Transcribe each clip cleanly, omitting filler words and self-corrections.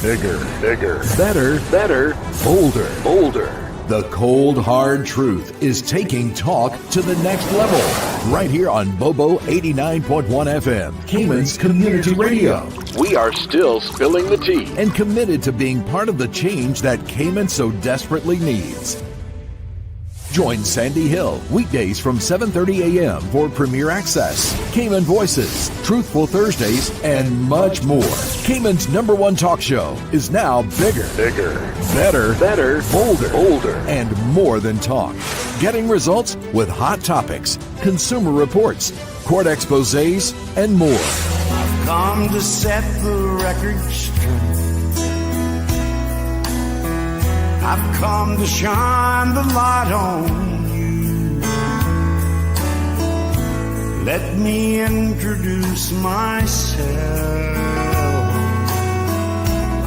Bigger, better, bolder. The cold, hard truth is taking talk to the next level. Right here on Bobo 89.1 FM, Cayman's Community Radio. We are still spilling the tea and committed to being part of the change that Cayman so desperately needs. Join Sandy Hill weekdays from 7:30 a.m. for Premier Access, Cayman Voices, Truthful Thursdays, and much more. Cayman's #1 talk show is now bigger, better, bolder, and more than talk. Getting results with hot topics, consumer reports, court exposés, and more. I've come to set the record straight. I've come to shine the light on you. Let me introduce myself.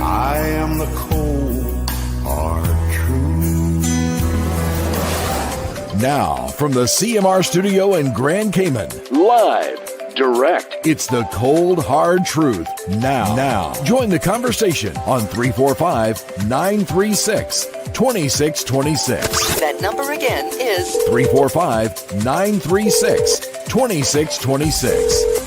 I am the cold, hard truth. Now, from the CMR studio in Grand Cayman, live, direct, it's the cold, hard truth. Now, join the conversation on 345-936-2626. That number again is 345-936-2626.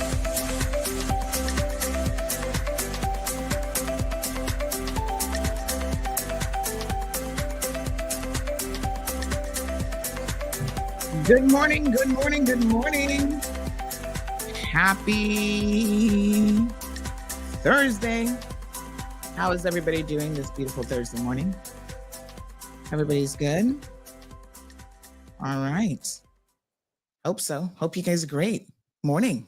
Good morning. Happy Thursday. How is everybody doing this beautiful Thursday morning? Everybody's good? All right. Hope so. Hope you guys are great. Morning.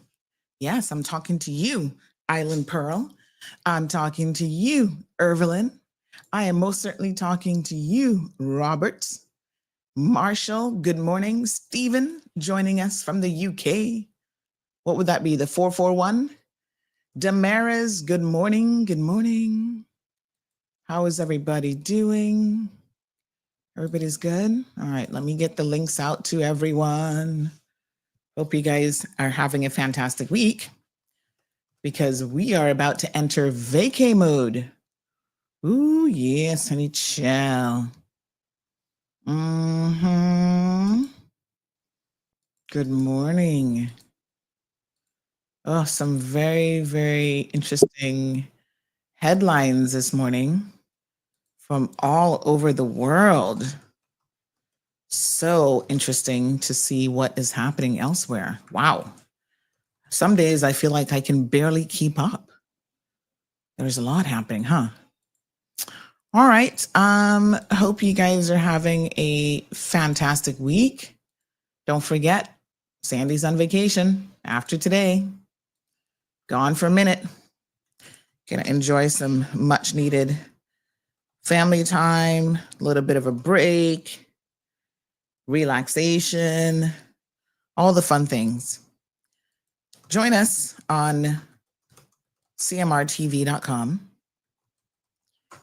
Yes, I'm talking to you, Island Pearl. I'm talking to you, Irvelin. I am most certainly talking to you, Roberts. Marshall, good morning. Stephen, joining us from the UK. What would that be? The 441? Damaris, good morning. How is everybody doing? Everybody's good? All right, let me get the links out to everyone. Hope you guys are having a fantastic week because we are about to enter vacay mode. Ooh, yes, honey child. Good morning. Oh, some very, very interesting headlines this morning from all over the world. So interesting to see what is happening elsewhere. Wow. Some days I feel like I can barely keep up. There's a lot happening, huh? All right. Hope you guys are having a fantastic week. Don't forget, Sandy's on vacation after today. Gone for a minute. Gonna enjoy some much needed family time, a little bit of a break, relaxation, all the fun things. Join us on cmrtv.com.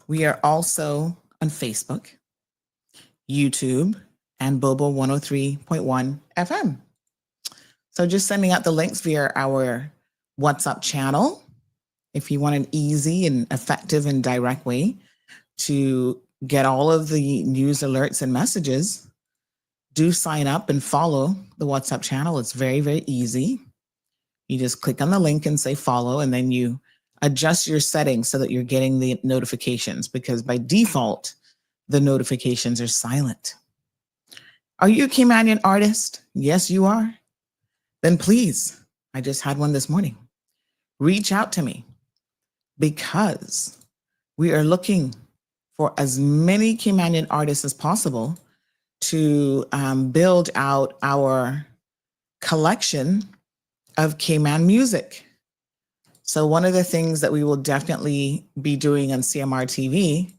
We are also on Facebook, YouTube, and Bobo 103.1 FM. So just sending out the links via our WhatsApp channel. If you want an easy and effective and direct way to get all of the news alerts and messages, do sign up and follow the WhatsApp channel. It's very, very easy. You just click on the link and say follow, and then you adjust your settings so that you're getting the notifications, because by default, the notifications are silent. Are you a Caymanian artist? Yes, you are. Then please, I just had one this morning. Reach out to me, because we are looking for as many Caymanian artists as possible to build out our collection of Cayman music. So one of the things that we will definitely be doing on CMR TV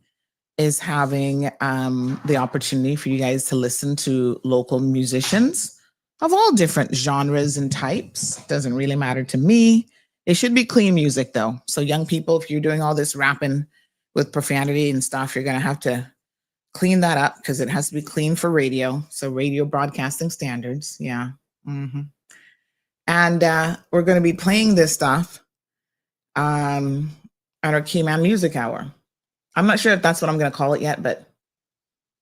is having the opportunity for you guys to listen to local musicians of all different genres and types. Doesn't really matter to me. It should be clean music though. So young people, if you're doing all this rapping with profanity and stuff, you're gonna have to clean that up because it has to be clean for radio. So radio broadcasting standards, yeah. And we're gonna be playing this stuff at our Cayman Music Hour. I'm not sure if that's what I'm going to call it yet, but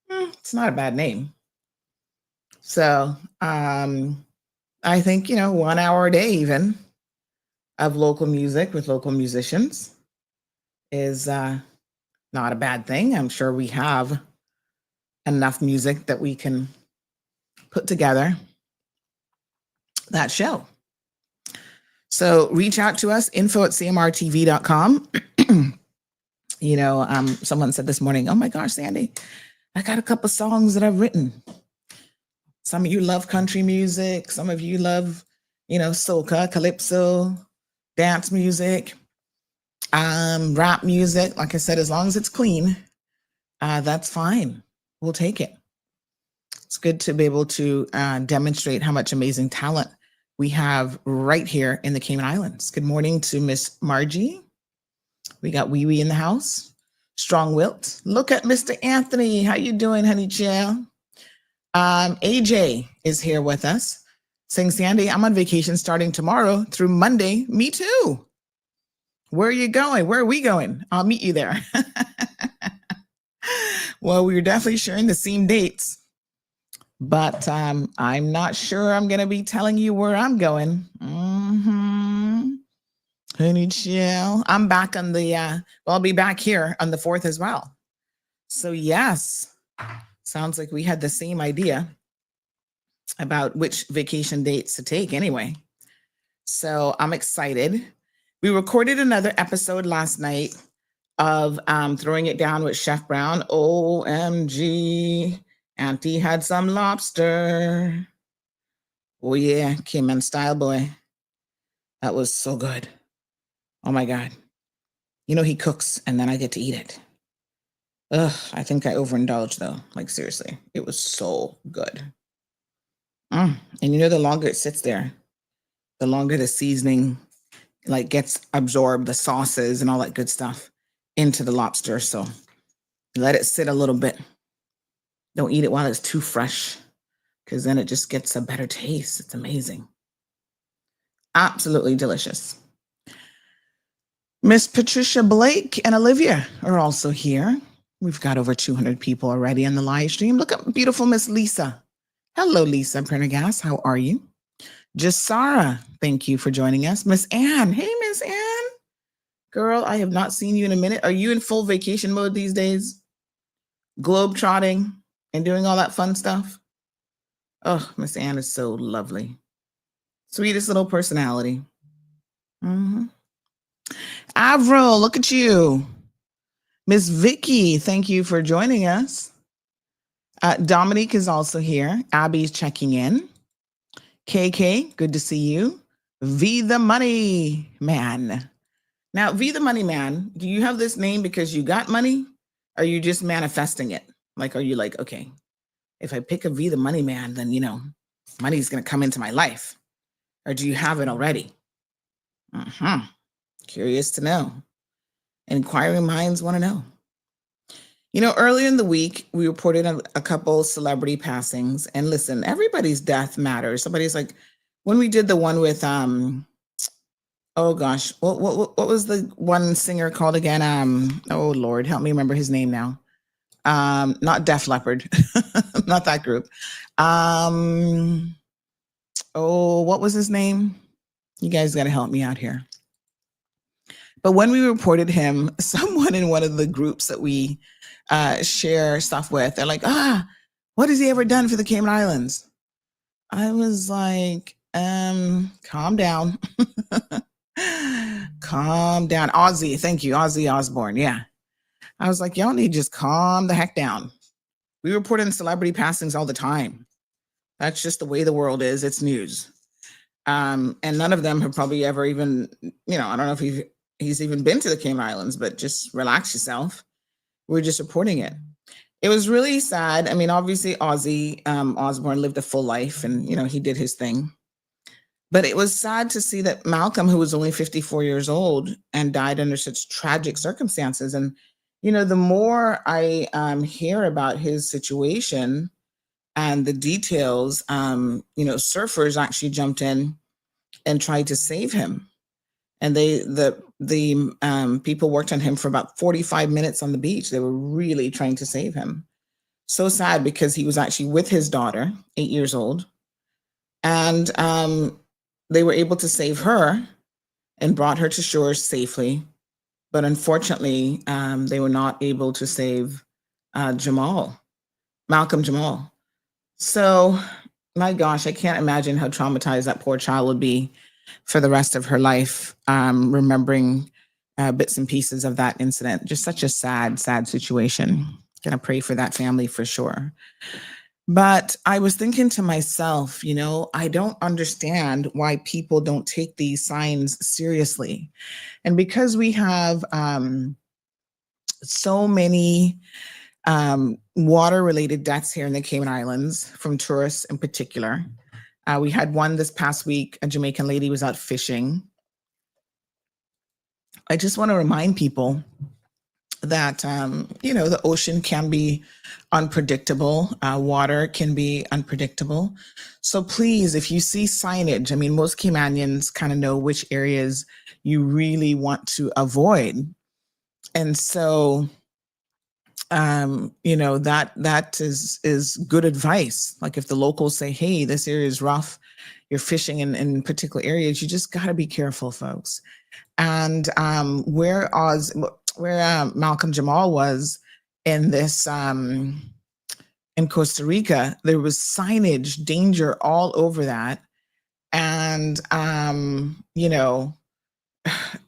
it's not a bad name. So I think, 1 hour a day even of local music with local musicians is not a bad thing. I'm sure we have enough music that we can put together that show. So reach out to us, info@cmrtv.com. Someone said this morning, oh my gosh, Sandy, I got a couple songs that I've written. Some of you love country music. Some of you love, soca, calypso, dance music, rap music. Like I said, as long as it's clean, that's fine. We'll take it. It's good to be able to demonstrate how much amazing talent we have right here in the Cayman Islands. Good morning to Miss Margie. We got Wee Wee in the house. Strong Wilt. Look at Mr. Anthony. How you doing, honey chill? AJ is here with us. Saying, Sandy, I'm on vacation starting tomorrow through Monday. Me too. Where are you going? Where are we going? I'll meet you there. Well, we're definitely sharing the same dates. But I'm not sure I'm going to be telling you where I'm going. Honey chill. I'm back on I'll be back here on the 4th as well. So yes, sounds like we had the same idea about which vacation dates to take anyway. So I'm excited. We recorded another episode last night of Throwing It Down with Chef Brown. OMG. Auntie had some lobster. Oh yeah, Cayman style, boy. That was so good. Oh my God. He cooks and then I get to eat it. Ugh, I think I overindulged though. Like seriously, it was so good. And the longer it sits there, the longer the seasoning gets absorbed, the sauces and all that good stuff into the lobster. So let it sit a little bit. Don't eat it while it's too fresh, because then it just gets a better taste. It's amazing. Absolutely delicious. Miss Patricia Blake and Olivia are also here. We've got over 200 people already on the live stream. Look at beautiful Miss Lisa. Hello, Lisa Prendergast. How are you? Jasara, thank you for joining us. Miss Ann. Hey, Miss Ann. Girl, I have not seen you in a minute. Are you in full vacation mode these days? Globe trotting and doing all that fun stuff? Oh, Miss Ann is so lovely. Sweetest little personality. Avril, look at you. Miss Vicky, thank you for joining us. Dominique is also here. Abby's checking in. KK, good to see you. V the Money Man. Now, V the Money Man, do you have this name because you got money? Or are you just manifesting it? Are you like, okay, if I pick a V the Money Man, then, money's going to come into my life? Or do you have it already? Curious to know. Inquiring minds want to know. Earlier in the week, we reported a couple celebrity passings. And listen, everybody's death matters. Somebody's like, when we did the one with, oh gosh, what was the one singer called again? Oh Lord, help me remember his name now. Not Def Leppard, not that group. Oh, what was his name? You guys got to help me out here. But when we reported him, someone in one of the groups that we share stuff with, they're like, what has he ever done for the Cayman Islands? I was like, calm down. Calm down. Ozzy, thank you. Ozzy Osbourne. Yeah. I was like, y'all need to just calm the heck down. We report on celebrity passings all the time. That's just the way the world is. It's news. And none of them have probably ever even, I don't know if he's even been to the Cayman Islands, but just relax yourself. We're just reporting it. It was really sad. I mean, obviously Ozzy Osbourne lived a full life and, he did his thing. But it was sad to see that Malcolm, who was only 54 years old and died under such tragic circumstances. And, the more I hear about his situation and the details, surfers actually jumped in and tried to save him. And the the people worked on him for about 45 minutes on the beach. They were really trying to save him. So sad because he was actually with his daughter, 8 years old. And they were able to save her and brought her to shore safely. But unfortunately, they were not able to save Malcolm Jamal. So, my gosh, I can't imagine how traumatized that poor child would be for the rest of her life, remembering bits and pieces of that incident. Just such a sad, sad situation. Gonna pray for that family for sure. But I was thinking to myself, I don't understand why people don't take these signs seriously. And because we have so many water-related deaths here in the Cayman Islands from tourists in particular. We had one this past week. A Jamaican lady was out fishing. I just want to remind people that, the ocean can be unpredictable. Water can be unpredictable. So please, if you see signage, most Caymanians kind of know which areas you really want to avoid. And so, that is good advice. Like if the locals say, hey, this area is rough, you're fishing in particular areas, you just got to be careful, folks. And where Malcolm Jamal was in this, in Costa Rica, there was signage, danger all over that. And,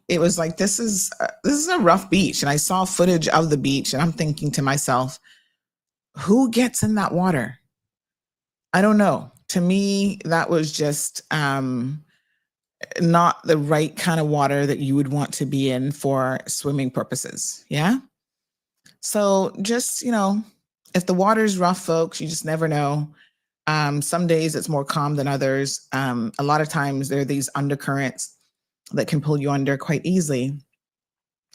it was like, this is a rough beach. And I saw footage of the beach and I'm thinking to myself, who gets in that water? I don't know. To me, that was just not the right kind of water that you would want to be in for swimming purposes. Yeah. So just, if the water's rough, folks, you just never know. Some days it's more calm than others. A lot of times there are these undercurrents that can pull you under quite easily.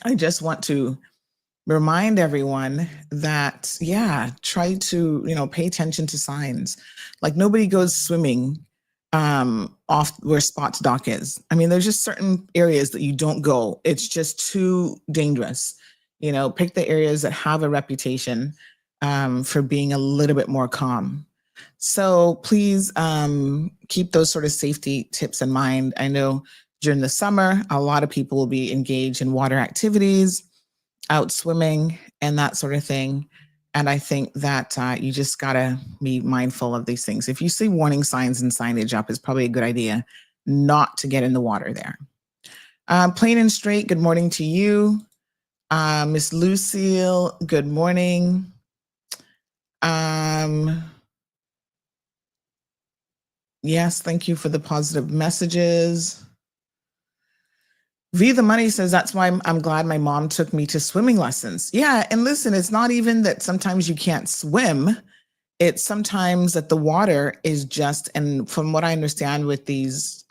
I just want to remind everyone that, try to, pay attention to signs. Like nobody goes swimming off where Spots Dock is. There's just certain areas that you don't go. It's just too dangerous. Pick the areas that have a reputation for being a little bit more calm. So please keep those sort of safety tips in mind. I know during the summer, a lot of people will be engaged in water activities, out swimming, and that sort of thing. And I think that you just gotta be mindful of these things. If you see warning signs and signage up, it's probably a good idea not to get in the water there. Plain and straight, good morning to you. Miss Lucille, good morning. Yes, thank you for the positive messages. V the Money says, that's why I'm glad my mom took me to swimming lessons. Yeah, and listen, it's not even that sometimes you can't swim. It's sometimes that the water is just, and from what I understand with these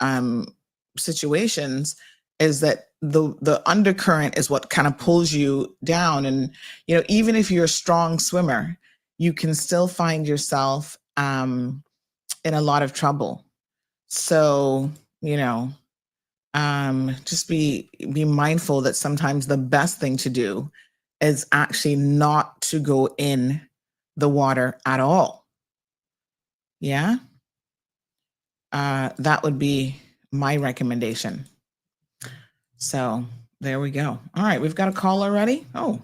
situations, is that the undercurrent is what kind of pulls you down. And, even if you're a strong swimmer, you can still find yourself in a lot of trouble. So, just be mindful that sometimes the best thing to do is actually not to go in the water at all. Yeah. That would be my recommendation. So there we go. All right. We've got a caller already. Oh,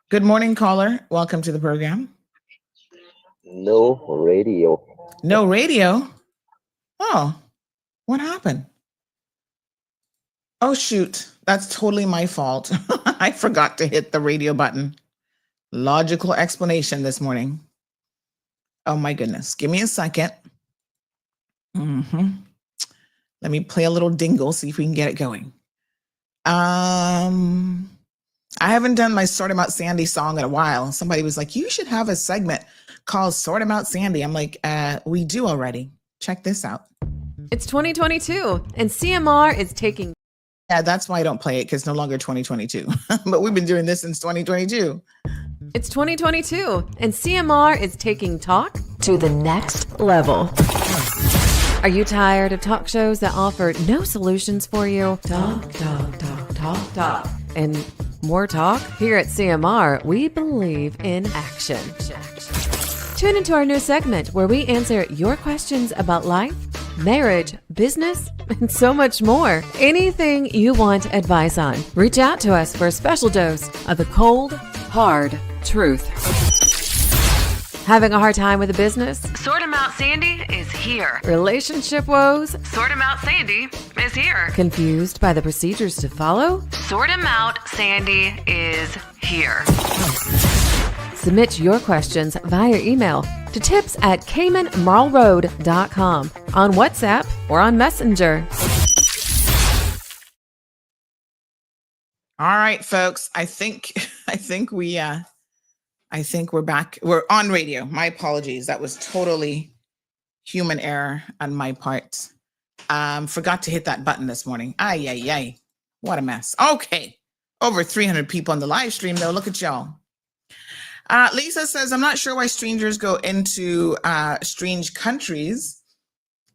good morning, caller. Welcome to the program. No radio. No radio? Oh, what happened? Oh, shoot. That's totally my fault. I forgot to hit the radio button. Logical explanation this morning. Oh, my goodness. Give me a second. Let me play a little dingle, see if we can get it going. I haven't done my Sort 'em Out Sandy song in a while. Somebody was like, you should have a segment called Sort 'em Out Sandy. I'm like, we do already. Check this out. It's 2022, and CMR is taking... Yeah, that's why I don't play it, because it's no longer 2022. But we've been doing this since 2022. It's 2022, and CMR is taking talk to the next level. Are you tired of talk shows that offer no solutions for you? Talk, talk, talk. talk. And more talk? Here at CMR, we believe in action. Tune into our new segment where we answer your questions about life, marriage, business, and so much more. Anything you want advice on, reach out to us for a special dose of the cold, hard truth. Having a hard time with a business? Sort 'em Out Sandy is here. Relationship woes? Sort 'em Out Sandy is here. Confused by the procedures to follow? Sort 'em Out Sandy is here. Submit your questions via email to tips@caymanmarlroad.com, on WhatsApp or on Messenger. All right, folks. I think we're back. We're on radio. My apologies. That was totally human error on my part. Forgot to hit that button this morning. Ay, ay, ay. What a mess. Okay. Over 300 people on the live stream, though. Look at y'all. Lisa says, I'm not sure why strangers go into strange countries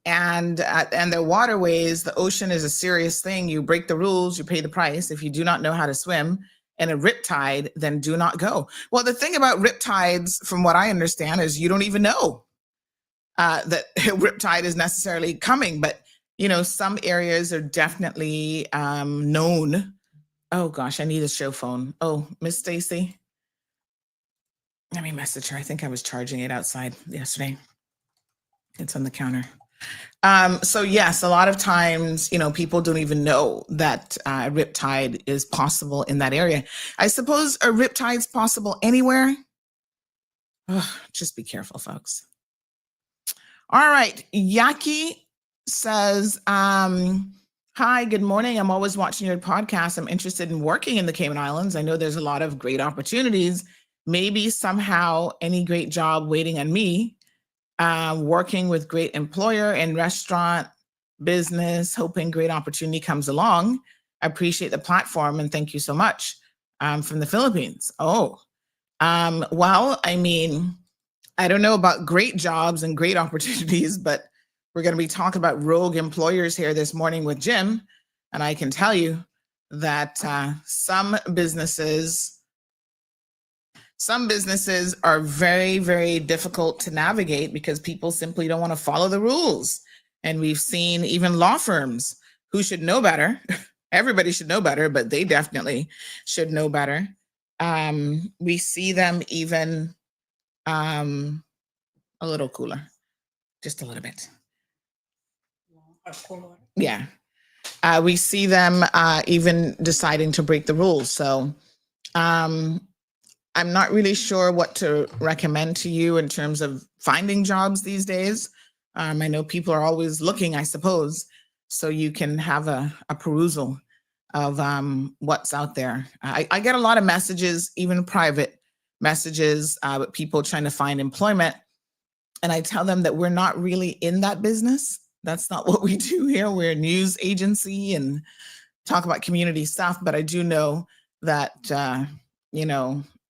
and their waterways. The ocean is a serious thing. You break the rules, you pay the price. If you do not know how to swim in a riptide, then do not go. Well, the thing about riptides, from what I understand, is you don't even know that riptide is necessarily coming. But, some areas are definitely known. Oh, gosh, I need a show phone. Oh, Miss Stacy. Let me message her. I think I was charging it outside yesterday. It's on the counter. So yes, a lot of times, people don't even know that riptide is possible in that area. I suppose a riptide's possible anywhere. Just be careful, folks. All right. Yaki says, hi, good morning. I'm always watching your podcast. I'm interested in working in the Cayman Islands. I know there's a lot of great opportunities. Maybe somehow any great job waiting on me. Working with great employer in restaurant business, hoping great opportunity comes along. I appreciate the platform and thank you so much. From the Philippines. Well, I mean, I don't know about great jobs and great opportunities, but we're going to be talking about rogue employers here this morning with Jim. And I can tell you that some businesses are very, very difficult to navigate because people simply don't want to follow the rules. And we've seen even law firms who should know better. Everybody should know better, but they definitely should know better. We see them even a little cooler, just a little bit. Yeah. We see them even deciding to break the rules. So I'm not really sure what to recommend to you in terms of finding jobs these days. I know people are always looking, I suppose, so you can have a perusal of what's out there. I get a lot of messages, even private messages, with people trying to find employment. And I tell them that we're not really in that business. That's not what we do here. We're a news agency and talk about community stuff. But I do know that,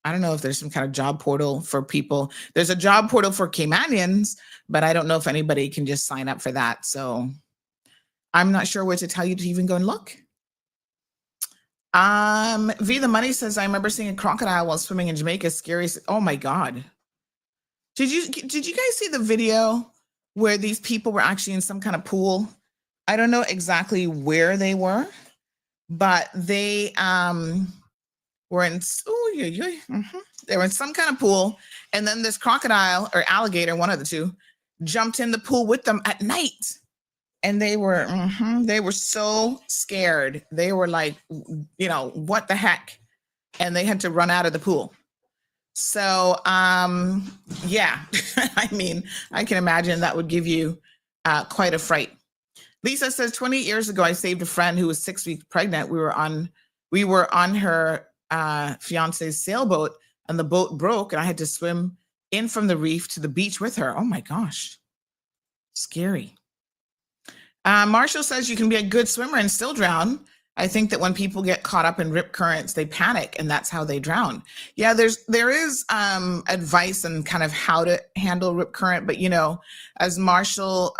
I don't know if there's some kind of job portal for people. There's a job portal for Caymanians, but I don't know if anybody can just sign up for that. So I'm not sure where to tell you to even go and look. V the Money says, I remember seeing a crocodile while swimming in Jamaica. Scary. Oh my God. Did you guys see the video where these people were actually in some kind of pool? I don't know exactly where they were, but they were in they were in some kind of pool, and then this crocodile or alligator, one of the two, jumped in the pool with them at night, and they were so scared. They were like, what the heck, and they had to run out of the pool. So yeah, I mean, I can imagine that would give you quite a fright. Lisa says, 20 years ago, I saved a friend who was 6 weeks pregnant. We were on her fiance's sailboat, and the boat broke, and I had to swim in from the reef to the beach with her. Oh my gosh, scary. Marshall says you can be a good swimmer and still drown. I think that when people get caught up in rip currents, they panic, and that's how they drown. Yeah, there is advice on kind of how to handle rip current, but as Marshall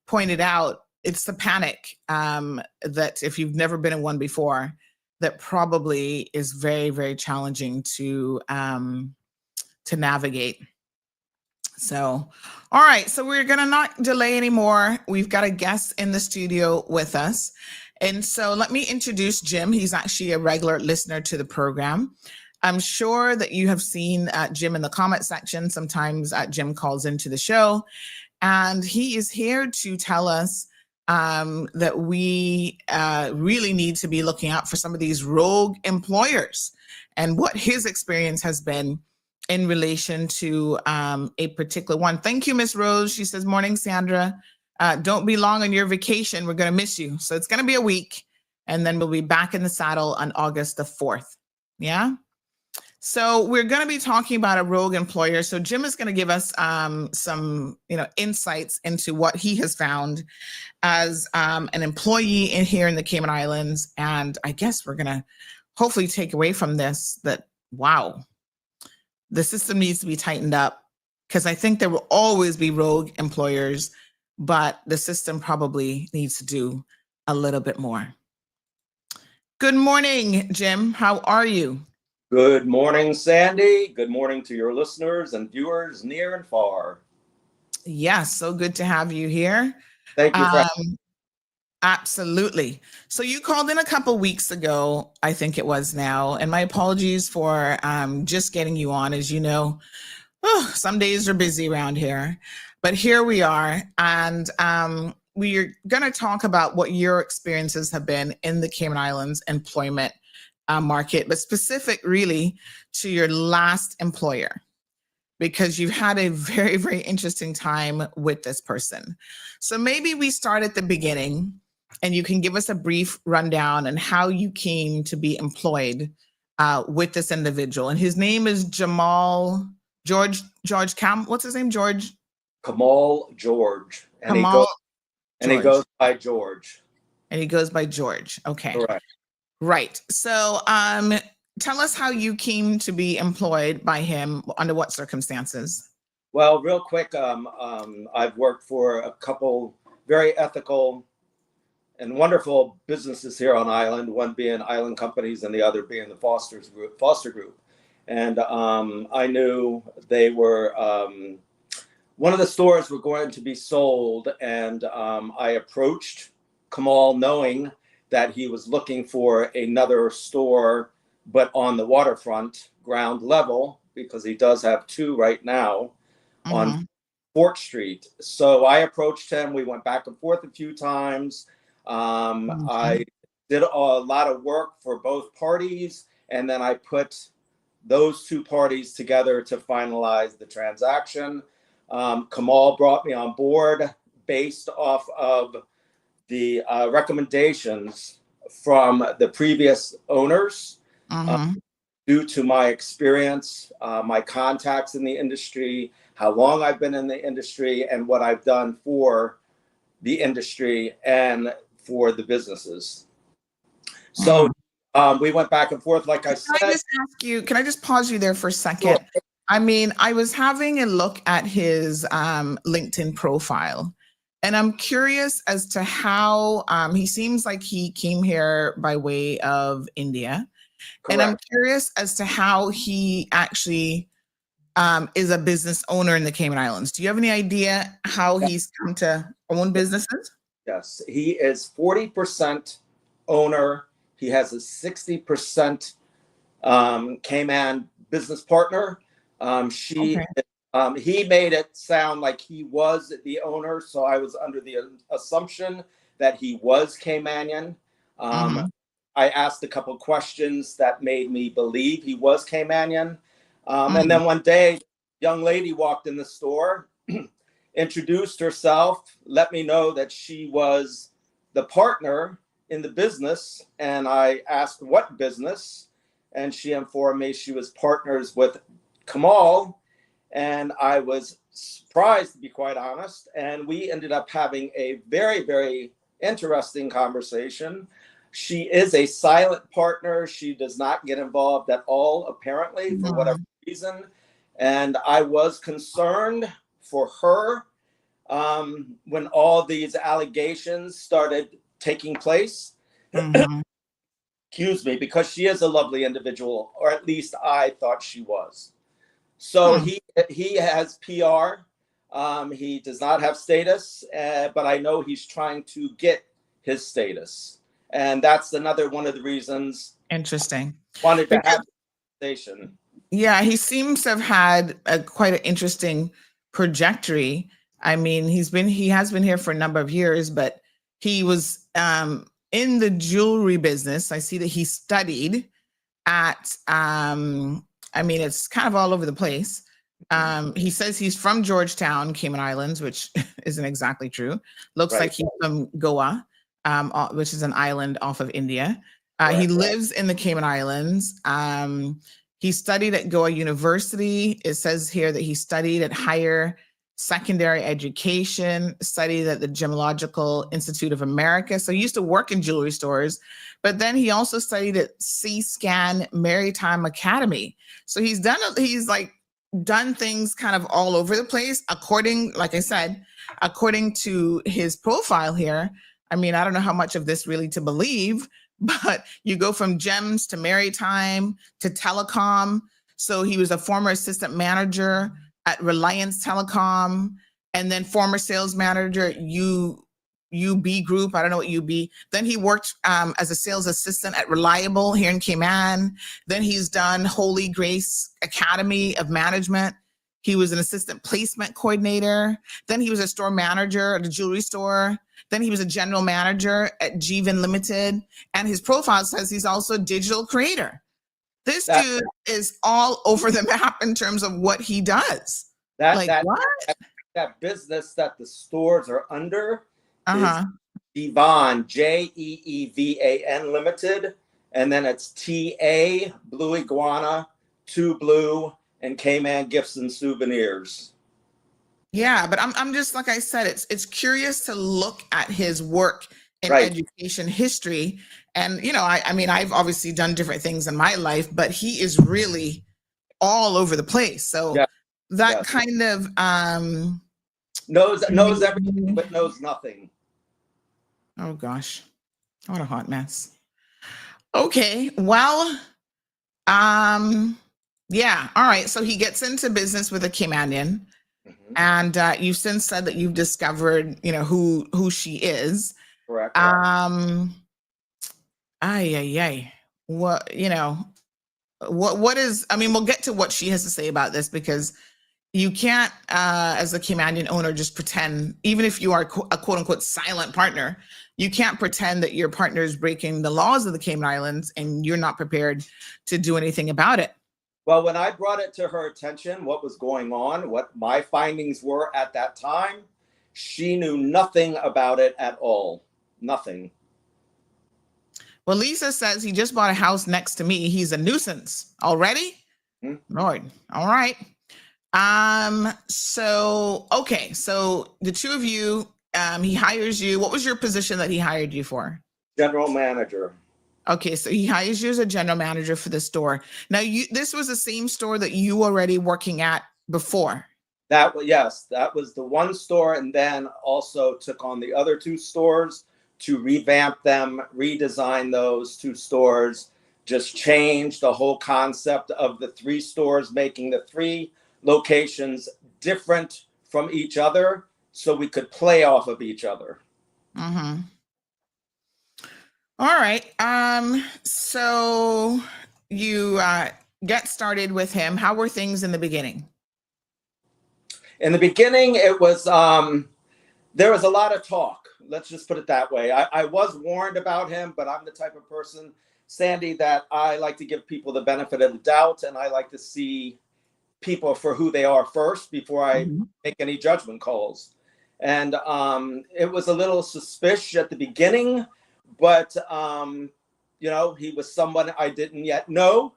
pointed out, it's the panic that if you've never been in one before, that probably is very, very challenging to navigate. So, all right. So we're going to not delay anymore. We've got a guest in the studio with us. And so let me introduce Jim. He's actually a regular listener to the program. I'm sure that you have seen Jim in the comment section. Sometimes Jim calls into the show, and he is here to tell us that we really need to be looking out for some of these rogue employers and what his experience has been in relation to a particular one. Thank you, Miss Rose. She says, morning, Sandra. Don't be long on your vacation. We're going to miss you. So it's going to be a week, and then we'll be back in the saddle on August the 4th. Yeah. So we're going to be talking about a rogue employer. So Jim is going to give us some, insights into what he has found as an employee here in the Cayman Islands. And I guess we're going to hopefully take away from this that, wow, the system needs to be tightened up, because I think there will always be rogue employers, but the system probably needs to do a little bit more. Good morning, Jim. How are you? Good morning, Sandy. Good morning to your listeners and viewers near and far. Yes, so good to have you here. Thank you for Absolutely. So you called in a couple weeks ago, I think it was now, and my apologies for just getting you on. As you know, some days are busy around here, but here we are. And we are going to talk about what your experiences have been in the Cayman Islands employment market, but specific really to your last employer, because you've had a very, very interesting time with this person. So maybe we start at the beginning, and you can give us a brief rundown on how you came to be employed with this individual. And his name is George Kamal. What's his name? George? Kamal George. And Kamal he goes by George. And he goes by George. Okay. Correct. Right. So tell us how you came to be employed by him, under what circumstances? Well, real quick, I've worked for a couple very ethical and wonderful businesses here on island, one being Island Companies and the other being the Foster Group. And I knew they were, one of the stores were going to be sold, and I approached Kamal knowing that he was looking for another store, but on the waterfront, ground level, because he does have two right now on Fort Street. So I approached him. We went back and forth a few times. I did a lot of work for both parties, and then I put those two parties together to finalize the transaction. Kamal brought me on board based off of the recommendations from the previous owners. Due to my experience, my contacts in the industry, how long I've been in the industry, and what I've done for the industry and for the businesses. So we went back and forth, like I said. Can I just pause you there for a second? Sure. I mean, I was having a look at his LinkedIn profile, and I'm curious as to how he seems like he came here by way of India. Correct. And I'm curious as to how he actually is a business owner in the Cayman Islands. Do you have any idea how he's come to own businesses? Yes, he is 40% owner. He has a 60% Cayman business partner. He made it sound like he was the owner, so I was under the assumption that he was Caymanian. I asked a couple questions that made me believe he was Caymanian. And then one day, a young lady walked in the store, introduced herself, let me know that she was the partner in the business. And I asked what business, and she informed me she was partners with Kamal. And I was surprised, to be quite honest. And we ended up having a very, very interesting conversation. She is a silent partner. She does not get involved at all, apparently, for whatever reason. And I was concerned for her when all these allegations started taking place. Mhm. Excuse me, because she is a lovely individual, or at least I thought she was. So Hmm. he has PR. He does not have status, but I know he's trying to get his status, and that's another one of the reasons Interesting. I wanted to Because have the station. yeah, he seems to have had a quite an interesting trajectory. I mean, he has been here for a number of years, but he was in the jewelry business. I see that he studied at I mean, it's kind of all over the place. He says he's from Georgetown, Cayman Islands, which isn't exactly true. Looks like Right. he's from Goa, which is an island off of India. He Correct. lives in the Cayman Islands. He studied at Goa University. It says here that he studied at higher secondary education, studied at the Gemological Institute of America. So he used to work in jewelry stores, but then he also studied at Seascan Maritime Academy. So he's like done things kind of all over the place. According, like I said, according to his profile here, I mean, I don't know how much of this really to believe, but you go from gems to maritime to telecom. So he was a former assistant manager at Reliance Telecom, and then former sales manager at UB Group. I don't know what UB. Then he worked as a sales assistant at Reliable here in Cayman. Then he's done Holy Grace Academy of Management. He was an assistant placement coordinator. Then he was a store manager at a jewelry store. Then he was a general manager at Jeevan Limited. And his profile says he's also a digital creator. This That dude is all over the map in terms of what he does. that Like that what? that business that the stores are under is Uh-huh. Jeevan, Jeevan Limited, and then it's TA Blue Iguana, Two Blue, and Cayman Gifts and Souvenirs. Yeah, but I'm just like I said, it's curious to look at his work in Right. education history. And you know, I mean, I've obviously done different things in my life, but he is really all over the place. So Yeah. that Yes. kind of Knows everything but knows nothing. oh gosh, what a hot mess. Okay, well, yeah, all right. So he gets into business with a Caymanian. Mhm. And you've since said that you've discovered, you know, who she is. Correct. Ay. What, you know, what is, I mean, we'll get to what she has to say about this, because you can't, as a Caymanian owner, just pretend, even if you are a quote unquote silent partner, you can't pretend that your partner is breaking the laws of the Cayman Islands and you're not prepared to do anything about it. Well, when I brought it to her attention, what was going on, what my findings were at that time, she knew nothing about it at all. Nothing. Well, Lisa says he just bought a house next to me. He's a nuisance already. Hmm. Lord. All right. So, okay. So the two of you, he hires you. What was your position that he hired you for? General manager. Okay. So he hires you as a general manager for the store. Now this was the same store that you were already working at before. Yes, that was the one store, and then also took on the other two stores to revamp them, redesign those two stores, just change the whole concept of the three stores, making the three locations different from each other so we could play off of each other. Mm-hmm. All right. So you get started with him. How were things in the beginning? In the beginning, it was there was a lot of talk. Let's just put it that way. I was warned about him, but I'm the type of person, Sandy, that I like to give people the benefit of the doubt, and I like to see people for who they are first before I make any judgment calls. And it was a little suspicious at the beginning, but you know, he was someone I didn't yet know.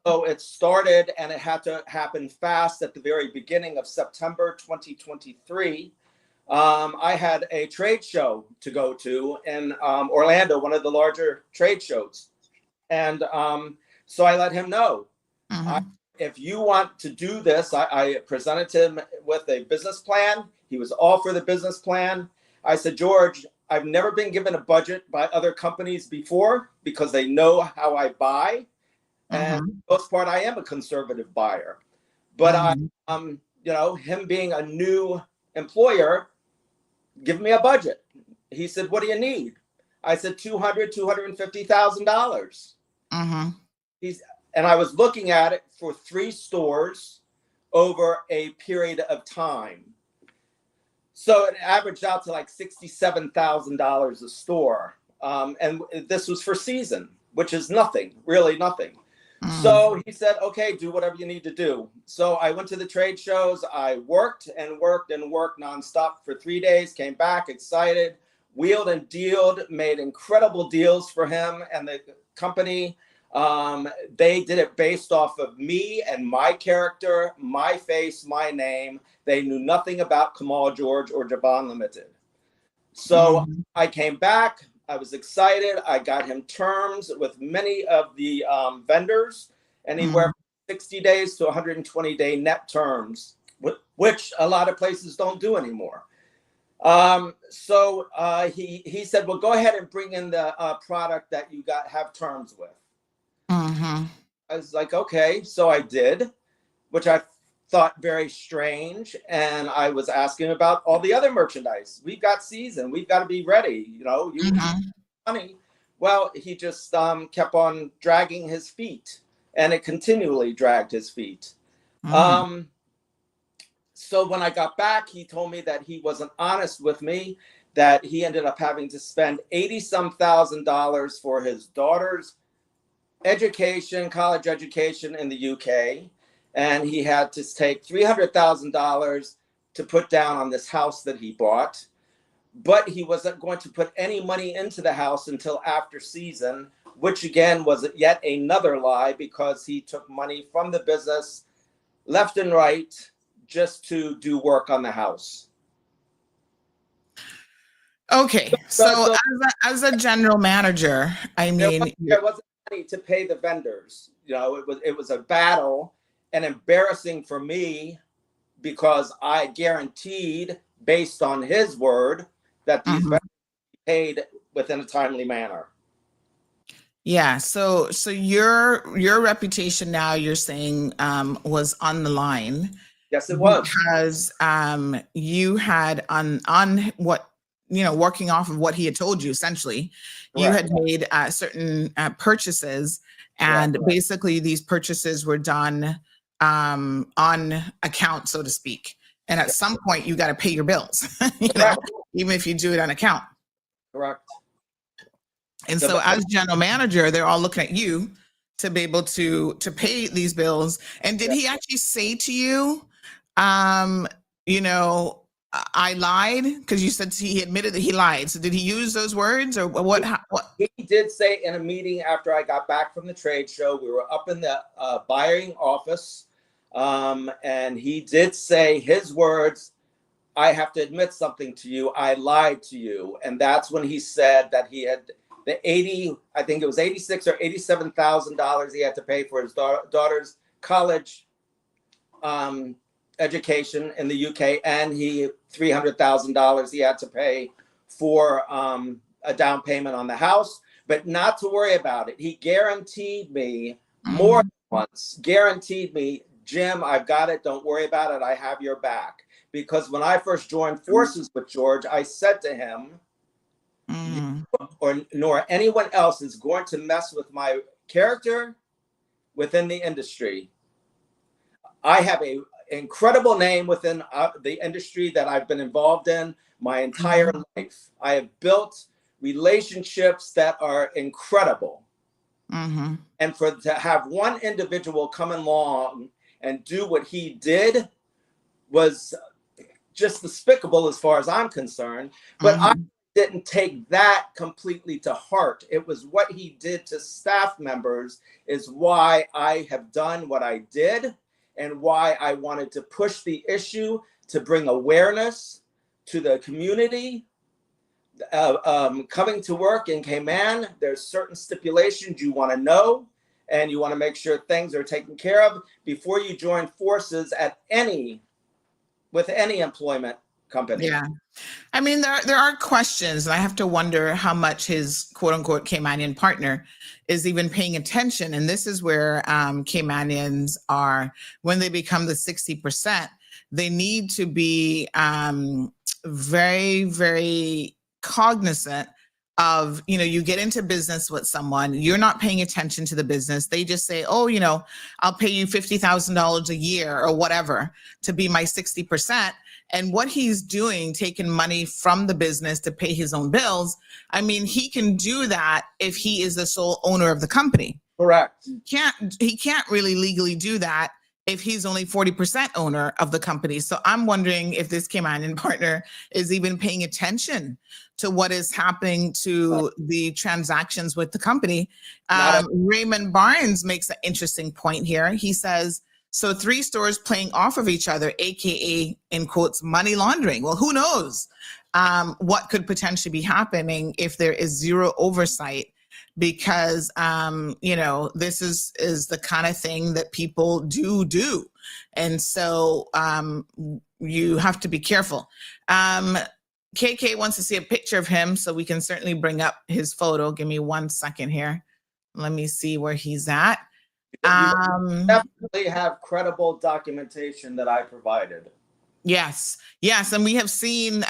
So it started, and it had to happen fast at the very beginning of September 2023. I had a trade show to go to in Orlando, one of the larger trade shows. And so I let him know, if you want to do this, I presented him with a business plan. He was all for the business plan. I said, George, I've never been given a budget by other companies before because they know how I buy. And for the most part, I am a conservative buyer. But him being a new employer, give me a budget. He said, what do you need? I said, $250,000. And I was looking at it for 3 stores over a period of time. So it averaged out to like $67,000 a store. And this was for season, which is nothing, really nothing. So he said, okay, do whatever you need to do. So I went to the trade shows. I worked and worked and worked nonstop for 3 days, came back excited, wheeled and dealed, made incredible deals for him and the company. They did it based off of me and my character, my face, my name. They knew nothing about Kamal George or Javon Limited. So I came back. I was excited. I got him terms with many of the vendors, anywhere from 60 days to 120-day net terms, which a lot of places don't do anymore. So he said, well, go ahead and bring in the product that you have terms with. I was like, okay. So I did, which I thought very strange. And I was asking about all the other merchandise. We've got season. We've got to be ready. You money. Well, he just kept on dragging his feet, and it continually dragged his feet. So when I got back, he told me that he wasn't honest with me, that he ended up having to spend $80-some thousand for his daughter's education, college education in the UK. And he had to take $300,000 to put down on this house that he bought. But he wasn't going to put any money into the house until after season, which again was yet another lie, because he took money from the business left and right just to do work on the house. Okay, so as a general manager, I mean, there wasn't money to pay the vendors. It was a battle, and embarrassing for me, because I guaranteed, based on his word, that these vendors be paid within a timely manner. Yeah. So your reputation now, you're saying, was on the line. Yes, it was. Because you had on what, working off of what he had told you, essentially, you had made certain purchases, and basically these purchases were done on account, so to speak. And at some point, you got to pay your bills, even if you do it on account. Correct. And so as general manager, they're all looking at you to be able to pay these bills. And did he actually say to you, I lied? Because you said he admitted that he lied. So did he use those words, or what? He did say in a meeting after I got back from the trade show, we were up in the buying office. And he did say his words, I have to admit something to you. I lied to you. And that's when he said that he had the I think it was $86,000 or $87,000 he had to pay for his daughter's college education in the UK, and $300,000 he had to pay for a down payment on the house, but not to worry about it. He guaranteed me more than once, guaranteed me, Jim, I've got it. Don't worry about it. I have your back. Because when I first joined forces with George, I said to him, nor anyone else is going to mess with my character within the industry. I have an incredible name within the industry that I've been involved in my entire life. I have built relationships that are incredible. And to have one individual come along and do what he did was just despicable as far as I'm concerned. But I didn't take that completely to heart. It was what he did to staff members is why I have done what I did, and why I wanted to push the issue to bring awareness to the community. Coming to work in Cayman, there's certain stipulations you want to know, and you want to make sure things are taken care of before you join forces with any employment company. Yeah. I mean, there are questions, and I have to wonder how much his quote unquote Caymanian partner is even paying attention. And this is where Caymanians are, when they become the 60%, they need to be very, very cognizant of, you get into business with someone, you're not paying attention to the business. They just say, oh, I'll pay you $50,000 a year or whatever to be my 60%. And what he's doing, taking money from the business to pay his own bills, I mean, he can do that if he is the sole owner of the company. Correct. He can't really legally do that if he's only 40% owner of the company. So I'm wondering if this Caymanian partner is even paying attention to what is happening to the transactions with the company. Raymond Barnes makes an interesting point here. He says, so 3 stores playing off of each other, AKA, in quotes, money laundering. Well, who knows what could potentially be happening if there is zero oversight, because, this is the kind of thing that people do. And so you have to be careful. KK wants to see a picture of him, so we can certainly bring up his photo. Give me 1 second here. Let me see where he's at. You definitely have credible documentation that I provided. Yes. And we have seen,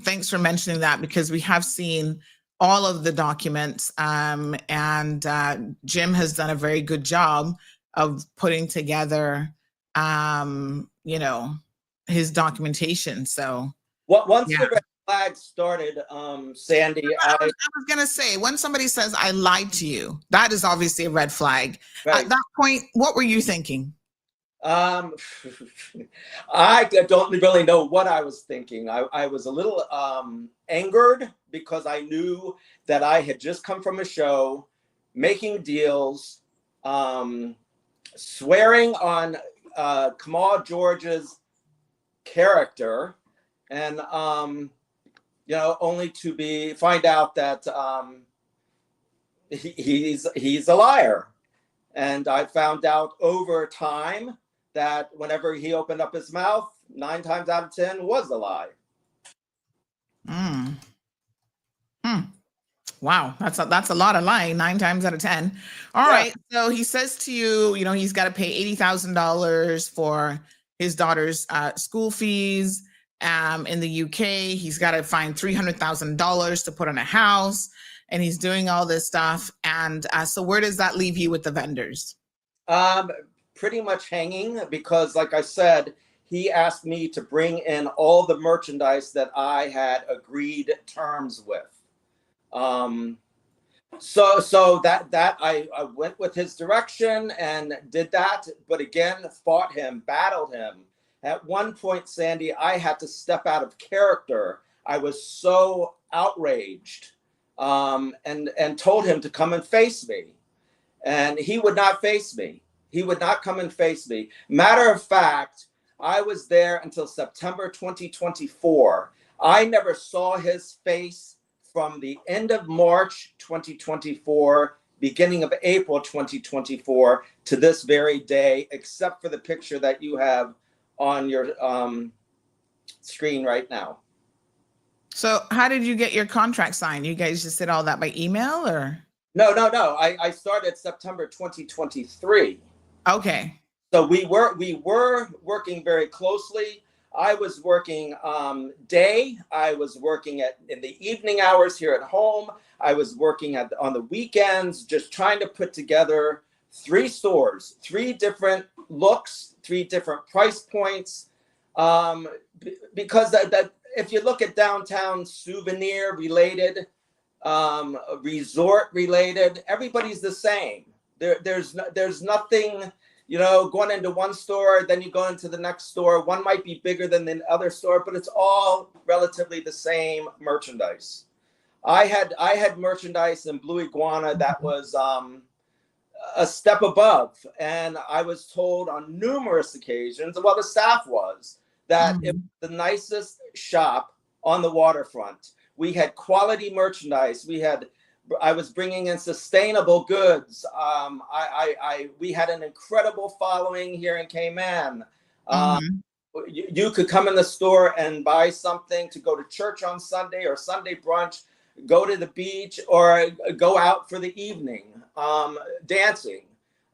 thanks for mentioning that, because we have seen all of the documents, and Jim has done a very good job of putting together, his documentation. So once the red flag started, Sandy, I was going to say, when somebody says, I lied to you, that is obviously a red flag. Right. At that point, what were you thinking? I don't really know what I was thinking. I was a little angered because I knew that I had just come from a show, making deals, swearing on Kamal George's character, and only to find out that he's a liar. And I found out over time that whenever he opened up his mouth, 9 times out of 10 was a lie. Wow, that's a lot of lying, 9 times out of 10. All right, so he says to you, he's got to pay $80,000 for his daughter's school fees. In the UK, he's got to find $300,000 to put on a house, and he's doing all this stuff. And so where does that leave you with the vendors? Pretty much hanging, because like I said, he asked me to bring in all the merchandise that I had agreed terms with. So that I went with his direction and did that, but again, fought him, battled him. At one point, Sandy, I had to step out of character. I was so outraged, and told him to come and face me. And he would not face me. He would not come and face me. Matter of fact, I was there until September 2024. I never saw his face from the end of March 2024, beginning of April 2024 to this very day, except for the picture that you have on your screen right now. So how did you get your contract signed? You guys just did all that by email, or? No. I started September 2023. Okay. So we were working very closely. I was working day. I was working in the evening hours here at home. I was working on the weekends, just trying to put together 3 stores, 3 different looks, 3 different price points. Because that if you look at downtown, souvenir related, resort related, everybody's the same. There's nothing, going into one store, then you go into the next store. One might be bigger than the other store, but it's all relatively the same merchandise. I had merchandise in Blue Iguana that was a step above, and I was told on numerous occasions, well, the staff was, that it was the nicest shop on the waterfront. We had quality merchandise. I was bringing in sustainable goods. We had an incredible following here in Cayman. you could come in the store and buy something to go to church on Sunday or Sunday brunch, go to the beach, or go out for the evening, dancing.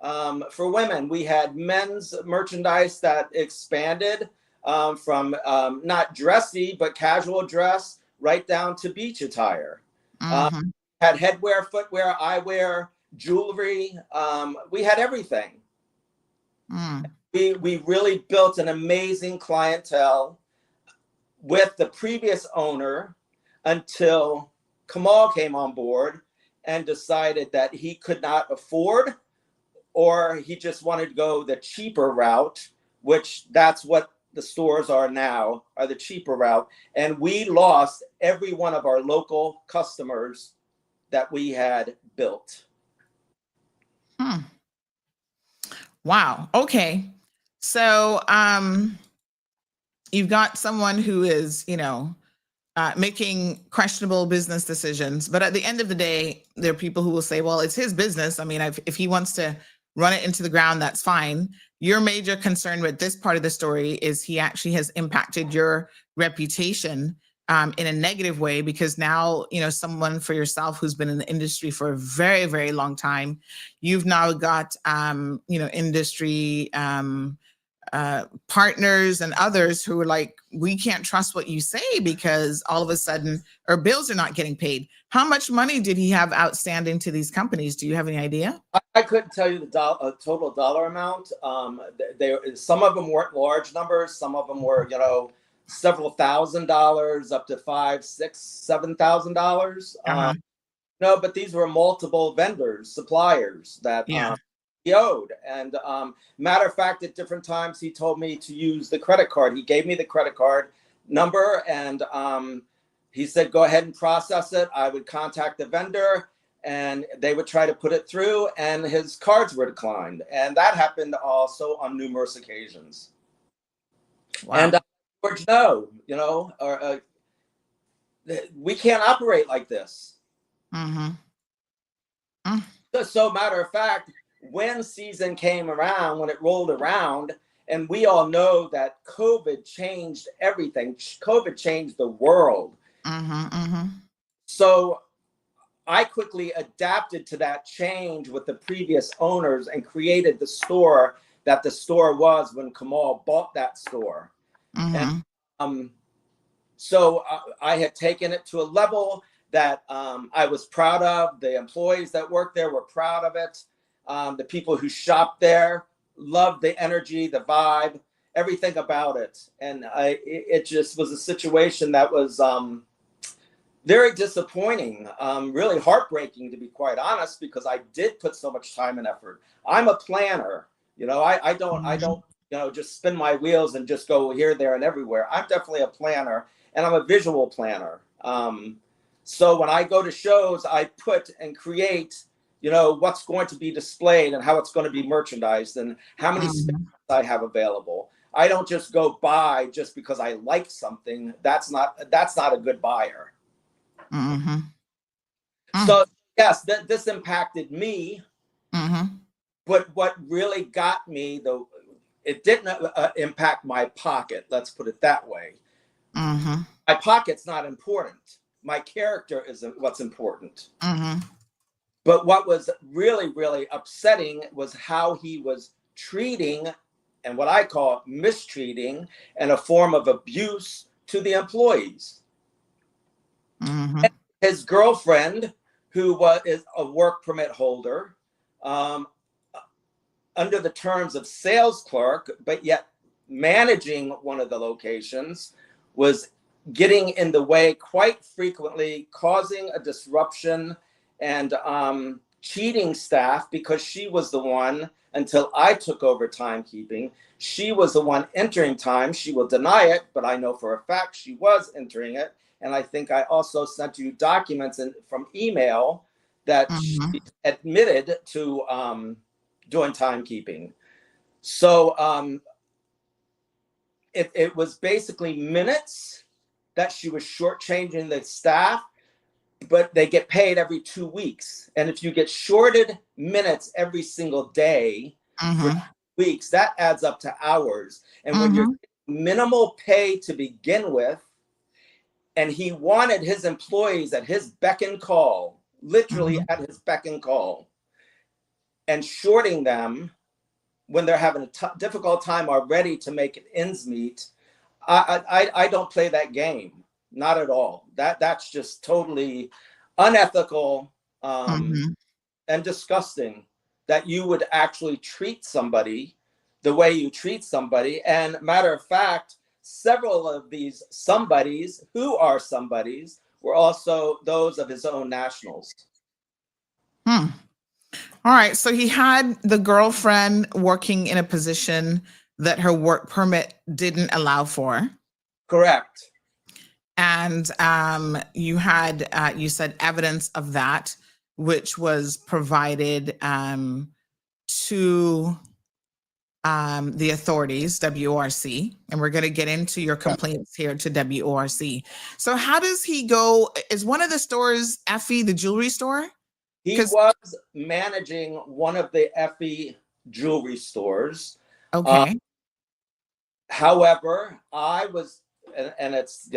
For women, we had men's merchandise that expanded from not dressy, but casual dress right down to beach attire. Mm-hmm. Had headwear, footwear, eyewear, jewelry. We had everything. Mm. We really built an amazing clientele with the previous owner until Kamal came on board and decided that he could not afford, or he just wanted to go the cheaper route, which that's what the stores are now, are the cheaper route. And we lost every one of our local customers that we had built. Wow. Okay. So you've got someone who is, making questionable business decisions, but at the end of the day, there are people who will say, well, it's his business. I mean, if he wants to run it into the ground, that's fine. Your major concern with this part of the story is he actually has impacted your reputation in a negative way, because now, someone for yourself who's been in the industry for a very, very long time, you've now got, industry partners and others who are like, we can't trust what you say because all of a sudden our bills are not getting paid. How much money did he have outstanding to these companies? Do you have any idea? I couldn't tell you the total dollar amount. Some of them weren't large numbers. Some of them were, several $1,000s up to $5,000, $6,000, $7,000. No, but these were multiple vendors, suppliers that he owed. And matter of fact, at different times, he told me to use the credit card. He gave me the credit card number, and he said, go ahead and process it. I would contact the vendor, and they would try to put it through, and his cards were declined. And that happened also on numerous occasions. Wow. And George, no, we can't operate like this. So matter of fact, when season came around, when it rolled around, and we all know that COVID changed everything. COVID changed the world. So I quickly adapted to that change with the previous owners and created the store that the store was when Kamal bought that store. And so I had taken it to a level that I was proud of. The employees that worked there were proud of it. The people who shopped there loved the energy, the vibe, everything about it. And it just was a situation that was very disappointing, really heartbreaking, to be quite honest, because I did put so much time and effort. I'm a planner. I don't just spin my wheels and just go here, there, and everywhere. I'm definitely a planner, and I'm a visual planner. So when I go to shows, I put and create, what's going to be displayed and how it's going to be merchandised and how many spaces I have available. I don't just go buy just because I like something. That's not a good buyer. So yes, this impacted me. But what really got me, though, it didn't impact my pocket. Let's put it that way. My pocket's not important. My character is what's important. But what was really, really upsetting was how he was treating, and what I call mistreating, and a form of abuse to the employees. His girlfriend, who is a work permit holder, under the terms of sales clerk, but yet managing one of the locations, was getting in the way quite frequently, causing a disruption and cheating staff, because she was the one, until I took over timekeeping, she was the one entering time. She will deny it, but I know for a fact she was entering it. And I think I also sent you documents from email that she admitted to doing timekeeping. So it was basically minutes that she was shortchanging the staff, but they get paid every 2 weeks. And if you get shorted minutes every single day for 2 weeks, that adds up to hours. And when you're minimal pay to begin with, and he wanted his employees at his beck and call, literally at his beck and call, and shorting them when they're having a difficult time already to make ends meet. I don't play that game, not at all. That's just totally unethical and disgusting that you would actually treat somebody the way you treat somebody. And matter of fact, several of these somebodies who are somebodies were also those of his own nationals. All right. So he had the girlfriend working in a position that her work permit didn't allow for. Correct. And you had, you said evidence of that, which was provided to the authorities, WORC, and we're going to get into your complaints here to WORC. So how does he go? Is one of the stores Effie, the jewelry store? He was managing one of the Effie jewelry stores. Okay. However, I was, and it's,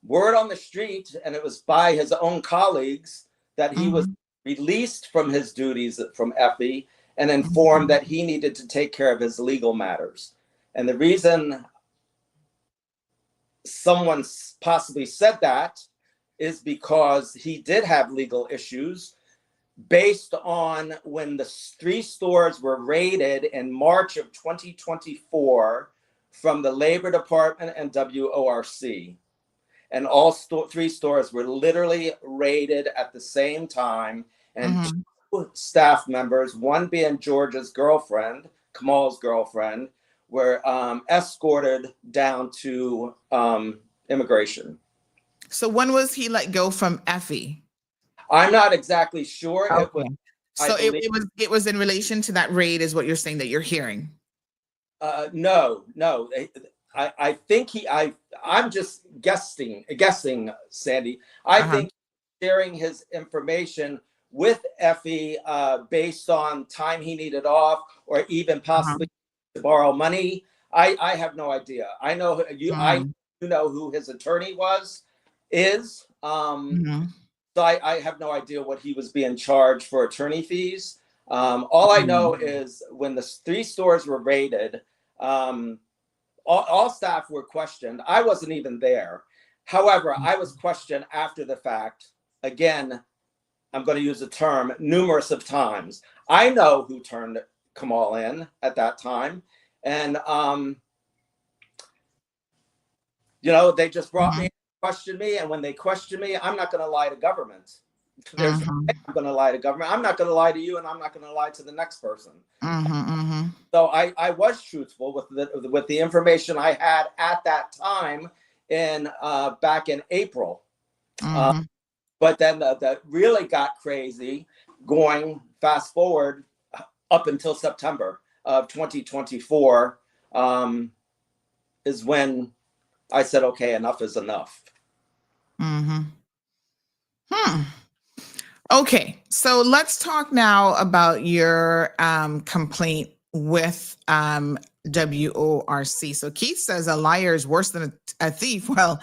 word on the street, and it was by his own colleagues that he was released from his duties from Effie and informed that he needed to take care of his legal matters. And the reason someone possibly said that is because he did have legal issues based on when the 3 stores were raided in March of 2024 from the Labor Department and WORC. And all 3 stores were literally raided at the same time. And 2 staff members, one being George's girlfriend, Kamal's girlfriend, were escorted down to immigration. So when was he let go from Effie? I'm not exactly sure. Okay. It was in relation to that raid, is what you're saying that you're hearing? No. I think I'm just guessing, Sandy. I think sharing his information with Effie based on time he needed off, or even possibly to borrow money. I have no idea. I know I know who his attorney is. So I have no idea what he was being charged for attorney fees. All I know is when the 3 stores were raided, all staff were questioned. I wasn't even there. However, I was questioned after the fact. Again, I'm going to use the term numerous of times. I know who turned Kamal in at that time. And, they just brought me, questioned me. And when they question me, I'm not going to lie to government. There's no way I'm going to lie to government. I'm not going to lie to you, and I'm not going to lie to the next person. So I was truthful with the information I had at that time back in April. But then that really got crazy going fast forward up until September of 2024 is when I said, okay, enough is enough. Okay, so let's talk now about your complaint with WORC. So Keith says a liar is worse than a thief. Well,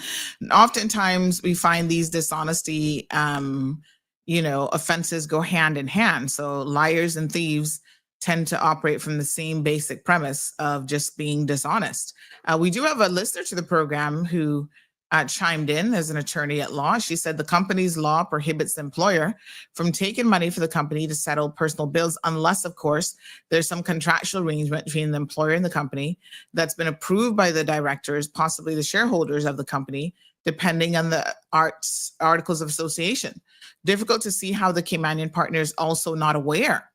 oftentimes we find these dishonesty, offenses go hand in hand. So liars and thieves tend to operate from the same basic premise of just being dishonest. We do have a listener to the program who chimed in as an attorney at law. She said the company's law prohibits the employer from taking money for the company to settle personal bills, unless, of course, there's some contractual arrangement between the employer and the company that's been approved by the directors, possibly the shareholders of the company, depending on the articles of association. Difficult to see how the Kaymanian partner is also not aware.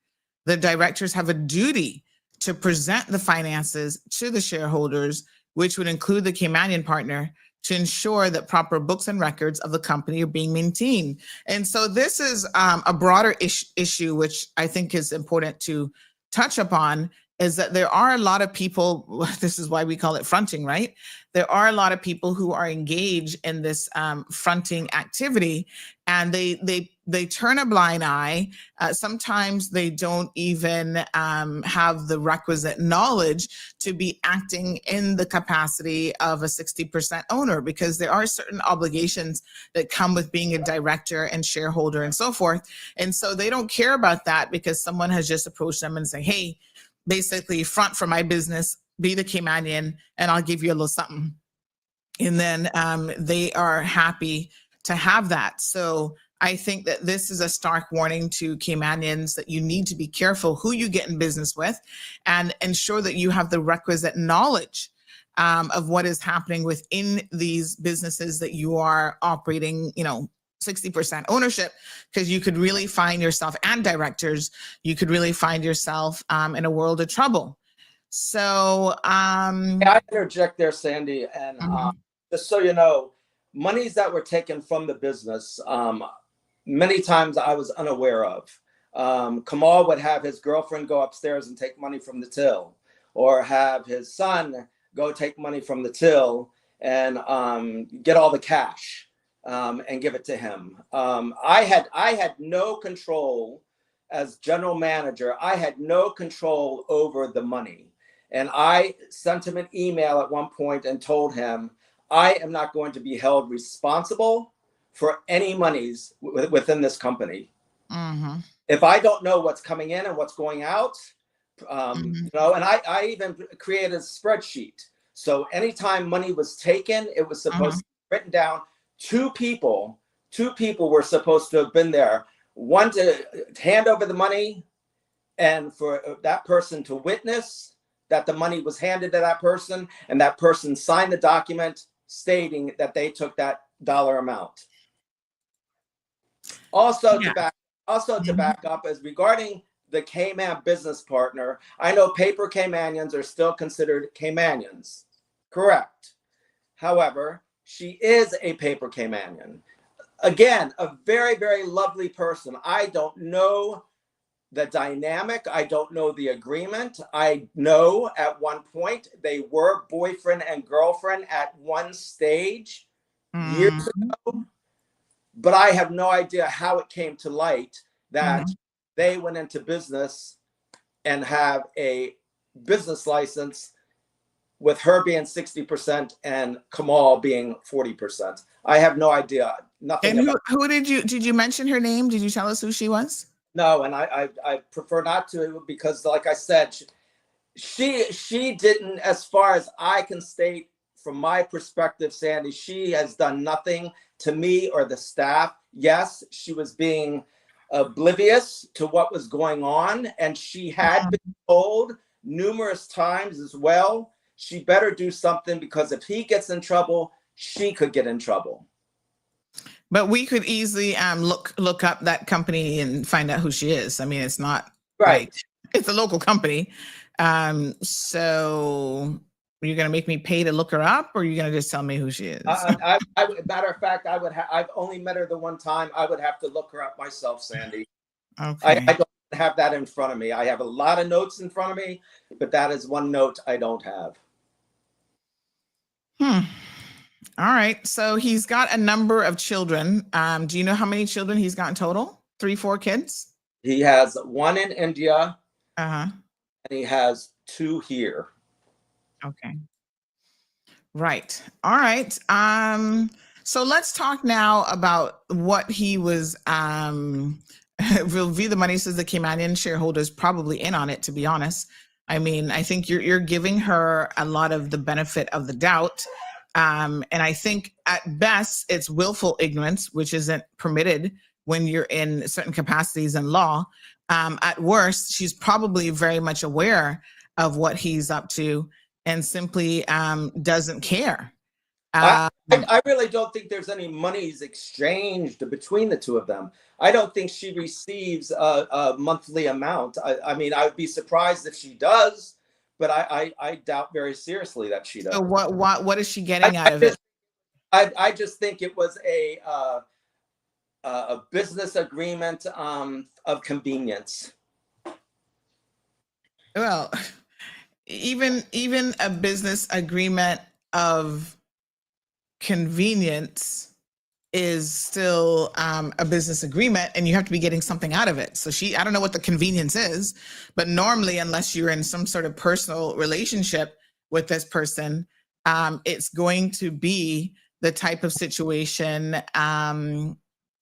The directors have a duty to present the finances to the shareholders, which would include the Kaymanian partner, to ensure that proper books and records of the company are being maintained. And so this is a broader issue, which I think is important to touch upon, is that there are a lot of people, this is why we call it fronting, right? There are a lot of people who are engaged in this fronting activity, and they turn a blind eye. Sometimes they don't even have the requisite knowledge to be acting in the capacity of a 60% owner, because there are certain obligations that come with being a director and shareholder and so forth. And so they don't care about that because someone has just approached them and say, hey, basically front for my business, be the Caymanian, and I'll give you a little something. And then they are happy to have that. So I think that this is a stark warning to Caymanians that you need to be careful who you get in business with, and ensure that you have the requisite knowledge of what is happening within these businesses that you are operating, 60% ownership, because you could really find yourself, and directors, you could really find yourself in a world of trouble. So I interject there, Sandy, and just so you know, monies that were taken from the business, many times I was unaware of. Kamal would have his girlfriend go upstairs and take money from the till, or have his son go take money from the till and get all the cash and give it to him. I had no control as general manager. I had no control over the money. And I sent him an email at one point and told him, I am not going to be held responsible for any monies within this company. If I don't know what's coming in and what's going out, and I even created a spreadsheet. So anytime money was taken, it was supposed to be written down. Two people were supposed to have been there. One to hand over the money, and for that person to witness that the money was handed to that person, and that person signed the document stating that they took that dollar amount. Also, to back up, as regarding the Cayman business partner, I know paper Caymanians are still considered Caymanians. Correct. However, she is a paper Caymanian. Again, a very, very lovely person. I don't know the dynamic. I don't know the agreement. I know at one point they were boyfriend and girlfriend at one stage years ago, but I have no idea how it came to light that they went into business and have a business license with her being 60% and Kamal being 40%. I have no idea. Nothing. And who did you mention her name? Did you tell us who she was? No, and I prefer not to, because like I said, she didn't, as far as I can state from my perspective, Sandy, she has done nothing to me or the staff. Yes, she was being oblivious to what was going on, and she had been told numerous times as well, she better do something, because if he gets in trouble, she could get in trouble. But we could easily look up that company and find out who she is. I mean, it's not right. Like, it's a local company. So you're going to make me pay to look her up, or are you going to just tell me who she is? Matter of fact, I've only met her the one time. I would have to look her up myself, Sandy. Okay. I don't have that in front of me. I have a lot of notes in front of me, but that is one note I don't have. All right. So he's got a number of children. Do you know how many children he's got in total? 3, 4 kids? He has one in India. And he has 2 here. Okay. Right. All right. So let's talk now about what he was Review the Money says the Caymanian shareholders probably in on it, to be honest. I mean, I think you're giving her a lot of the benefit of the doubt. And I think at best it's willful ignorance, which isn't permitted when you're in certain capacities in law. At worst, she's probably very much aware of what he's up to and simply doesn't care. I really don't think there's any monies exchanged between the two of them. I don't think she receives a monthly amount. I mean, I would be surprised if she does, but I doubt very seriously that she does. So what is she getting out of it? I just think it was a business agreement of convenience. Well, even a business agreement of convenience is still a business agreement, and you have to be getting something out of it. So I don't know what the convenience is, but normally, unless you're in some sort of personal relationship with this person, it's going to be the type of situation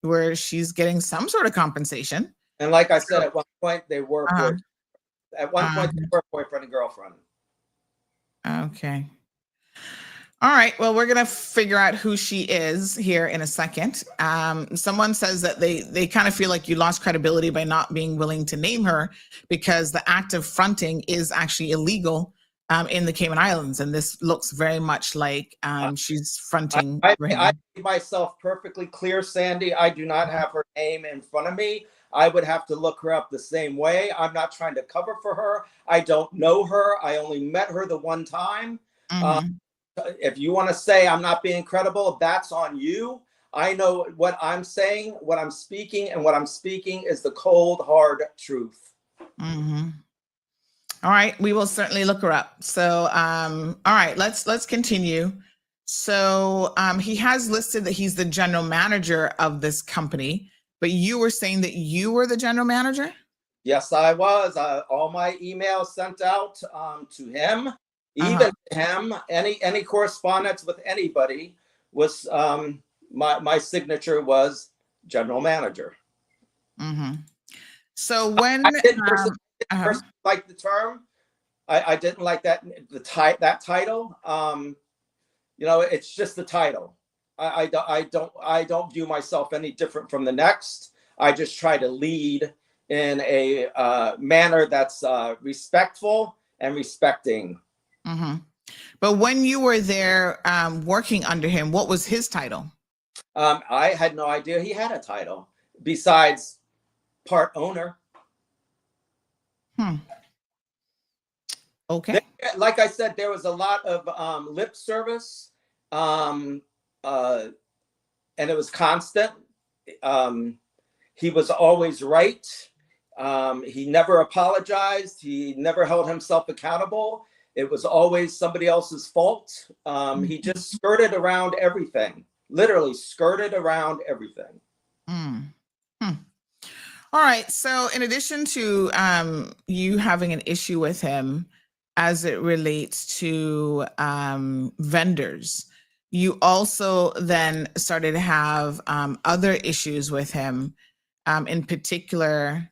where she's getting some sort of compensation. And like I said, at one point they were Uh-huh. boyfriend and girlfriend. Okay. All right. Well, we're gonna figure out who she is here in a second. Someone says that they kind of feel like you lost credibility by not being willing to name her because the act of fronting is actually illegal in the Cayman Islands, and this looks very much like she's fronting. I made myself perfectly clear, Sandy. I do not have her name in front of me. I would have to look her up the same way. I'm not trying to cover for her. I don't know her. I only met her the one time. If you want to say I'm not being credible, that's on you. I know what I'm saying, what I'm speaking, and what I'm speaking is the cold, hard truth. All right, we will certainly look her up. So, all right, let's continue. So, he has listed that he's the general manager of this company, but you were saying that you were the general manager? Yes, I was. All my emails sent out to him. Even him, any correspondence with anybody was my signature was general manager. So when I didn't personally like the term, I didn't like that that title. It's just the title. I don't view myself any different from the next. I just try to lead in a manner that's respectful and respecting. But when you were there working under him, what was his title? I had no idea he had a title besides part owner. Okay. Like I said, there was a lot of lip service, and it was constant. He was always right. He never apologized. He never held himself accountable. It was always somebody else's fault. He just skirted around everything, literally skirted around everything. All right. So in addition to you having an issue with him as it relates to vendors, you also then started to have other issues with him, in particular,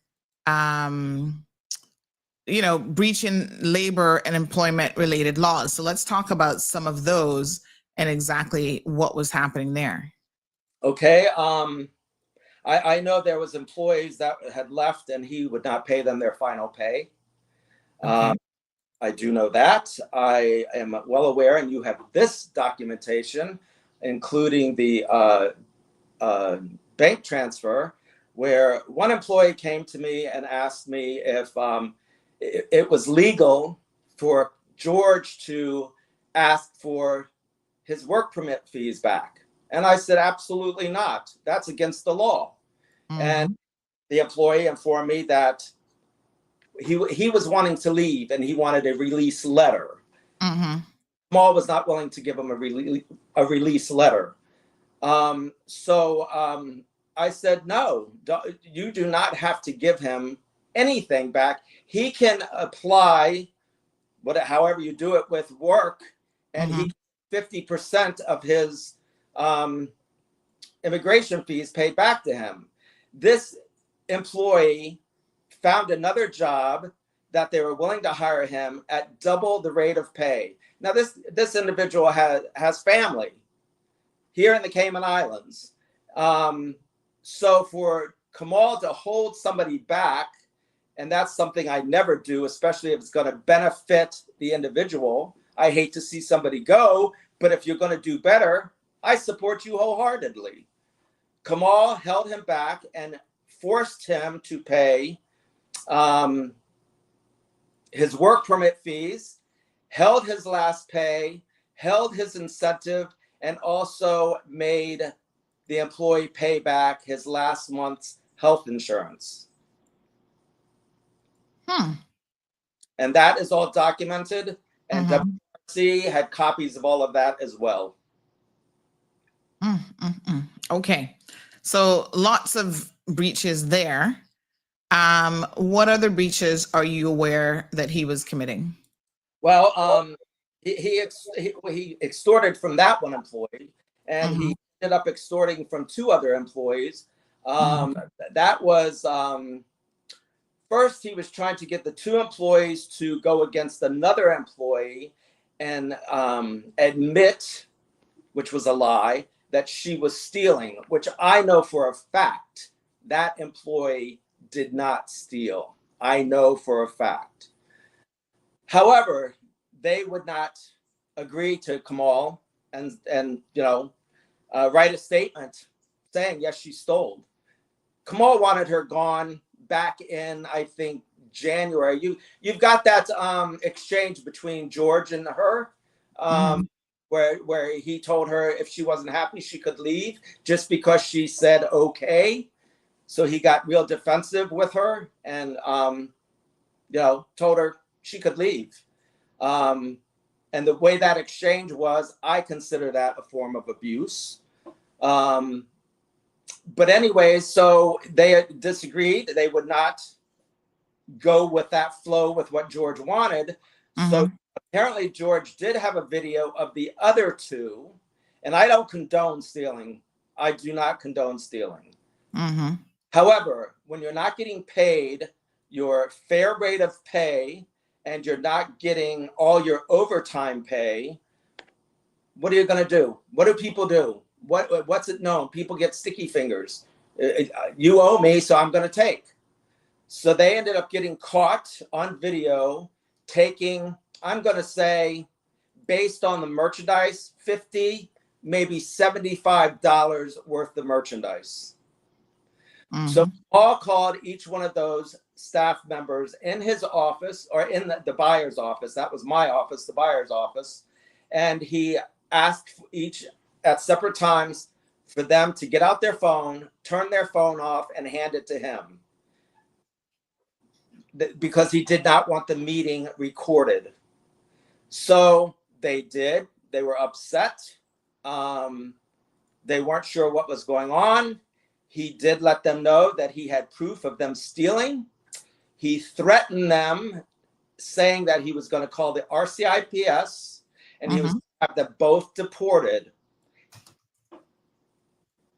breaching labor and employment related laws. So let's talk about some of those and exactly what was happening there. Okay. I know there was employees that had left and he would not pay them their final pay. Okay. I do know that. I am well aware, and you have this documentation, including the bank transfer, where one employee came to me and asked me if it was legal for George to ask for his work permit fees back. And I said, absolutely not. That's against the law. And the employee informed me that he was wanting to leave and he wanted a release letter. Kamal was not willing to give him a release letter. So I said, no, you do not have to give him anything back. He can apply, however you do it with work, and he 50% of his immigration fees paid back to him. This employee found another job that they were willing to hire him at double the rate of pay. Now, this individual has family here in the Cayman Islands. So for Kamal to hold somebody back, and that's something I never do, especially if it's going to benefit the individual. I hate to see somebody go, but if you're going to do better, I support you wholeheartedly. Kamal held him back and forced him to pay his work permit fees, held his last pay, held his incentive, and also made the employee pay back his last month's health insurance. And that is all documented. And Mhm. WRC had copies of all of that as well. Okay. So lots of breaches there. What other breaches are you aware that he was committing? Well, he extorted from that one employee, and he ended up extorting from 2 other employees. That was first he was trying to get the 2 employees to go against another employee and admit, which was a lie, that she was stealing, which I know for a fact that employee did not steal. I know for a fact. However, they would not agree to Kamal and write a statement saying, yes, she stole. Kamal wanted her gone back in, I think, January. You've got that exchange between George and her, where he told her if she wasn't happy, she could leave just because she said okay. So he got real defensive with her and told her she could leave. And the way that exchange was, I consider that a form of abuse. But anyways, so they disagreed. They would not go with that flow with what George wanted. So apparently George did have a video of the other 2. And I don't condone stealing. I do not condone stealing. However, when you're not getting paid your fair rate of pay and you're not getting all your overtime pay, what are you going to do? What do people do? What's it known? People get sticky fingers. You owe me, so I'm going to take. So they ended up getting caught on video taking, I'm going to say, based on the merchandise, $50, maybe $75 worth of merchandise. So Paul called each one of those staff members in his office or in the buyer's office. That was my office, the buyer's office. And he asked each at separate times for them to get out their phone, turn their phone off, and hand it to him. Because he did not want the meeting recorded. So they did. They were upset. They weren't sure what was going on. He did let them know that he had proof of them stealing. He threatened them, saying that he was going to call the RCIPS and he was going to have them both deported.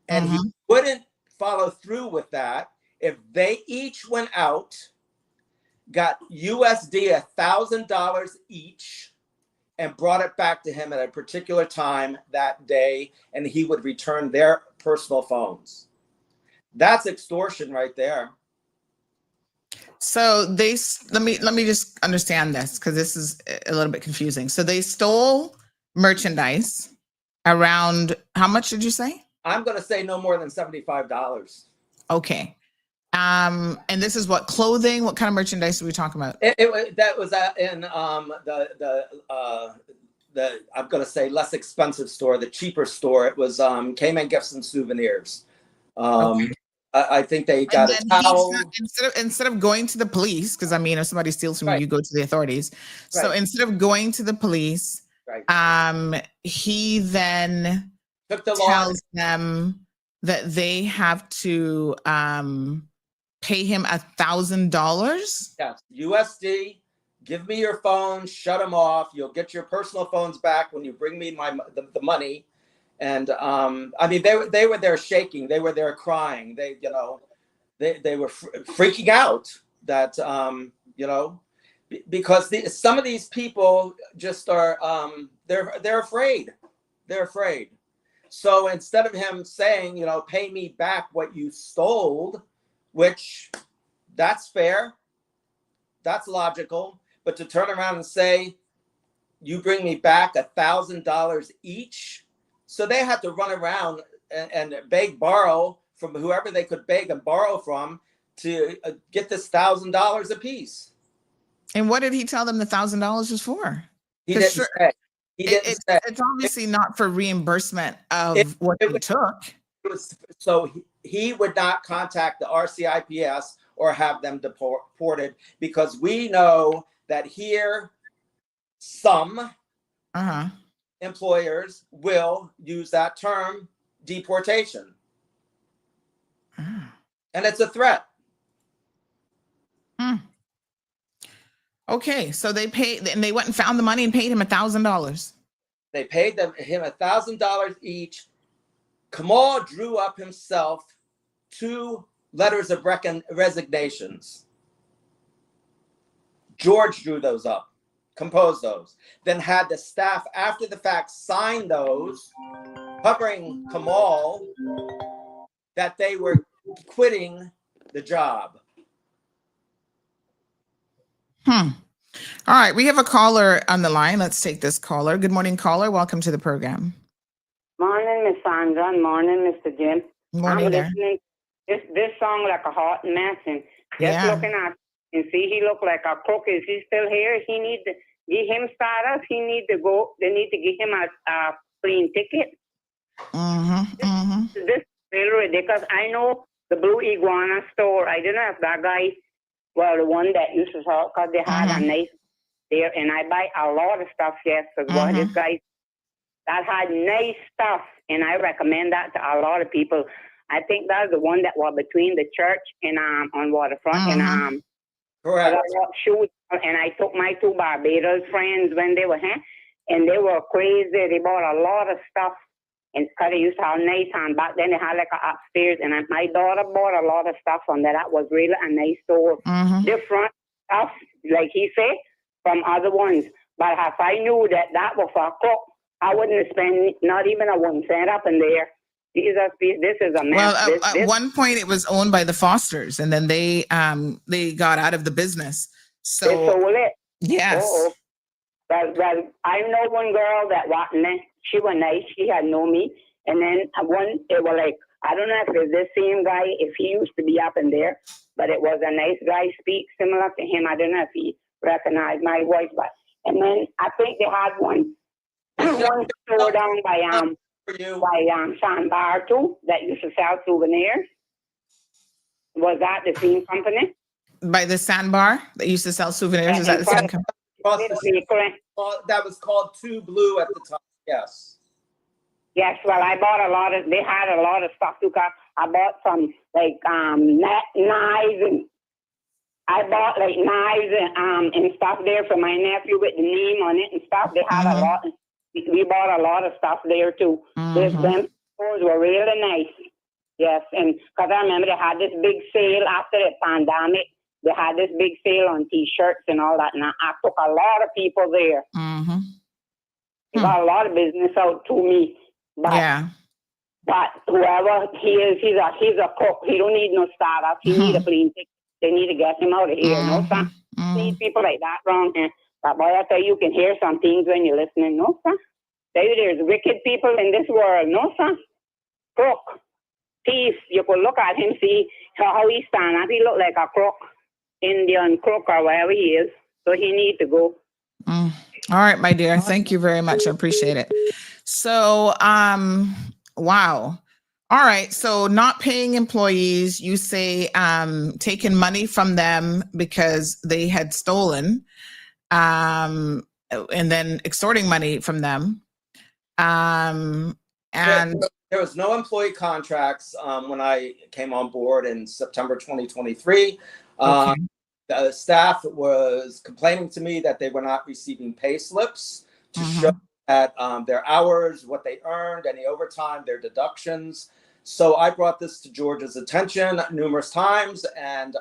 And he wouldn't follow through with that if they each went out, got USD $1,000 each, and brought it back to him at a particular time that day, and he would return their personal phones. That's extortion right there. So let me just understand this because this is a little bit confusing. So they stole merchandise around how much did you say? I'm going to say no more than $75. Okay. And this is what clothing? What kind of merchandise are we talking about? That was in the I'm going to say less expensive store, the cheaper store. It was Cayman Gifts and Souvenirs. Okay. I think they got a towel. Instead of going to the police, because I mean, if somebody steals from you, you go to the authorities. Right. So instead of going to the police, he then tells them that they have to pay him $1,000. Yes, USD. Give me your phone. Shut them off. You'll get your personal phones back when you bring me the money. And I mean, they were there shaking. They were there crying. They were freaking out that because some of these people just are they're afraid. They're afraid. So instead of him saying, pay me back what you stole, which that's fair, that's logical, but to turn around and say, you bring me back $1,000 each. So they had to run around and borrow from whoever they could beg and borrow from to get this $1,000 a piece. And what did he tell them the $1,000 was for? He didn't say. It's obviously not for reimbursement of what he took. So he would not contact the RCIPS or have them deported because we know that here some employers will use that term deportation. And it's a threat. Okay, so they paid, and they went and found the money and paid him $1,000. They paid him $1,000 each. Kamal drew up himself 2 letters of resignations. George drew those up, composed those, then had the staff after the fact sign those, covering Kamal that they were quitting the job. All right, we have a caller on the line. Let's take this caller. Good morning, caller. Welcome to the program. Morning, Miss Sandra, and morning, Mr. Jim. Morning I'm there. listening this song like a hot mess, and just looking at and see he look like a crook. Is he still here? He need to give him status. He need to go. They need to give him a plane ticket. This is really ridiculous. I know the Blue Iguana store. I don't know if that guy, well, the one that used to talk, because they had a nice there, and I buy a lot of stuff, yes, because one of these guys that had nice stuff, and I recommend that to a lot of people. I think that's the one that was between the church and on Waterfront and correct. Shoes, and I took my 2 Barbados friends when they were here, and they were crazy. They bought a lot of stuff, and because they used to have nice hand back then, they had like a upstairs, and my daughter bought a lot of stuff from there. That was really a nice store, different stuff, like he said, from other ones. But if I knew that was for a cook, I wouldn't have spent not even a 1 cent up in there. Jesus, this is a mess. Well, at one point it was owned by the Fosters, and then they got out of the business. So they sold it. Yes. Well, I know one girl that wasn't there. She was nice. She had known me. And then it was like, I don't know if it's the same guy, if he used to be up in there, but it was a nice guy, speak similar to him. I don't know if he recognized my voice, but, and then I think they had one store down by Sandbar too, that used to sell souvenirs. Was that the same company? By the Sandbar that used to sell souvenirs? Is that the same company? That was called Two Blue at the time. Yes. Yes. Well, I bought a lot of. They had a lot of stuff too. I bought some like knives, and I bought like knives and stuff there for my nephew with the name on it and stuff. They had a lot. We bought a lot of stuff there too. Them stores were really nice. Yes, and because I remember they had this big sale after the pandemic. They had this big sale on T-shirts and all that, and I took a lot of people there. He got a lot of business out to me. But, but whoever he is, he's a cook. He don't need no startup. He need a plane ticket. They need to get him out of here. No, son. Need people like that wrong. But boy, I tell you, you can hear some things when you're listening. No, son. Tell you, there's wicked people in this world. No, son. Crook. Thief. You could look at him, see how he stand up. He look like a crook. Indian crook or wherever he is. So he need to go. All right, my dear. Thank you very much. I appreciate it. So, wow. All right. So not paying employees, you say, taking money from them because they had stolen, and then extorting money from them. And there was no employee contracts when I came on board in September 2023. The staff was complaining to me that they were not receiving pay slips to show that their hours, what they earned, any overtime, their deductions. So I brought this to George's attention numerous times. And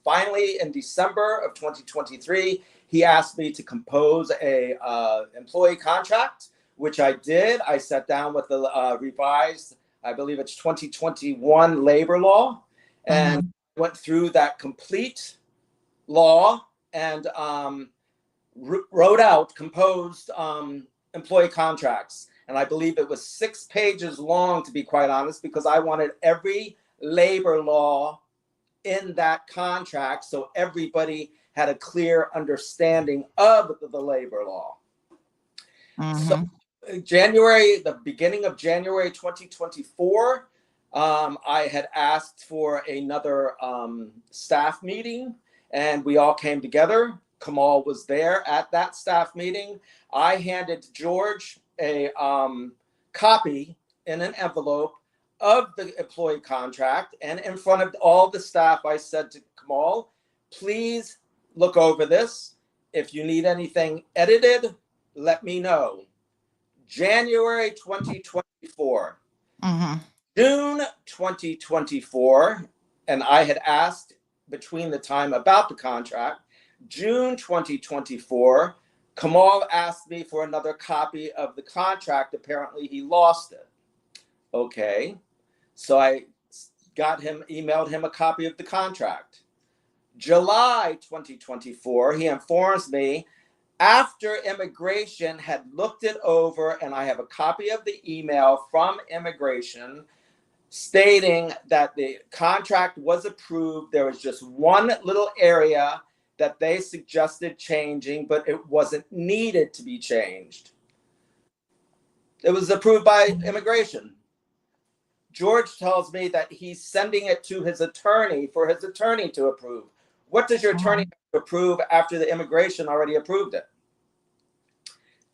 finally, in December of 2023, he asked me to compose a employee contract, which I did. I sat down with the revised, I believe it's 2021 labor law, and went through that complete law and composed employee contracts. And I believe it was 6 pages long, to be quite honest, because I wanted every labor law in that contract so everybody had a clear understanding of the labor law. So the beginning of January 2024, I had asked for another staff meeting, and we all came together Kamal was there at that staff meeting. I handed George a copy in an envelope of the employee contract, and in front of all the staff, I said to Kamal, please look over this. If you need anything edited, let me know. January 2024. June 2024, and I had asked between the time about the contract, June 2024, Kamal asked me for another copy of the contract. Apparently he lost it. Okay. So I emailed him a copy of the contract. July 2024, he informs me after immigration had looked it over, and I have a copy of the email from immigration stating that the contract was approved. There was just one little area that they suggested changing, but it wasn't needed to be changed. It was approved by immigration. George tells me that he's sending it to his attorney for his attorney to approve. What does your attorney approve after the immigration already approved it?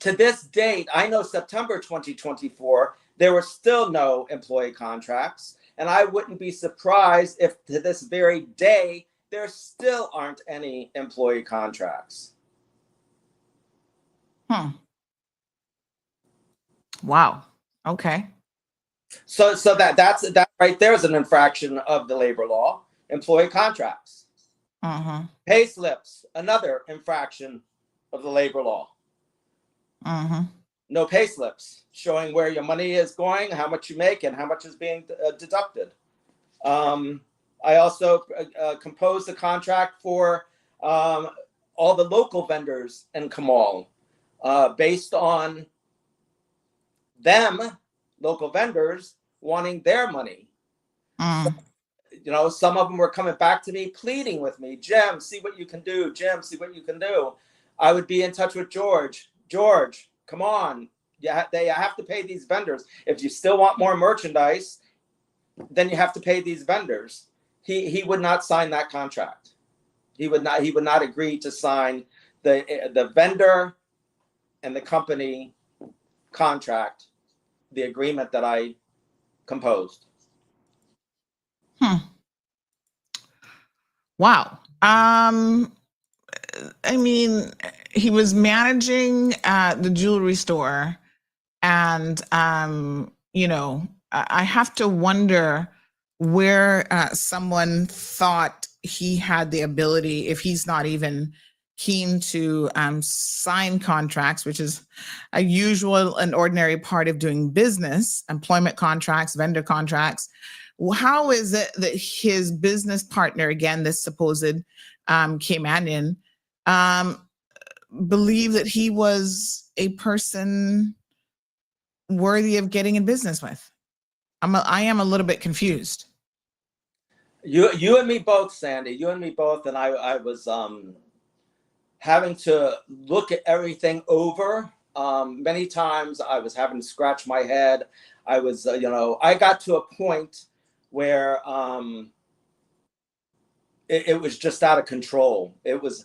To this date, I know September 2024, there were still no employee contracts. And I wouldn't be surprised if to this very day, there still aren't any employee contracts. Wow. Okay. So that right there is an infraction of the labor law. Employee contracts. Pay slips, another infraction of the labor law. No pay slips showing where your money is going, how much you make, and how much is being deducted. I also composed a contract for all the local vendors in Kamal based on them, local vendors, wanting their money. You know, some of them were coming back to me, pleading with me, Jim, see what you can do. Jim, see what you can do. I would be in touch with George. George, come on. They have to pay these vendors. If you still want more merchandise, then you have to pay these vendors. He would not sign that contract. He would not agree to sign the vendor and the company contract, the agreement that I composed. Wow. I mean, he was managing the jewelry store, and you know, I have to wonder where someone thought he had the ability, if he's not even keen to sign contracts, which is a usual and ordinary part of doing business, employment contracts, vendor contracts. How is it that his business partner, again, this supposed Caymanian, believed that he was a person worthy of getting in business with? I am a little bit confused. You and me both, Sandy. You and me both. And I was having to look at everything over. Many times I was having to scratch my head. I was, I got to a point where it was just out of control. It was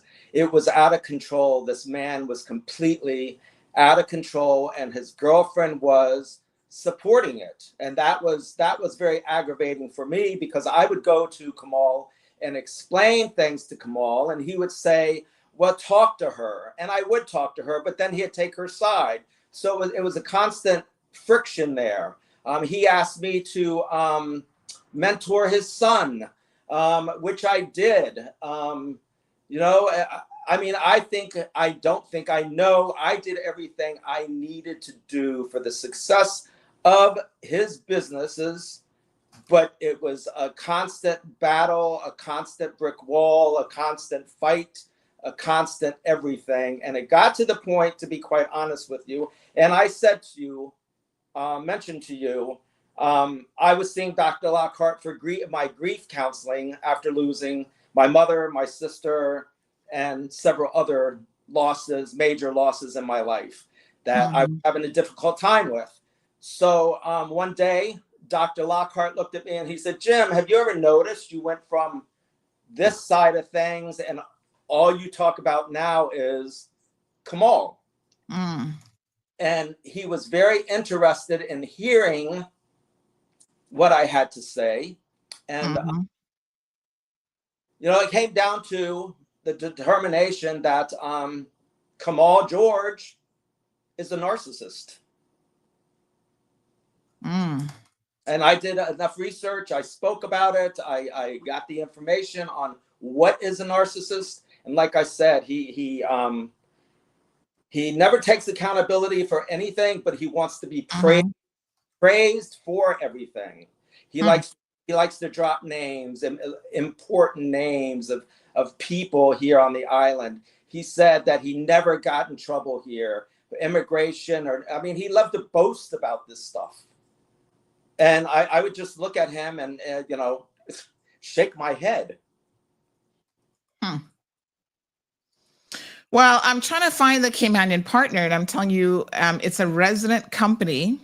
out of control. This man was completely out of control, and his girlfriend was supporting it. And that was very aggravating for me, because I would go to Kamal and explain things to Kamal, and he would say, well, talk to her. And I would talk to her, but then he'd take her side. So it was a constant friction there. He asked me to mentor his son, which I did. I don't think I know I did everything I needed to do for the success of his businesses, but it was a constant battle, a constant brick wall, a constant fight, a constant everything. And it got to the point, to be quite honest with you, and I said to you, mentioned to you, I was seeing Dr. Lockhart for my grief counseling after losing my mother, my sister, and several other losses, major losses in my life that I was having a difficult time with. So one day, Dr. Lockhart looked at me and he said, Jim, have you ever noticed you went from this side of things and all you talk about now is Kamal. Mm. And he was very interested in hearing what I had to say. And, it came down to the determination that Kamal George is a narcissist. And I did enough research. I spoke about it. I got the information on what is a narcissist. And like I said, he never takes accountability for anything, but he wants to be praised for everything. He likes to drop names and important names of people here on the island. He said that he never got in trouble here for immigration, he loved to boast about this stuff. And I would just look at him and shake my head. Well, I'm trying to find the Caymanian partner, and I'm telling you, it's a resident company.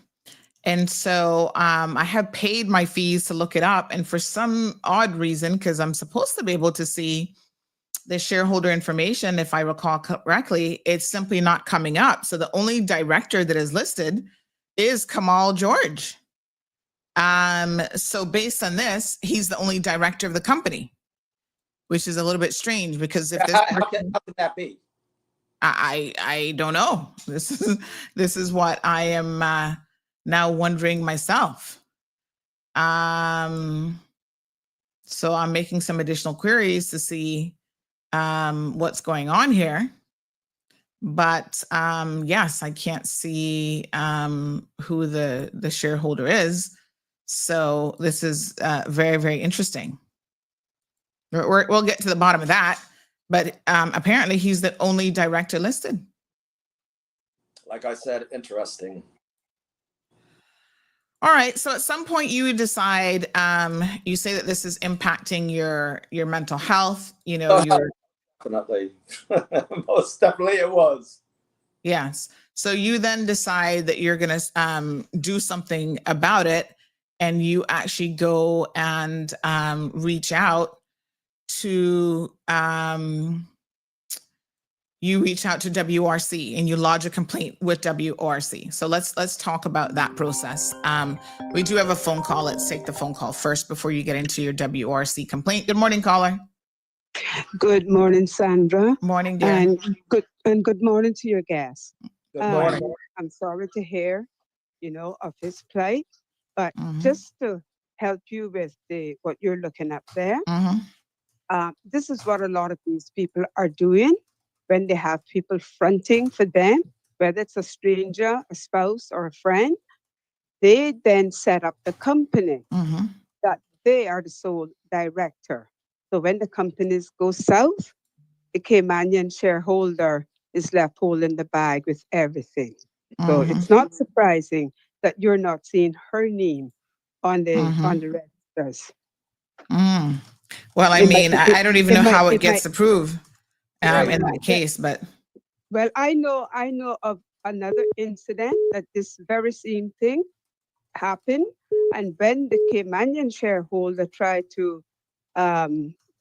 And so I have paid my fees to look it up. And for some odd reason, because I'm supposed to be able to see the shareholder information, if I recall correctly, it's simply not coming up. So the only director that is listed is Kamal George. So based on this, he's the only director of the company, which is a little bit strange because if this how can that be? I don't know. This is what I am now wondering myself. So I'm making some additional queries to see what's going on here. But yes, I can't see who the shareholder is. So this is very, very interesting. We'll get to the bottom of that. But apparently he's the only director listed. Like I said, interesting. All right. So at some point you decide, you say that this is impacting your mental health, Definitely. Most definitely it was. Yes. So you then decide that you're going to do something about it. And you actually go and reach out to WRC and you lodge a complaint with WRC. So let's talk about that process. We do have a phone call. Let's take the phone call first before you get into your WRC complaint. Good morning, caller. Good morning, Sandra. Morning, dear. And good morning to your guests. Good morning. I'm sorry to hear, of his plight, but just to help you with what you're looking up there, this is what a lot of these people are doing when they have people fronting for them, whether it's a stranger, a spouse, or a friend. They then set up the company that they are the sole director. So when the companies go south, the Caymanian shareholder is left holding the bag with everything. So it's not surprising that you're not seeing her name on the registers. Well, I don't even know how it gets approved in that case, but. Well, I know of another incident that this very same thing happened. And when the Caymanian shareholder tried to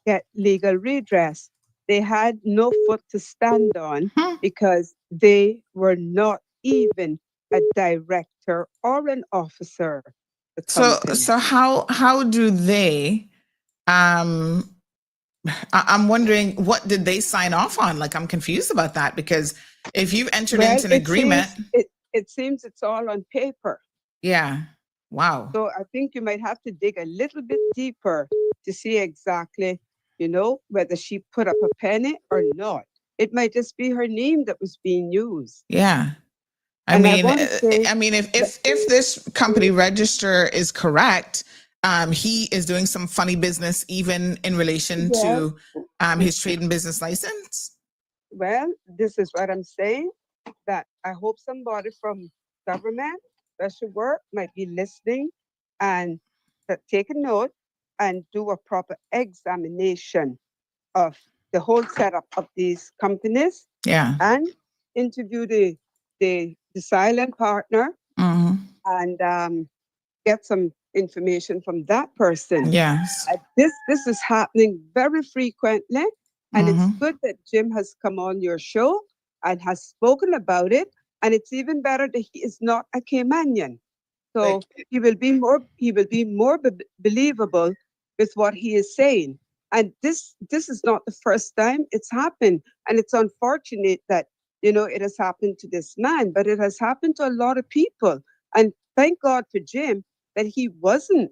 get legal redress, they had no foot to stand on because they were not even a director or an officer. So how do they? I'm wondering, what did they sign off on? Like, I'm confused about that, because if you've entered into an agreement, it seems it's all on paper. Yeah. Wow. So I think you might have to dig a little bit deeper to see exactly, whether she put up a penny or not. It might just be her name that was being used. Yeah. I mean, if this company register is correct, he is doing some funny business, even in relation to his trade and business license. Well, this is what I'm saying, that I hope somebody from government, special work, might be listening and take a note and do a proper examination of the whole setup of these companies. Yeah. And interview the silent partner and get some information from that person. Yes. This is happening very frequently, And it's good that Jim has come on your show and has spoken about it. And it's even better that he is not a Caymanian. So he will be more believable with what he is saying. And this is not the first time it's happened. And it's unfortunate that, it has happened to this man, but it has happened to a lot of people. And thank God for Jim that he wasn't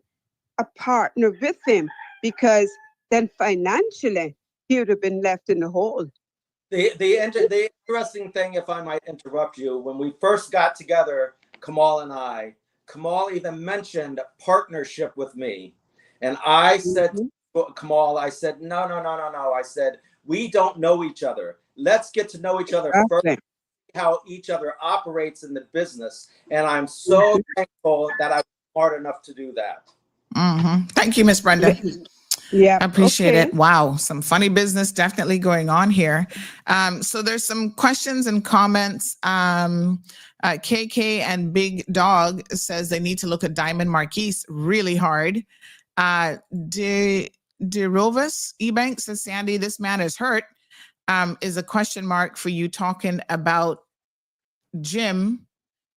a partner with him, because then financially he would have been left in the hole. The interesting thing, if I might interrupt you, when we first got together, Kamal and I, Kamal even mentioned partnership with me. And I said to Kamal, I said, no. I said, we don't know each other. Let's get to know each other first, how each other operates in the business. And I'm so thankful that I was smart enough to do that. Thank you, Miss Brenda. Yeah, I appreciate it. Wow, some funny business definitely going on here. So there's some questions and comments. KK and Big Dog says they need to look at Diamond Marquise really hard. De Rovis Ebanks says, Sandy, this man is hurt. Is a question mark for you talking about Jim.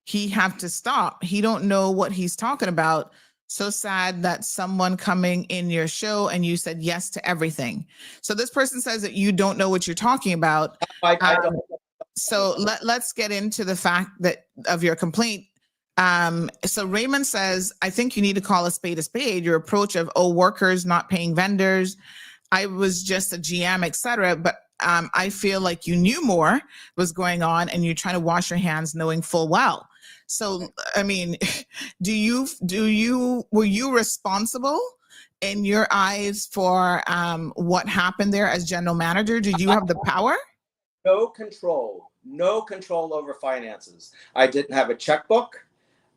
He have to stop. He don't know what he's talking about. So sad that someone coming in your show and you said yes to everything. So this person says that you don't know what you're talking about. I don't. So let's get into the fact that of your complaint. So Raymond says, I think you need to call a spade. Your approach of, workers not paying vendors. I was just a GM, etc. But I feel like you knew more was going on and you're trying to wash your hands knowing full well. So, I mean, were you responsible in your eyes for what happened there as general manager? Did you have the power? No control over finances. I didn't have a checkbook.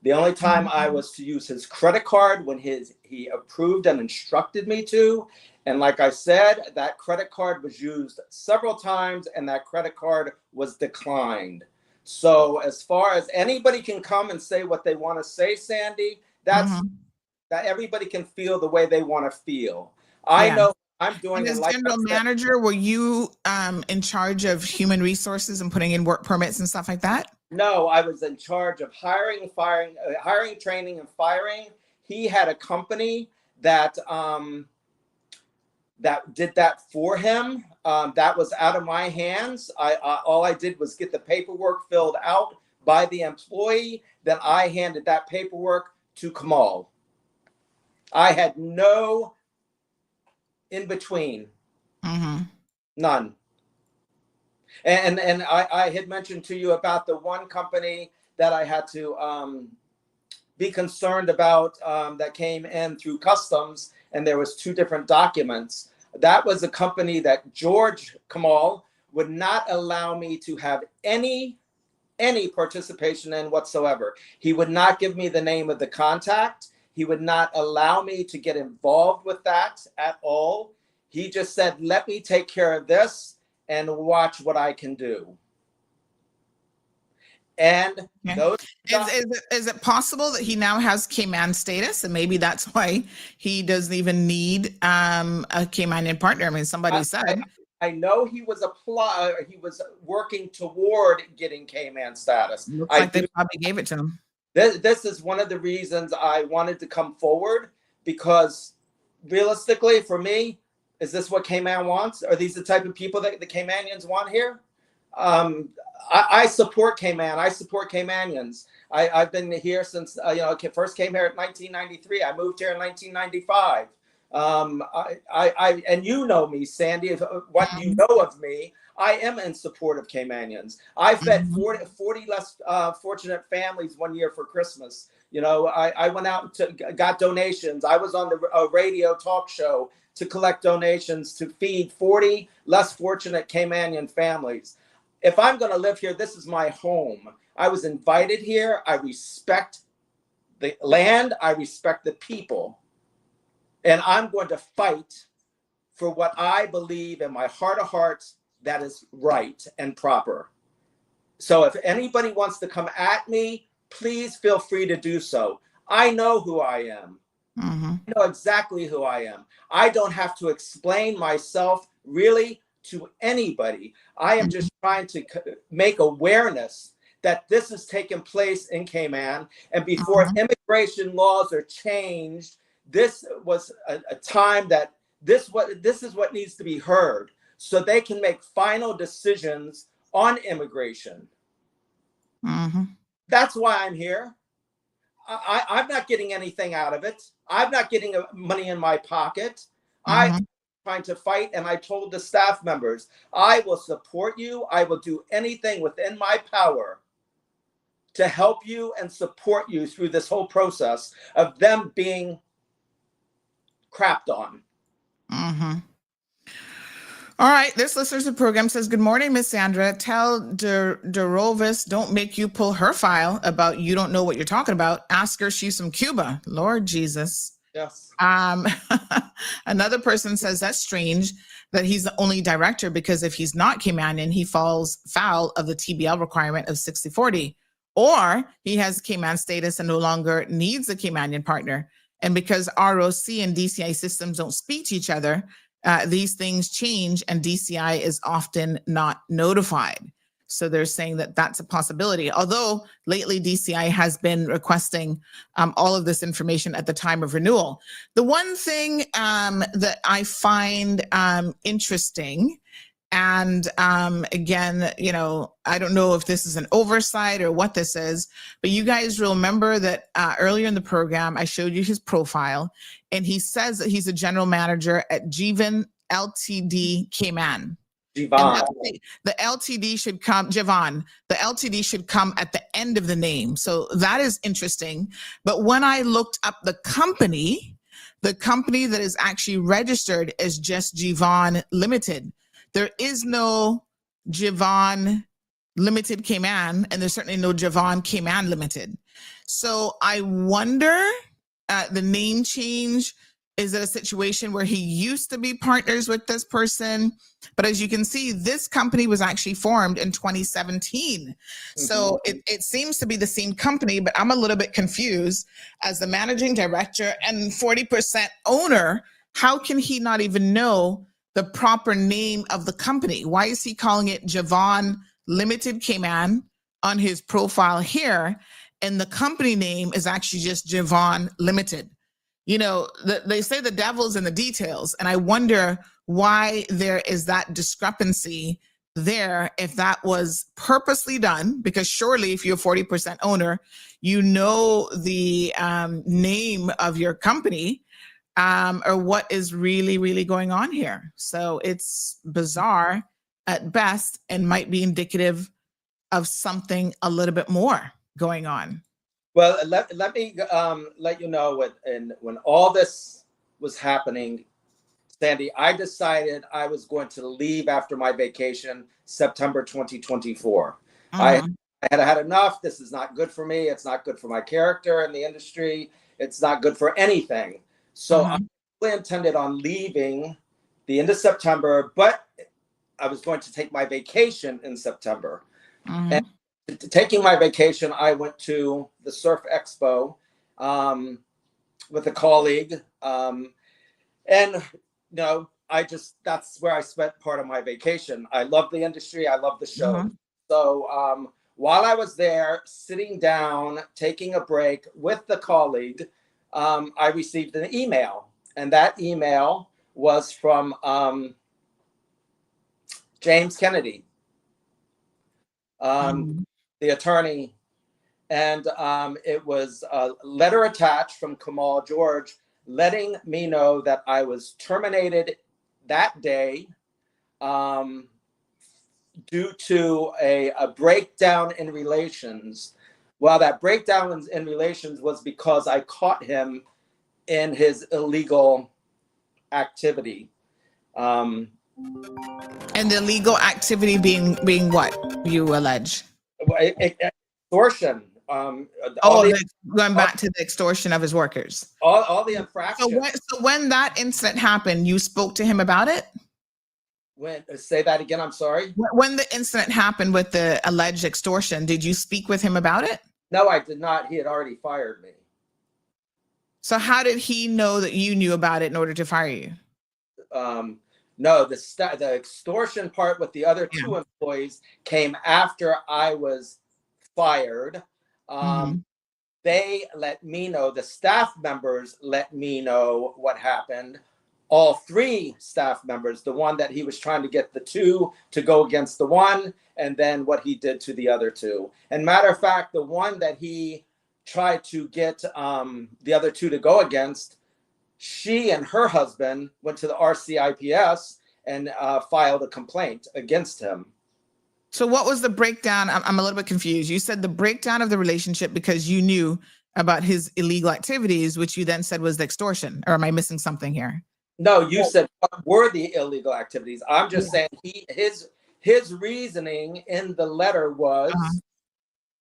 The only time I was to use his credit card when he approved and instructed me to. And like I said, that credit card was used several times and that credit card was declined. So as far as anybody can come and say what they want to say, Sandy, that's that everybody can feel the way they want to feel. I know I'm doing it. As like general manager, were you in charge of human resources and putting in work permits and stuff like that? No, I was in charge of hiring, training, and firing. He had a company that did that for him. That was out of my hands. All I did was get the paperwork filled out by the employee. Then I handed that paperwork to Kamal. I had no in between. None. And I had mentioned to you about the one company that I had to be concerned about that came in through customs, and there was 2 different documents. That was a company that George Kamal would not allow me to have any participation in whatsoever. He would not give me the name of the contact. He would not allow me to get involved with that at all. He just said, let me take care of this and watch what I can do. And those is it possible that he now has Cayman status and maybe that's why he doesn't even need a Caymanian partner? I mean, somebody said. I know he was working toward getting Cayman status. Looks like they probably gave it to him. This is one of the reasons I wanted to come forward, because realistically for me, is this what Cayman wants? Are these the type of people that the Caymanians want here? I support Cayman. I support Caymanians. I've been here since, first came here in 1993. I moved here in 1995. And you know me, Sandy, what you know of me, I am in support of Caymanians. I fed 40 less fortunate families one year for Christmas. I went out got donations. I was on the radio talk show to collect donations to feed 40 less fortunate Caymanian families. If I'm going to live here, this is my home. I was invited here. I respect the land. I respect the people. And I'm going to fight for what I believe in my heart of hearts that is right and proper. So if anybody wants to come at me, please feel free to do so. I know who I am. I know exactly who I am. I don't have to explain myself really to anybody. I am just trying to make awareness that this has taken place in Cayman. And before immigration laws are changed, this was a time that this is what needs to be heard so they can make final decisions on immigration. That's why I'm here. I'm not getting anything out of it. I'm not getting money in my pocket. I'm trying to fight, and I told the staff members, I will support you. I will do anything within my power to help you and support you through this whole process of them being crapped on. All right, this listener to the program says, good morning, Miss Sandra. Tell Derovis don't make you pull her file about you don't know what you're talking about. Ask her she's from Cuba. Lord Jesus. Yes. Another person says that's strange that he's the only director, because if he's not Caymanian, he falls foul of the TBL requirement of 60/40, or he has Cayman status and no longer needs a Caymanian partner. And because ROC and DCI systems don't speak to each other, these things change and DCI is often not notified. So they're saying that that's a possibility. Although lately DCI has been requesting all of this information at the time of renewal. The one thing that I find interesting, and again, you know, I don't know if this is an oversight or what this is, but you guys remember that earlier in the program, I showed you his profile, and he says that he's a general manager at Jivan Ltd Cayman. Jivan. The LTD should come, Javon, the LTD should come at the end of the name. So that is interesting. But when I looked up the company that is actually registered is just Jivan Limited. There is no Jivan Limited Cayman, and there's certainly no Jivan Cayman Limited. So I wonder, the name change, is it a situation where he used to be partners with this person? But as you can see, this company was actually formed in 2017. So it seems to be the same company, but I'm a little bit confused. As the managing director and 40% owner, how can he not even know the proper name of the company? Why is he calling it Javon Limited Cayman on his profile here? And the company name is actually just Javon Limited. You know, they say the devil's in the details, and I wonder why there is that discrepancy there, if that was purposely done, because surely if you're a 40% owner, you know the name of your company, or what is really, really going on here. So it's bizarre at best and might be indicative of something a little bit more going on. Well, let me let you know when all this was happening, Sandy, I decided I was going to leave after my vacation, September 2024. I had enough. This is not good for me. It's not good for my character in the industry. It's not good for anything. So I really intended on leaving the end of September, but I was going to take my vacation in September. And taking my vacation, I went to the Surf Expo with a colleague. And, you know, that's where I spent part of my vacation. I love the industry. I love the show. So while I was there, sitting down, taking a break with the colleague, I received an email. And that email was from James Kennedy. The attorney, and it was a letter attached from Kamal George letting me know that I was terminated that day due to a breakdown in relations. Well, that breakdown in relations was because I caught him in his illegal activity. And the illegal activity being what you allege? Extortion. Going back to the extortion of his workers. All the infractions. So when that incident happened, you spoke to him about it? Say that again, I'm sorry. When the incident happened with the alleged extortion, did you speak with him about it? No, I did not. He had already fired me. So how did he know that you knew about it in order to fire you? No, the extortion part with the other two employees came after I was fired. They let me know, the staff members let me know what happened. All three staff members, the one that he was trying to get the two to go against the one, and then what he did to the other two. And matter of fact, the one that he tried to get the other two to go against, she and her husband went to the RCIPS and filed a complaint against him. So what was the breakdown? I'm a little bit confused. You said the breakdown of the relationship because you knew about his illegal activities, which you then said was the extortion. Or am I missing something here? No, you said what were the illegal activities. I'm just saying his reasoning in the letter was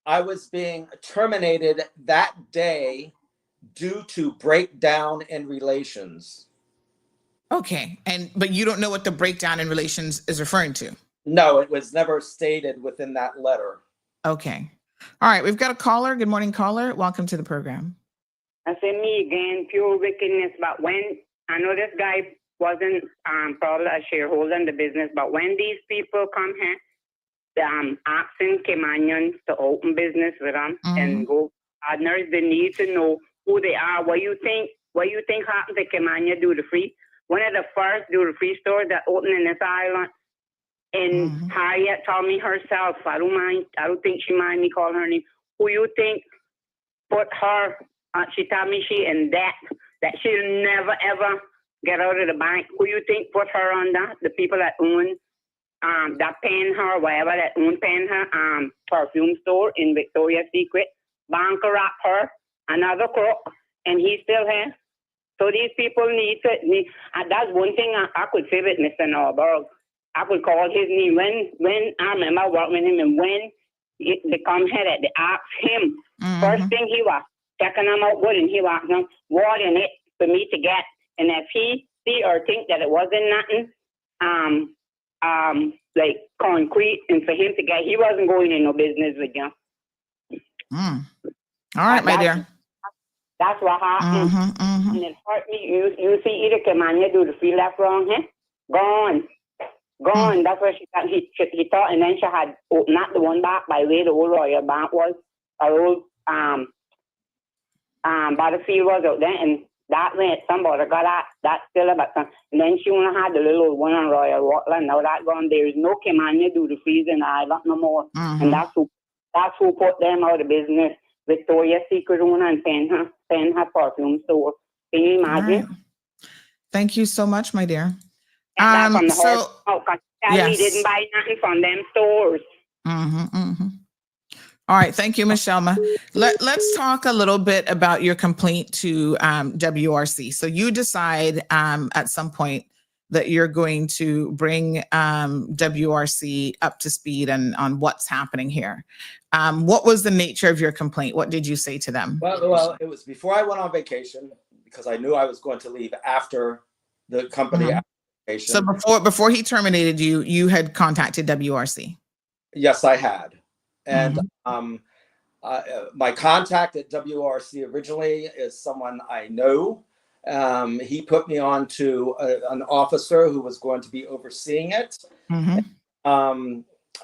I was being terminated that day due to breakdown in relations. Okay. But you don't know what the breakdown in relations is referring to? No, it was never stated within that letter. Okay. All right. We've got a caller. Good morning, caller. Welcome to the program. I said me again, pure wickedness. But when I know this guy wasn't probably a shareholder in the business, but when these people come here, asking Caymanians to open business with them and go partners, they need to know who they are. What you think happened to Caymania Duty Free? One of the first duty free stores that opened in this island. And Harriet told me herself, I don't think she mind me calling her name. Who you think put her, she told me she in debt, that she'll never ever get out of the bank. Who you think put her on that? The people that own, that paying her, whatever that own paying her, perfume store in Victoria's Secret, bankrupt her, another crook, and he's still here. So these people need, that's one thing I could say with Mr. Norberg. I could call his name when I remember working with him, and when they come here, they ask him. First thing he was checking them out good, and he was them what in it for me to get. And if he see or think that it wasn't nothing, like concrete, and for him to get, he wasn't going in no business with you. All right, my dear. That's what happened. And it hurt me. You see, either Caymania do the free left wrong, huh? Gone. That's what she thought. He thought, and then she had not the one back by way the old Royal Bank was, or old Battlefield was out there, and that went somebody got that still about some. And then she only had the little one on Royal Watland. Now that gone. There is no Caymania do the freeze in Ireland no more, and that's who put them out of business. Victoria's Secret owner and paying her perfume store. Can you imagine? Right. Thank you so much, my dear. He didn't buy nothing from them stores. All right. Thank you, Ms. Shelma. Let's talk a little bit about your complaint to WRC. So you decide at some point that you're going to bring WRC up to speed on what's happening here. What was the nature of your complaint? What did you say to them? Well, it was before I went on vacation because I knew I was going to leave after the company application. So before he terminated you, you had contacted WRC? Yes, I had. And my contact at WRC originally is someone I know. He put me on to an officer who was going to be overseeing it.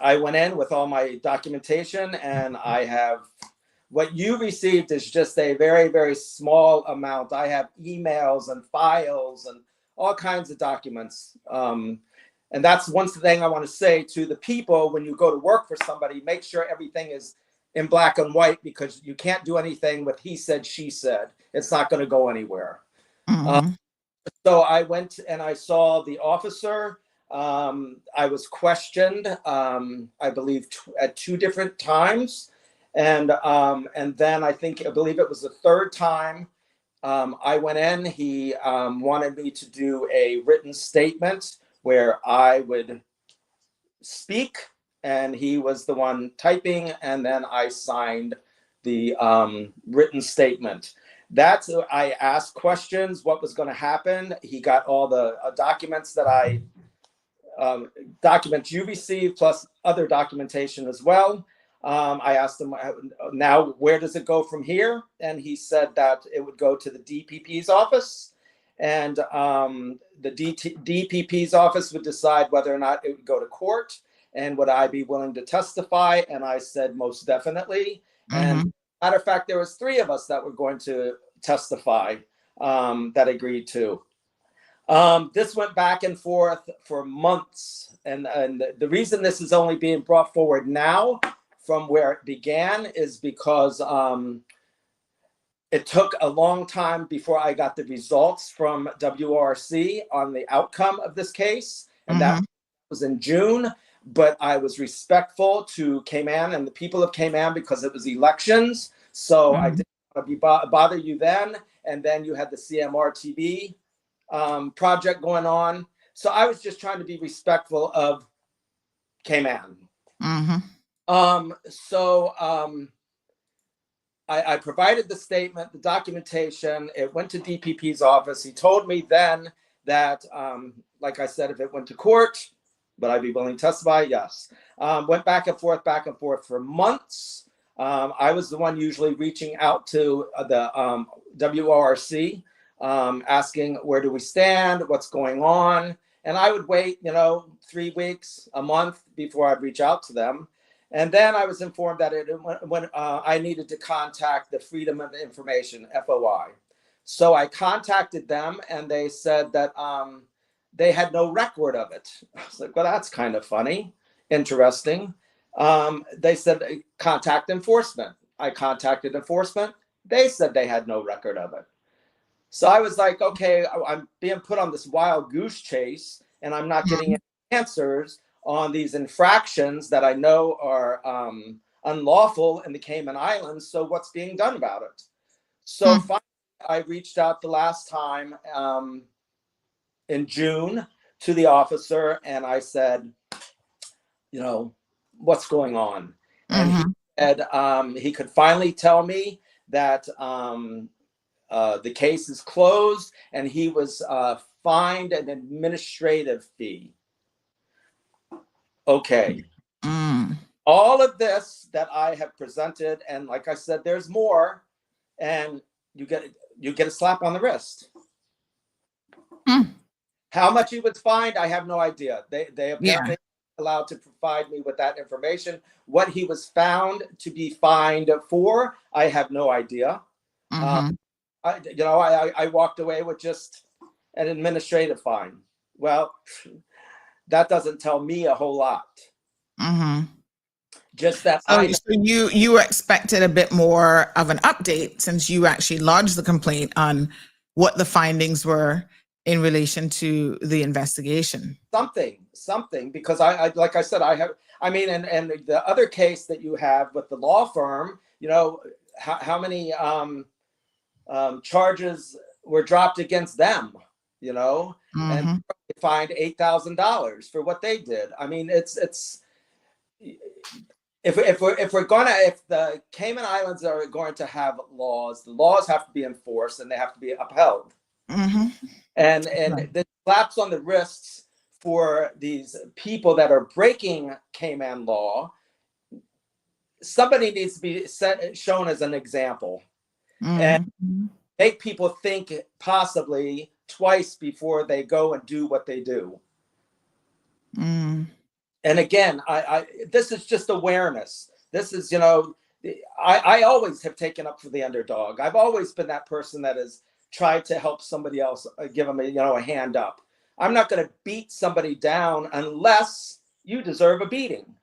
I went in with all my documentation, and I have what you received is just a very, very small amount. I have emails and files and all kinds of documents. And that's one thing I want to say to the people when you go to work for somebody, make sure everything is in black and white, because you can't do anything with he said, she said. It's not going to go anywhere. So I went and I saw the officer. I was questioned, I believe, at 2 different times. And then I believe it was the 3rd time I went in. He wanted me to do a written statement where I would speak, and he was the one typing, and then I signed the written statement. I asked questions, what was going to happen. He got all the documents that documents you received, plus other documentation as well. I asked him, now where does it go from here? And he said that it would go to the DPP's office. and the DPP's office would decide whether or not it would go to court, and would I be willing to testify? And I said, most definitely. And matter of fact, there was 3 of us that were going to testify that agreed to. This went back and forth for months. And the reason this is only being brought forward now from where it began is because it took a long time before I got the results from WRC on the outcome of this case. And that was in June. But I was respectful to Cayman and the people of Cayman because it was elections. So I didn't want to bother you then. And then you had the CMR-TV project going on. So I was just trying to be respectful of Cayman. I provided the statement, the documentation. It went to DPP's office. He told me then that, like I said, if it went to court, would I be willing to testify? Yes. Went back and forth for months. I was the one usually reaching out to the WRC, asking where do we stand, what's going on. And I would wait, 3 weeks, a month before I'd reach out to them. And then I was informed that when I needed to contact the Freedom of Information, FOI. So I contacted them and they said that they had no record of it. I was like, well, that's kind of funny, interesting. They said, contact enforcement. I contacted enforcement. They said they had no record of it. So I was like, okay, I'm being put on this wild goose chase and I'm not getting any answers on these infractions that I know are unlawful in the Cayman Islands. So what's being done about it? So finally, I reached out the last time in June to the officer and I said, what's going on? And he said he could finally tell me that the case is closed and he was fined an administrative fee. Okay. All of this that I have presented, and like I said, there's more, and you get a slap on the wrist. How much he was fined, I have no idea. They apparently allowed to provide me with that information. What he was found to be fined for, I have no idea. I walked away with just an administrative fine. Well, that doesn't tell me a whole lot. Just that. So you expected a bit more of an update since you actually lodged the complaint on what the findings were in relation to the investigation. Something, because I like I said, and the other case that you have with the law firm, how many charges were dropped against them, and they fined $8,000 for what they did. I mean, it's if the Cayman Islands are going to have laws, the laws have to be enforced and they have to be upheld. And the slaps on the wrists for these people that are breaking Cayman law, somebody needs to be shown as an example and make people think possibly twice before they go and do what they do. And again, this is just awareness. This is, I always have taken up for the underdog. I've always been that person that has tried to help somebody else, give them a hand up. I'm not going to beat somebody down unless you deserve a beating.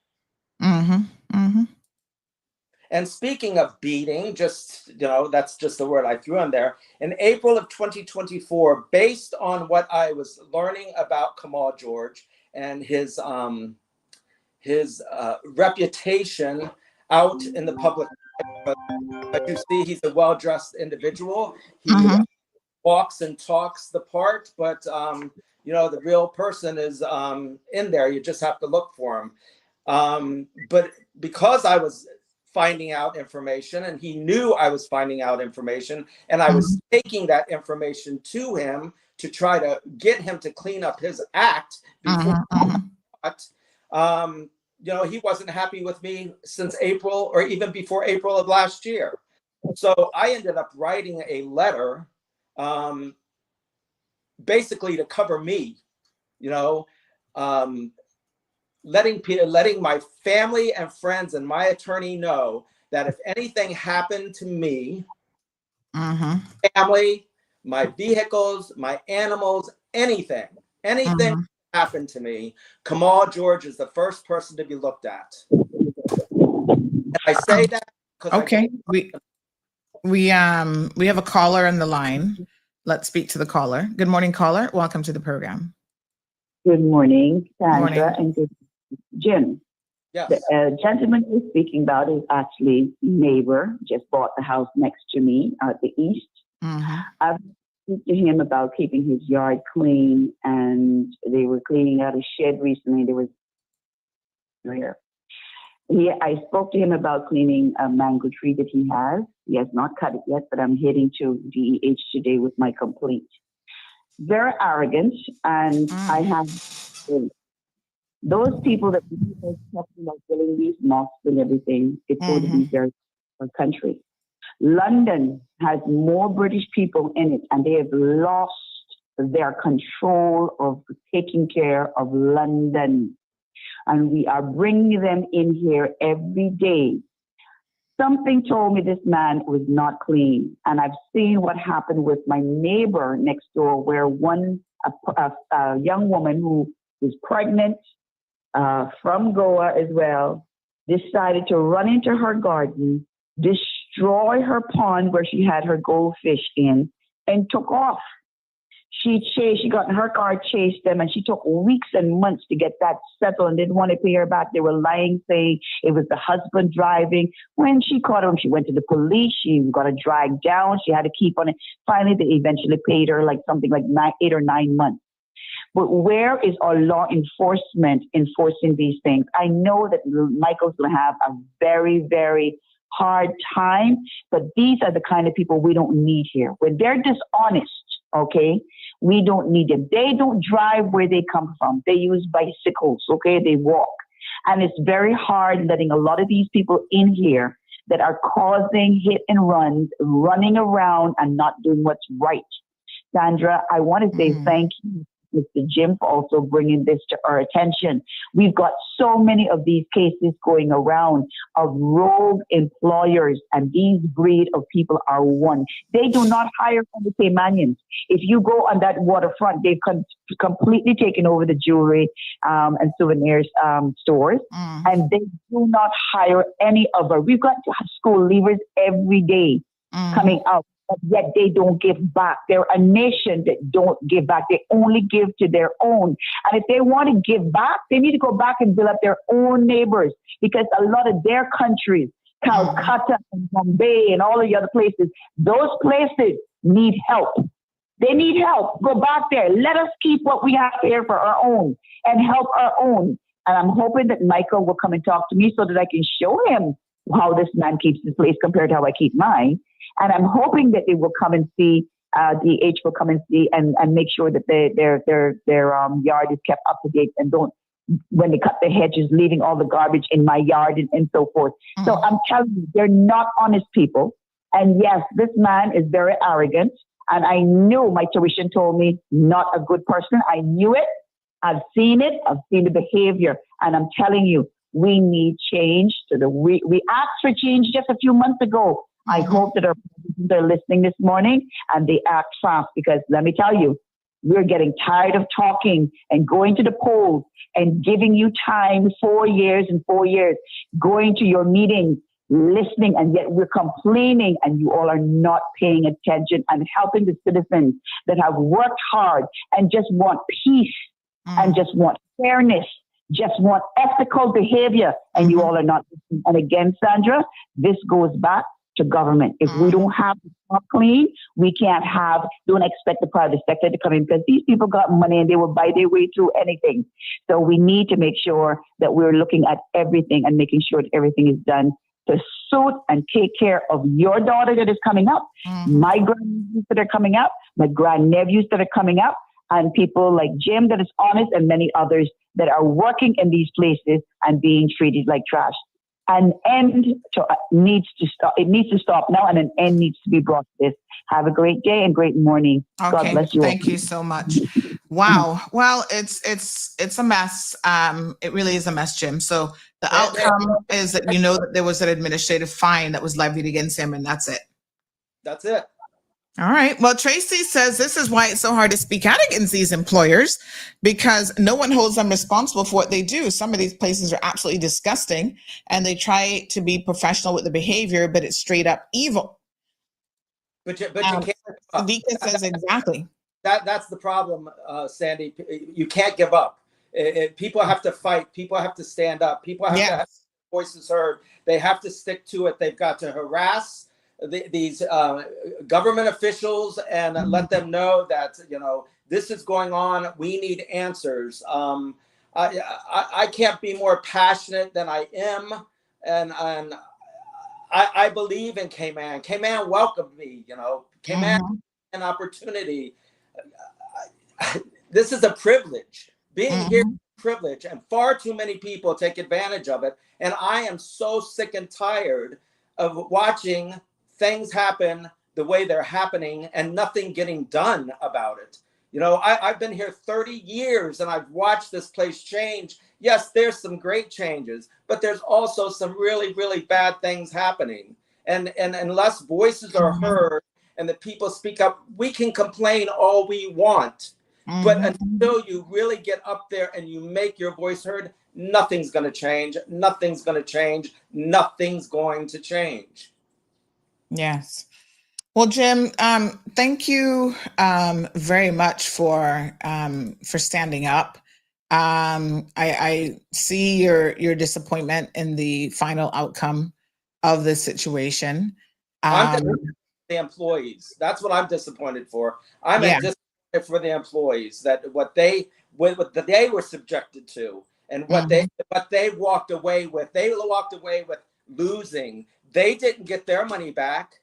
And speaking of beating, that's just the word I threw in there. In April of 2024, based on what I was learning about Kamal George and his reputation out in the public, but you see, he's a well-dressed individual. He walks and talks the part, but the real person is in there. You just have to look for him. But because I was finding out information and he knew I was finding out information and I was taking that information to him to try to get him to clean up his act before he wasn't happy with me since April or even before April of last year. So I ended up writing a letter basically to cover me, you know, letting my family and friends and my attorney know that if anything happened to me, family, my vehicles, my animals, anything happened to me, Kamal George is the first person to be looked at. And I say that because we have a caller on the line. Let's speak to the caller. Good morning, caller. Welcome to the program. Good morning, Sandra, Morning. and good Jim. Yes. The gentleman who's speaking about is actually neighbor, just bought the house next to me out the east. I've talked to him about keeping his yard clean, and they were cleaning out a shed recently. There was I spoke to him about cleaning a mango tree that he has. He has not cut it yet, but I'm heading to DEH today with my complete. Very arrogant, and I have those people that are talking about building these mosques and everything. It's going to be very our country. London has more British people in it, and they have lost their control of taking care of London. And we are bringing them in here every day. Something told me this man was not clean. And I've seen what happened with my neighbor next door, where a young woman who was pregnant from Goa as well, decided to run into her garden, destroy her pond where she had her goldfish in, and took off. She got in her car, chased them, and she took weeks and months to get that settled and didn't want to pay her back. They were lying, saying it was the husband driving. When she caught him, she went to the police. She got a drag down. She had to keep on it. Finally, they eventually paid her something like 8 or 9 months. But where is our law enforcement enforcing these things? I know that Michael's going to have a very, very hard time, but these are the kind of people we don't need here. When they're dishonest, okay, we don't need them. They don't drive where they come from. They use bicycles, okay? They walk. And it's very hard letting a lot of these people in here that are causing hit and runs, running around and not doing what's right. Sandra, I want to say thank you, Mr. Jim, for also bringing this to our attention. We've got so many of these cases going around of rogue employers, and these breed of people are one. They do not hire from the Caymanians. If you go on that waterfront, they've completely taken over the jewelry and souvenirs stores, and they do not hire any of us. We've got school leavers every day coming out. But yet they don't give back. They're a nation that don't give back. They only give to their own. And if they want to give back, they need to go back and build up their own neighbors, because a lot of their countries, Calcutta and Bombay and all of the other places, those places need help. They need help. Go back there. Let us keep what we have here for our own and help our own. And I'm hoping that Michael will come and talk to me so that I can show him how this man keeps his place compared to how I keep mine. And I'm hoping that they will come and see, DH will come and see and make sure that their yard is kept up to date, and don't, when they cut the hedges, leaving all the garbage in my yard and so forth. So I'm telling you, they're not honest people. And yes, this man is very arrogant. And I knew, my tuition told me, not a good person. I knew it. I've seen it. I've seen the behavior. And I'm telling you, we need change. We asked for change just a few months ago. I hope that our presidents are listening this morning and they act fast, because let me tell you, we're getting tired of talking and going to the polls and giving you time 4 years and 4 years, going to your meetings, listening, and yet we're complaining, and you all are not paying attention and helping the citizens that have worked hard and just want peace and just want fairness, just want ethical behavior, and you all are not listening. And again, Sandra, this goes back to government. If we don't have the top clean, we don't expect the private sector to come in, because these people got money and they will buy their way through anything. So we need to make sure that we're looking at everything and making sure that everything is done to suit and take care of your daughter that is coming up, my grandnieces that are coming up, my grandnephews that are coming up, and people like Jim that is honest, and many others that are working in these places and being treated like trash. an end to needs to stop. It needs to stop now, and an end needs to be brought to this. Have a great day and great morning. Okay. God bless you. Thank you so much. Wow. Well, it's a mess. It really is a mess, Jim. So the outcome is that you know that there was an administrative fine that was levied against him, and that's it. That's it. All right. Well, Tracy says this is why it's so hard to speak out against these employers, because no one holds them responsible for what they do. Some of these places are absolutely disgusting, and they try to be professional with the behavior, but it's straight up evil. But you can't. Vika says exactly. That's the problem, Sandy. You can't give up. People have to fight. People have to stand up. People have to have their voices heard. They have to stick to it. They've got to harass these government officials and let them know that, you know, this is going on. We need answers. I can't be more passionate than I am, and I believe in K-Man. K-Man welcomed me, you know. K-Man an opportunity. This is a privilege. Being here is a privilege, and far too many people take advantage of it. And I am so sick and tired of watching things happen the way they're happening and nothing getting done about it. You know, I've been here 30 years and I've watched this place change. Yes, there's some great changes, but there's also some really, really bad things happening. And unless voices are heard and the people speak up, we can complain all we want. But until you really get up there and you make your voice heard, nothing's going to change. Nothing's going to change. Nothing's going to change. Yes. Well, Jim, thank you very much for standing up. I see your disappointment in the final outcome of the situation. I'm disappointed for the employees. That's what I'm disappointed for. I'm disappointed for the employees that what they were subjected to and what they walked away with. They walked away with losing. They didn't get their money back.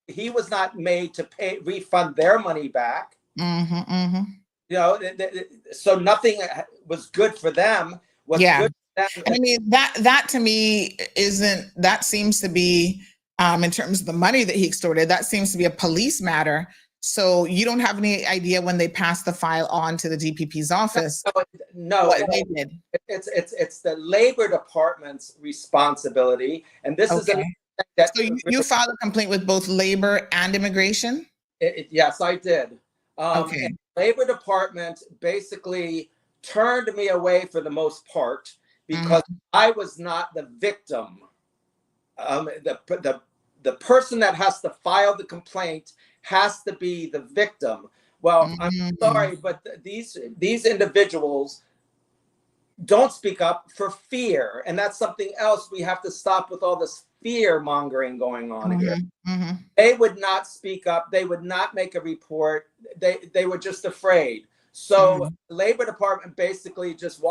He was not made to refund their money back. You know, so nothing was good for them. What's good for them. I mean, that to me that seems to be in terms of the money that he extorted, that seems to be a police matter. So you don't have any idea when they passed the file on to the DPP's office. No, what they did. It's the Labor Department's responsibility, and this is so you filed a complaint with both Labor and Immigration? Yes, I did. The Labor Department basically turned me away for the most part because I was not the victim. The person that has to file the complaint has to be the victim. Well, I'm sorry, but these individuals don't speak up for fear, and that's something else we have to stop with all this fear mongering going on here. They would not speak up. They would not make a report. They were just afraid. So the Labor Department basically just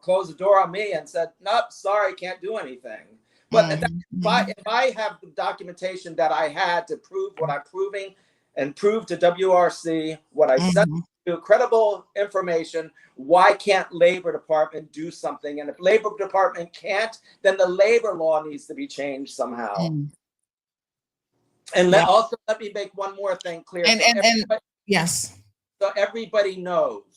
closed the door on me and said, "Nope, sorry, can't do anything." But if I have the documentation that I had to prove what I'm proving and prove to WRC what I said, to credible information, why can't Labor Department do something? And if Labor Department can't, then the labor law needs to be changed somehow. And also let me make one more thing clear. So everybody knows.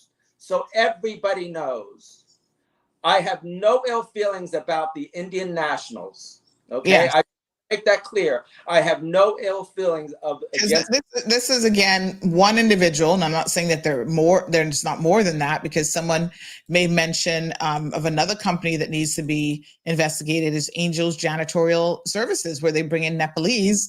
I have no ill feelings about the Indian nationals. Okay, I make that clear. I have no ill feelings against. This is again one individual, and I'm not saying that there's not more than that, because someone may mention of another company that needs to be investigated is Angels Janitorial Services, where they bring in Nepalese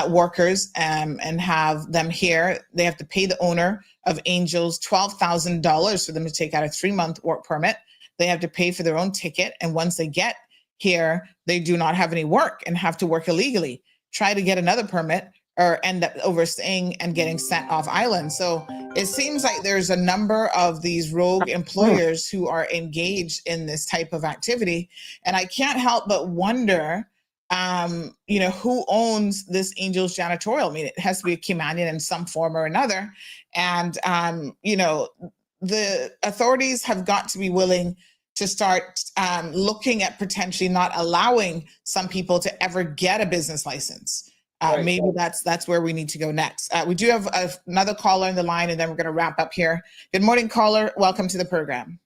workers and have them here. They have to pay the owner of Angels $12,000 for them to take out a 3-month work permit. They have to pay for their own ticket. And once they get here, they do not have any work and have to work illegally, try to get another permit, or end up overstaying and getting sent off island. So it seems like there's a number of these rogue employers who are engaged in this type of activity. And I can't help but wonder, who owns this Angels Janitorial? I mean, it has to be a Kimanian in some form or another. And, the authorities have got to be willing to start looking at potentially not allowing some people to ever get a business license. Right. Maybe that's where we need to go next. We do have another caller in the line, and then we're going to wrap up here. Good morning, caller. Welcome to the program.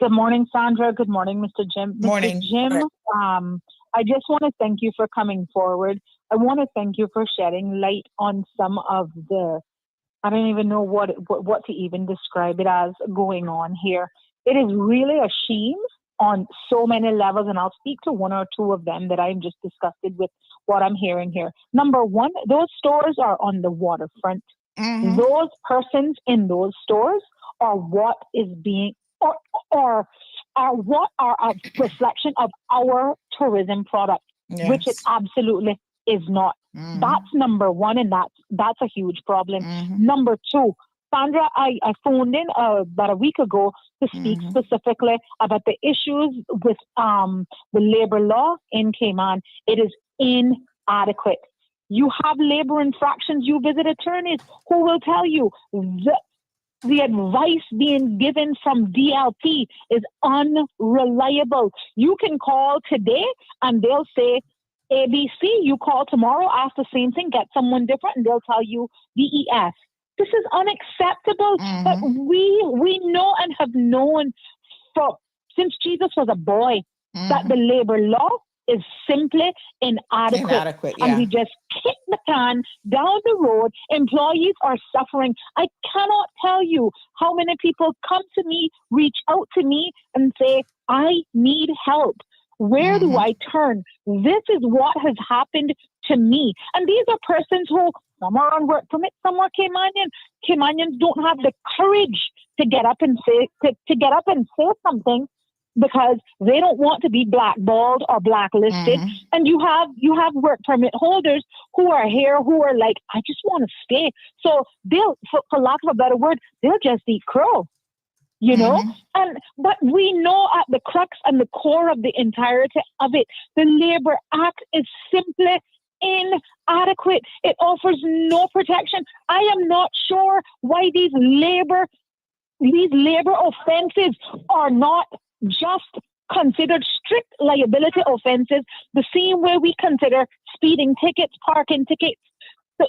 Good morning, Sandra. Good morning, Mr. Jim. Morning. Mr. Jim, I just want to thank you for coming forward. I want to thank you for shedding light on some of the, I don't even know what to even describe it as going on here. It is really a shame on so many levels, and I'll speak to one or two of them that I'm just disgusted with what I'm hearing here. Number one, those stores are on the waterfront. Mm-hmm. Those persons in those stores are what is being, or are what are a reflection of our tourism product, yes, which it absolutely is not. Mm-hmm. That's number one, and that's a huge problem. Mm-hmm. Number two, Sandra, I phoned in about a week ago to speak mm-hmm. specifically about the issues with the labor law in Cayman. It is inadequate. You have labor infractions. You visit attorneys who will tell you the advice being given from DLP is unreliable. You can call today and they'll say ABC. You call tomorrow, ask the same thing, get someone different, and they'll tell you DEF. This is unacceptable. Mm-hmm. But we know and have known since Jesus was a boy mm-hmm. that the labor law is simply inadequate. Yeah. And we just kick the can down the road. Employees are suffering. I cannot tell you how many people come to me, reach out to me and say, I need help. Where mm-hmm. do I turn? This is what has happened to me. And these are persons who, some are on work permit, some are Caymanian. Caymanians don't have the courage to get up and say something because they don't want to be blackballed or blacklisted. Mm-hmm. And you have work permit holders who are here who are like, I just want to stay. So they'll, for lack of a better word, they'll just eat crow. You know, mm-hmm. But we know at the crux and the core of the entirety of it, the Labor Act is simply inadequate. It offers no protection. I am not sure why these labor offenses are not just considered strict liability offenses, the same way we consider speeding tickets, parking tickets.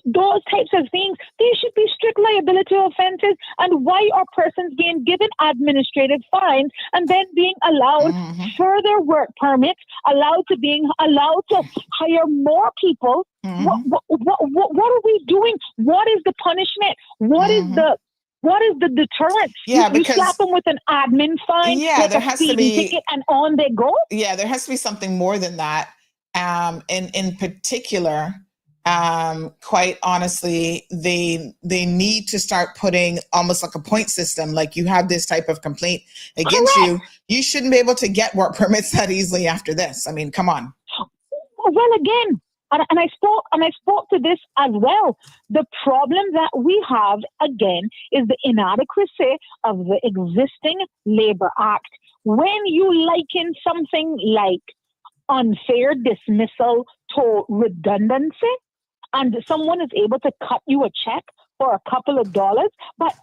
Those types of things, they should be strict liability offenses. And why are persons being given administrative fines and then being allowed mm-hmm. further work permits, allowed to hire more people? Mm-hmm. What are we doing? What is the punishment? What mm-hmm. is the deterrent? Yeah, you slap them with an admin fine, yeah, there has to be ticket, and on they go. Yeah, there has to be something more than that. In particular. Quite honestly, they need to start putting almost like a point system. Like you have this type of complaint against Correct. You shouldn't be able to get work permits that easily after this. I mean, come on. Well, again, and I spoke to this as well. The problem that we have again is the inadequacy of the existing Labor Act. When you liken something like unfair dismissal to redundancy, and someone is able to cut you a check for a couple of dollars, but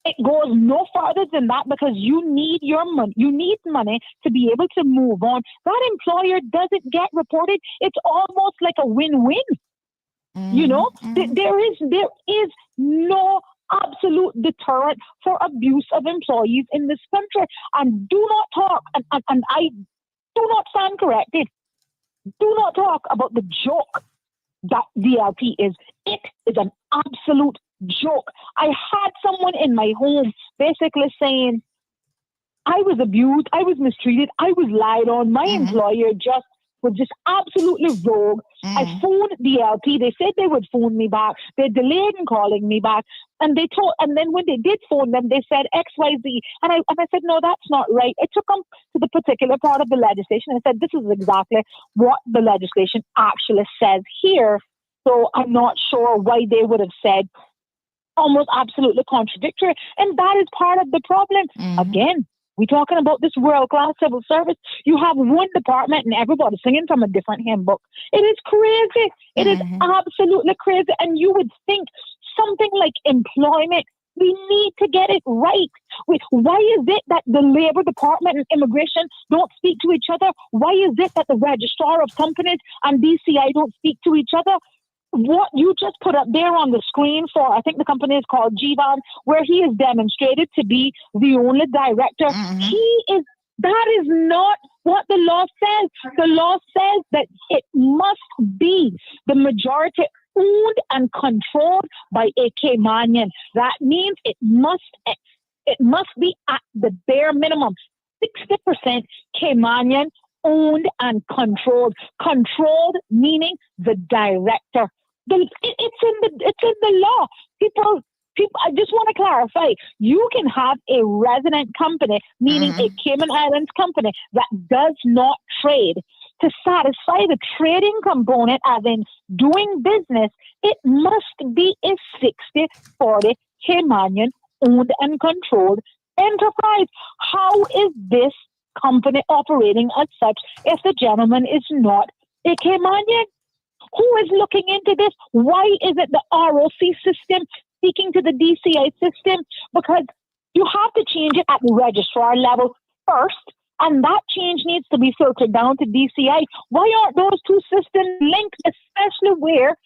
it goes no farther than that because you need your money. You need money to be able to move on. That employer doesn't get reported. It's almost like a win-win. Mm-hmm. You know, mm-hmm. there is no absolute deterrent for abuse of employees in this country. And do not talk, and I do not stand corrected. Do not talk about the joke that DLP is. It is an absolute joke. I had someone in my home basically saying, I was abused, I was mistreated, I was lied on. My mm-hmm. employer was just absolutely rogue. Mm-hmm. I phoned DLP. They said they would phone me back. They delayed in calling me back. And then when they did phone them, they said XYZ. And I said, no, that's not right. I took them to the particular part of the legislation. I said, this is exactly what the legislation actually says here. So I'm not sure why they would have said almost absolutely contradictory. And that is part of the problem. Mm-hmm. Again, we're talking about this world-class civil service. You have one department and everybody singing from a different handbook. It is crazy. It mm-hmm. is absolutely crazy. And you would think something like employment We need to get it right. Why is it that the Labor Department and Immigration don't speak to each other? Why is it that the Registrar of Companies and DCI don't speak to each other? What you just put up there on the screen for, I think the company is called Jivan, where he is demonstrated to be the only director. That is not what the law says. The law says that it must be the majority owned and controlled by a Caymanian. That means it must be at the bare minimum 60% Caymanian owned and controlled. Controlled meaning the director. It's in the law. People. I just want to clarify. You can have a resident company, meaning a Cayman Islands company that does not trade. To satisfy the trading component, as in doing business, it must be a 60-40 Caymanian owned and controlled enterprise. How is this company operating as such if the gentleman is not a Caymanian? Who is looking into this? Why is it the ROC system speaking to the DCI system? Because you have to change it at the registrar level first, and that change needs to be filtered down to DCI. Why aren't those two systems linked, especially where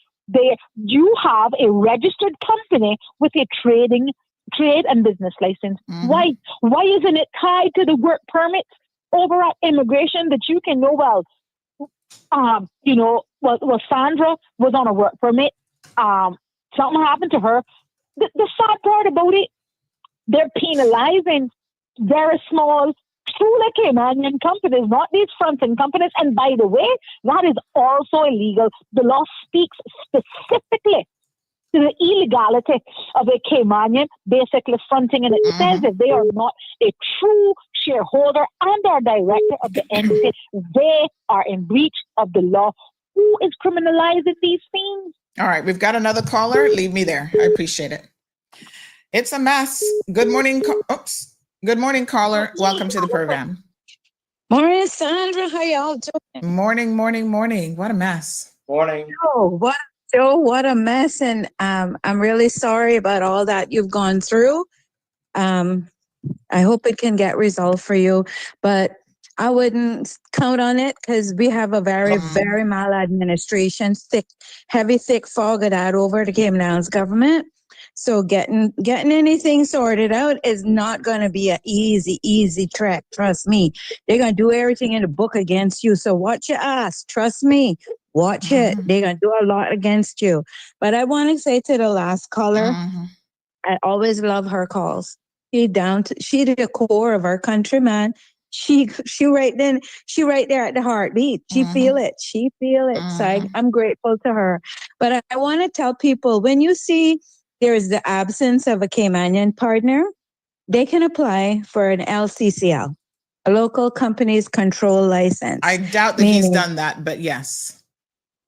you have a registered company with a trade and business license? Why isn't it tied to the work permits over at immigration that you can know, well, Sandra was on a work permit. Something happened to her. The sad part about it, they're penalizing very small, truly Caymanian companies, not these front-end companies. And by the way, that is also illegal. The law speaks specifically to the illegality of a Caymanian basically fronting, and it says that they are not a true shareholder and are director of the entity. They are in breach of the law. Who is criminalizing these things? All right, we've got another caller. Leave me there. I appreciate it. It's a mess. Good morning. Good morning, caller. Welcome to the program. Morning, Sandra. How y'all doing? Morning. What a mess. Morning. What a mess. And I'm really sorry about all that you've gone through. I hope it can get resolved for you, but I wouldn't count on it because we have a very, very maladministration, thick fog of that over the Cayman Islands government. So getting anything sorted out is not going to be an easy trek. Trust me. They're going to do everything in the book against you. So watch your ass. Trust me. Watch it. They're going to do a lot against you. But I want to say to the last caller, I always love her calls. She the core of our country, man. She right there at the heartbeat. She feel it. So I'm grateful to her. But I want to tell people, when you see there is the absence of a Caymanian partner, they can apply for an LCCL, a local companies control license. I doubt that he's done that, but yes.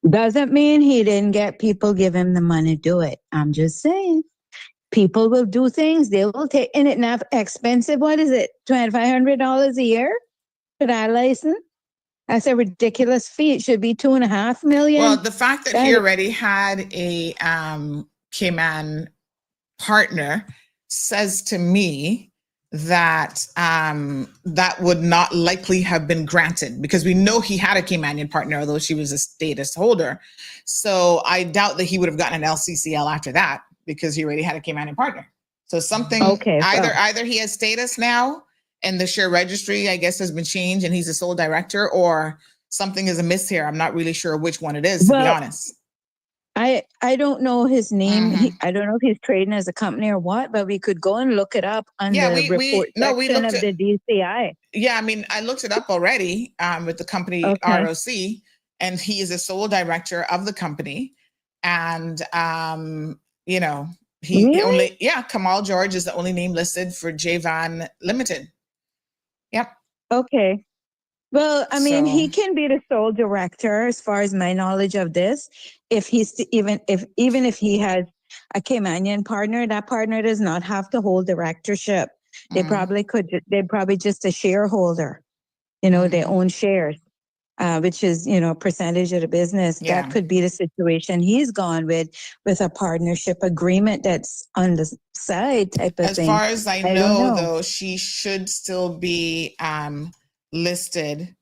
Doesn't mean he didn't get people give him the money to do it. I'm just saying. People will do things. They will take in it now. Expensive. What is it? $2,500 a year for that license? That's a ridiculous fee. It should be $2.5 million. Well, the fact that he already had a Cayman partner says to me that that would not likely have been granted, because we know he had a Caymanian partner, although she was a status holder. So I doubt that he would have gotten an LCCL after that, because he already had a Caymanian partner. So something, either he has status now and the share registry, I guess, has been changed and he's a sole director, or something is amiss here. I'm not really sure which one it is, to be honest. I don't know his name. I don't know if he's trading as a company or what, but we could go and look it up on the report section of the DCI. Yeah, I mean, I looked it up already with the company ROC, and he is a sole director of the company. And, Kamal George is the only name listed for Javan Limited. Yep. Okay. Well, I mean, he can be the sole director, as far as my knowledge of this. If he's even if he has a Caymanian partner, that partner does not have to hold directorship. They probably just a shareholder. They own shares. which is, percentage of the business. Yeah. That could be the situation he's gone with a partnership agreement that's on the side type of As thing. far as I don't know, know. though, she should still be listed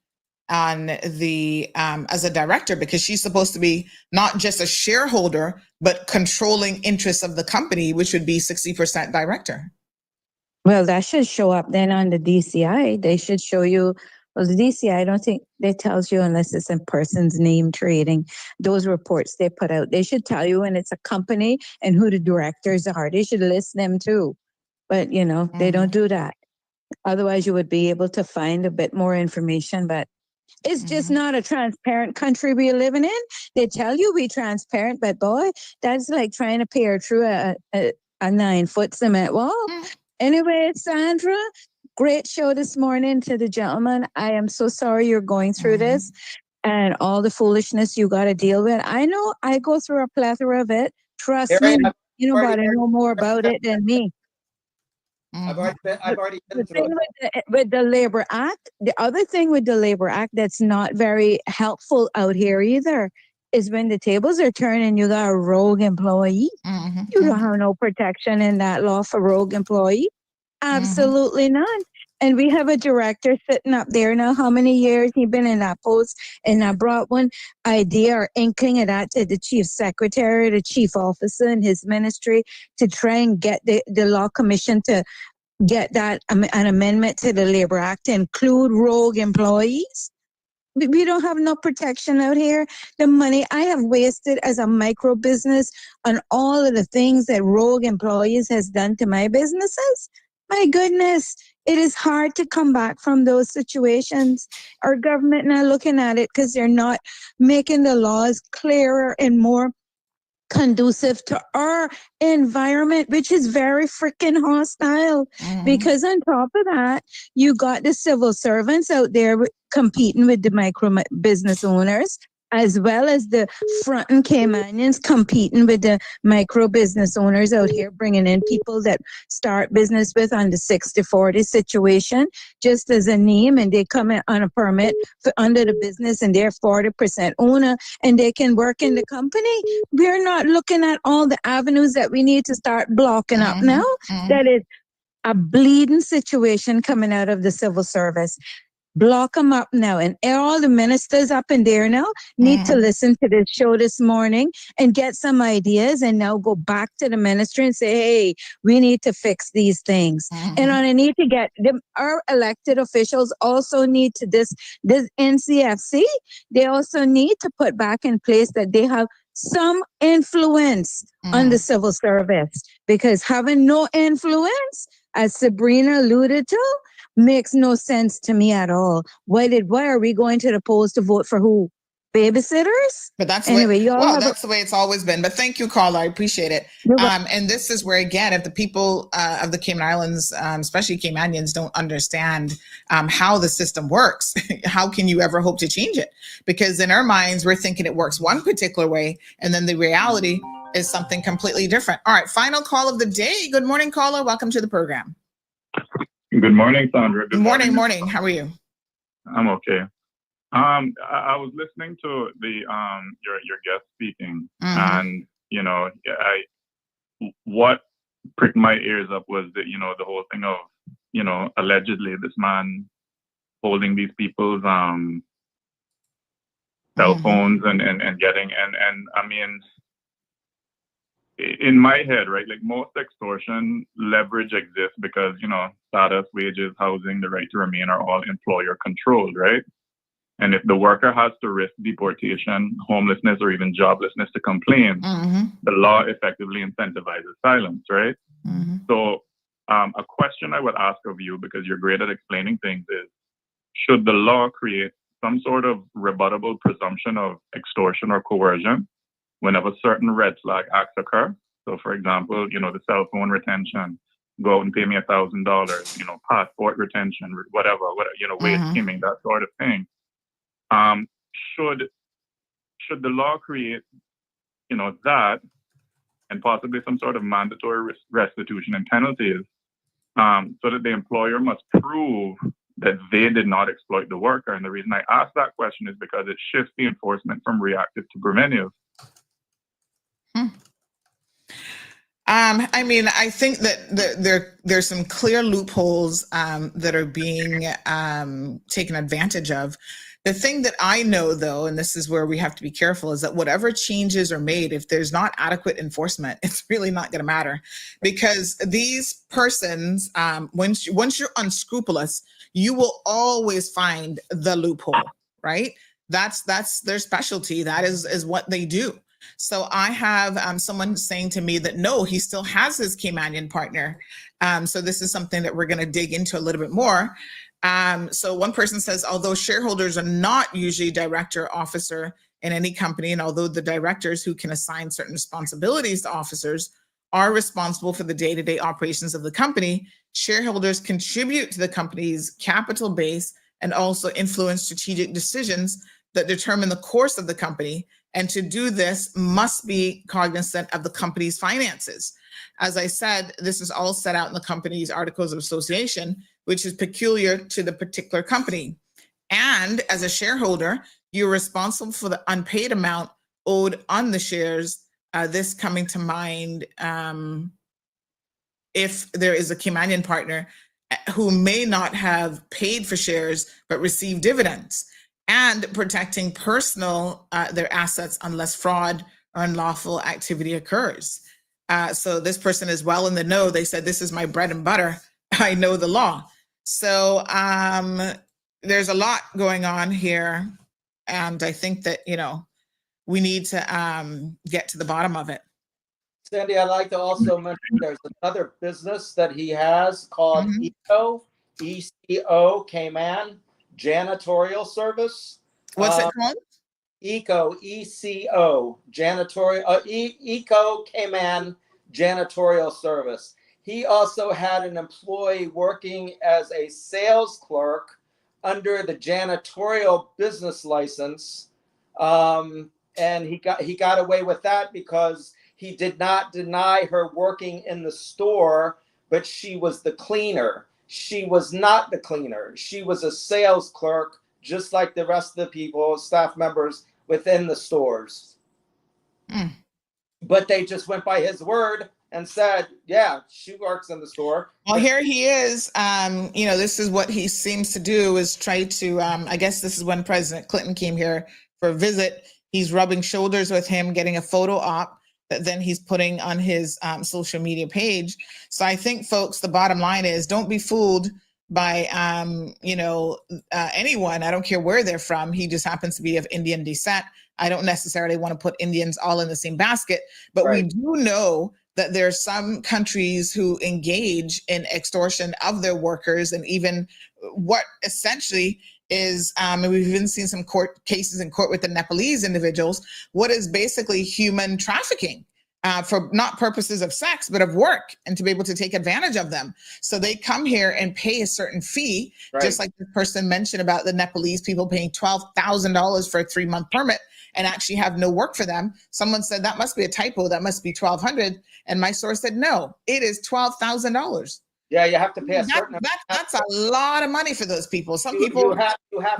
on the as a director, because she's supposed to be not just a shareholder, but controlling interests of the company, which would be 60% director. Well, that should show up then on the DCI. They should show you. Well, the DCI, I don't think they tells you unless it's a person's name trading. Those reports they put out, they should tell you when it's a company and who the directors are. They should list them too. But, they don't do that. Otherwise, you would be able to find a bit more information. But it's just not a transparent country we're living in. They tell you we're transparent, but boy, that's like trying to peer through a 9-foot cement wall. Anyway, Sandra, great show this morning to the gentleman. I am so sorry you're going through this and all the foolishness you got to deal with. I know I go through a plethora of it. Trust me, but I know more about it than me. I've already been The through thing it. with the Labor Act, the other thing with the Labor Act that's not very helpful out here either is when the tables are turned and you got a rogue employee. You don't have no protection in that law for rogue employee. Absolutely none. And we have a director sitting up there now. How many years he been in that post? And I brought one idea or inkling of that to the chief secretary, the chief officer in his ministry to try and get the law commission to get that an amendment to the Labor Act to include rogue employees. We don't have no protection out here. The money I have wasted as a micro business on all of the things that rogue employees has done to my businesses. My goodness, it is hard to come back from those situations. Our government not looking at it because they're not making the laws clearer and more conducive to our environment, which is very freaking hostile. Because on top of that, you got the civil servants out there competing with the micro business owners, as well as the front and Caymanians competing with the micro business owners out here, bringing in people that start business with on the 60-40 situation, just as a name, and they come in on a permit for under the business and they're 40% owner and they can work in the company. We're not looking at all the avenues that we need to start blocking up now. That is a bleeding situation coming out of the civil service. Block them up now. And all the ministers up in there now need to listen to this show this morning and get some ideas and now go back to the ministry and say, hey, we need to fix these things. And I need to get them. Our elected officials also need to this NCFC. They also need to put back in place that they have some influence on the civil service, because having no influence, as Sabrina alluded to, makes no sense to me at all. Why are we going to the polls to vote for who? Babysitters? But that's anyway, that's the way it's always been. But thank you, Carla. I appreciate it. And this is where, again, if the people of the Cayman Islands, especially Caymanians, don't understand how the system works, how can you ever hope to change it? Because in our minds, we're thinking it works one particular way, and then the reality is something completely different. All right, final call of the day. Good morning, caller. Welcome to the program. Good morning, Sandra. Good morning. How are you? I'm okay. I was listening to the your guest speaking, and what pricked my ears up was that the whole thing of allegedly this man holding these people's cell phones and getting and I mean, in my head, right, like most extortion leverage exists because status, wages, housing, the right to remain are all employer controlled, right? And if the worker has to risk deportation, homelessness, or even joblessness to complain, the law effectively incentivizes silence, right? So a question I would ask of you, because you're great at explaining things, is should the law create some sort of rebuttable presumption of extortion or coercion whenever certain red flag acts occur? So, for example, the cell phone retention, go out and pay me $1,000, passport retention, whatever, wage skimming, that sort of thing. Should the law create, that, and possibly some sort of mandatory restitution and penalties, so that the employer must prove that they did not exploit the worker. And the reason I ask that question is because it shifts the enforcement from reactive to preventive. I mean, I think that there's some clear loopholes that are being taken advantage of. The thing that I know, though, and this is where we have to be careful, is that whatever changes are made, if there's not adequate enforcement, it's really not going to matter, because these persons, once you're unscrupulous, you will always find the loophole, right? That's their specialty. That is what they do. So I have someone saying to me that no, he still has his Caymanian partner. So this is something that we're going to dig into a little bit more. So one person says, although shareholders are not usually director or officer in any company, and although the directors who can assign certain responsibilities to officers are responsible for the day-to-day operations of the company, shareholders contribute to the company's capital base and also influence strategic decisions that determine the course of the company. And to do this must be cognizant of the company's finances. As I said, this is all set out in the company's articles of association, which is peculiar to the particular company. And as a shareholder, you're responsible for the unpaid amount owed on the shares. This coming to mind if there is a Caymanian partner who may not have paid for shares but received dividends, and protecting their assets unless fraud or unlawful activity occurs. So this person is well in the know. They said, this is my bread and butter. I know the law. So there's a lot going on here. And I think that, we need to get to the bottom of it. Sandy, I'd like to also mention there's another business that he has called ECO, ECO, Cayman, Janitorial Service. What's it called? ECO, ECO, Janitorial, ECO, Cayman, Janitorial Service. He also had an employee working as a sales clerk under the janitorial business license. And he got away with that because he did not deny her working in the store, but she was the cleaner. She was not the cleaner. She was a sales clerk, just like the rest of the people, staff members within the stores. But they just went by his word and said, yeah, she works in the store. Well, here he is. This is what he seems to do, is try to, I guess this is when President Clinton came here for a visit. He's rubbing shoulders with him, getting a photo op that then he's putting on his social media page. So I think, folks, the bottom line is, don't be fooled by, anyone. I don't care where they're from. He just happens to be of Indian descent. I don't necessarily want to put Indians all in the same basket, but we do know that there are some countries who engage in extortion of their workers, and even what essentially is, and we've even seen some court cases in court with the Nepalese individuals, what is basically human trafficking for not purposes of sex, but of work, and to be able to take advantage of them. So they come here and pay a certain fee, just like the person mentioned about the Nepalese people paying $12,000 for a 3-month permit and actually have no work for them. Someone said that must be a typo, that must be $1,200. And my source said, no, it is $12,000. Yeah, you have to pay a certain amount. That's a lot of money for those people. Some people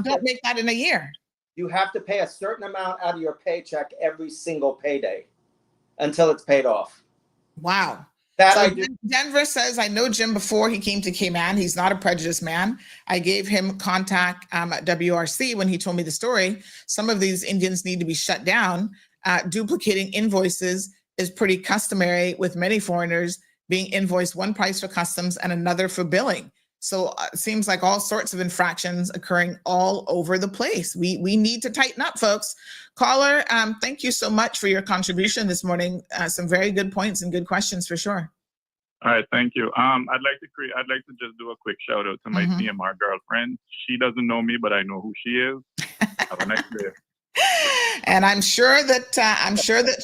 don't make that in a year. You have to pay a certain amount out of your paycheck every single payday until it's paid off. Wow. That So I do. Denver says, I know Jim before he came to Cayman. He's not a prejudiced man. I gave him contact at WRC when he told me the story. Some of these Indians need to be shut down. Duplicating invoices is pretty customary, with many foreigners being invoiced one price for customs and another for billing. So it seems like all sorts of infractions occurring all over the place. We need to tighten up, folks. Caller, thank you so much for your contribution this morning. Some very good points and good questions for sure. All right, thank you. I'd like to just do a quick shout out to my CMR girlfriend. She doesn't know me, but I know who she is. Have a nice day. And I'm sure that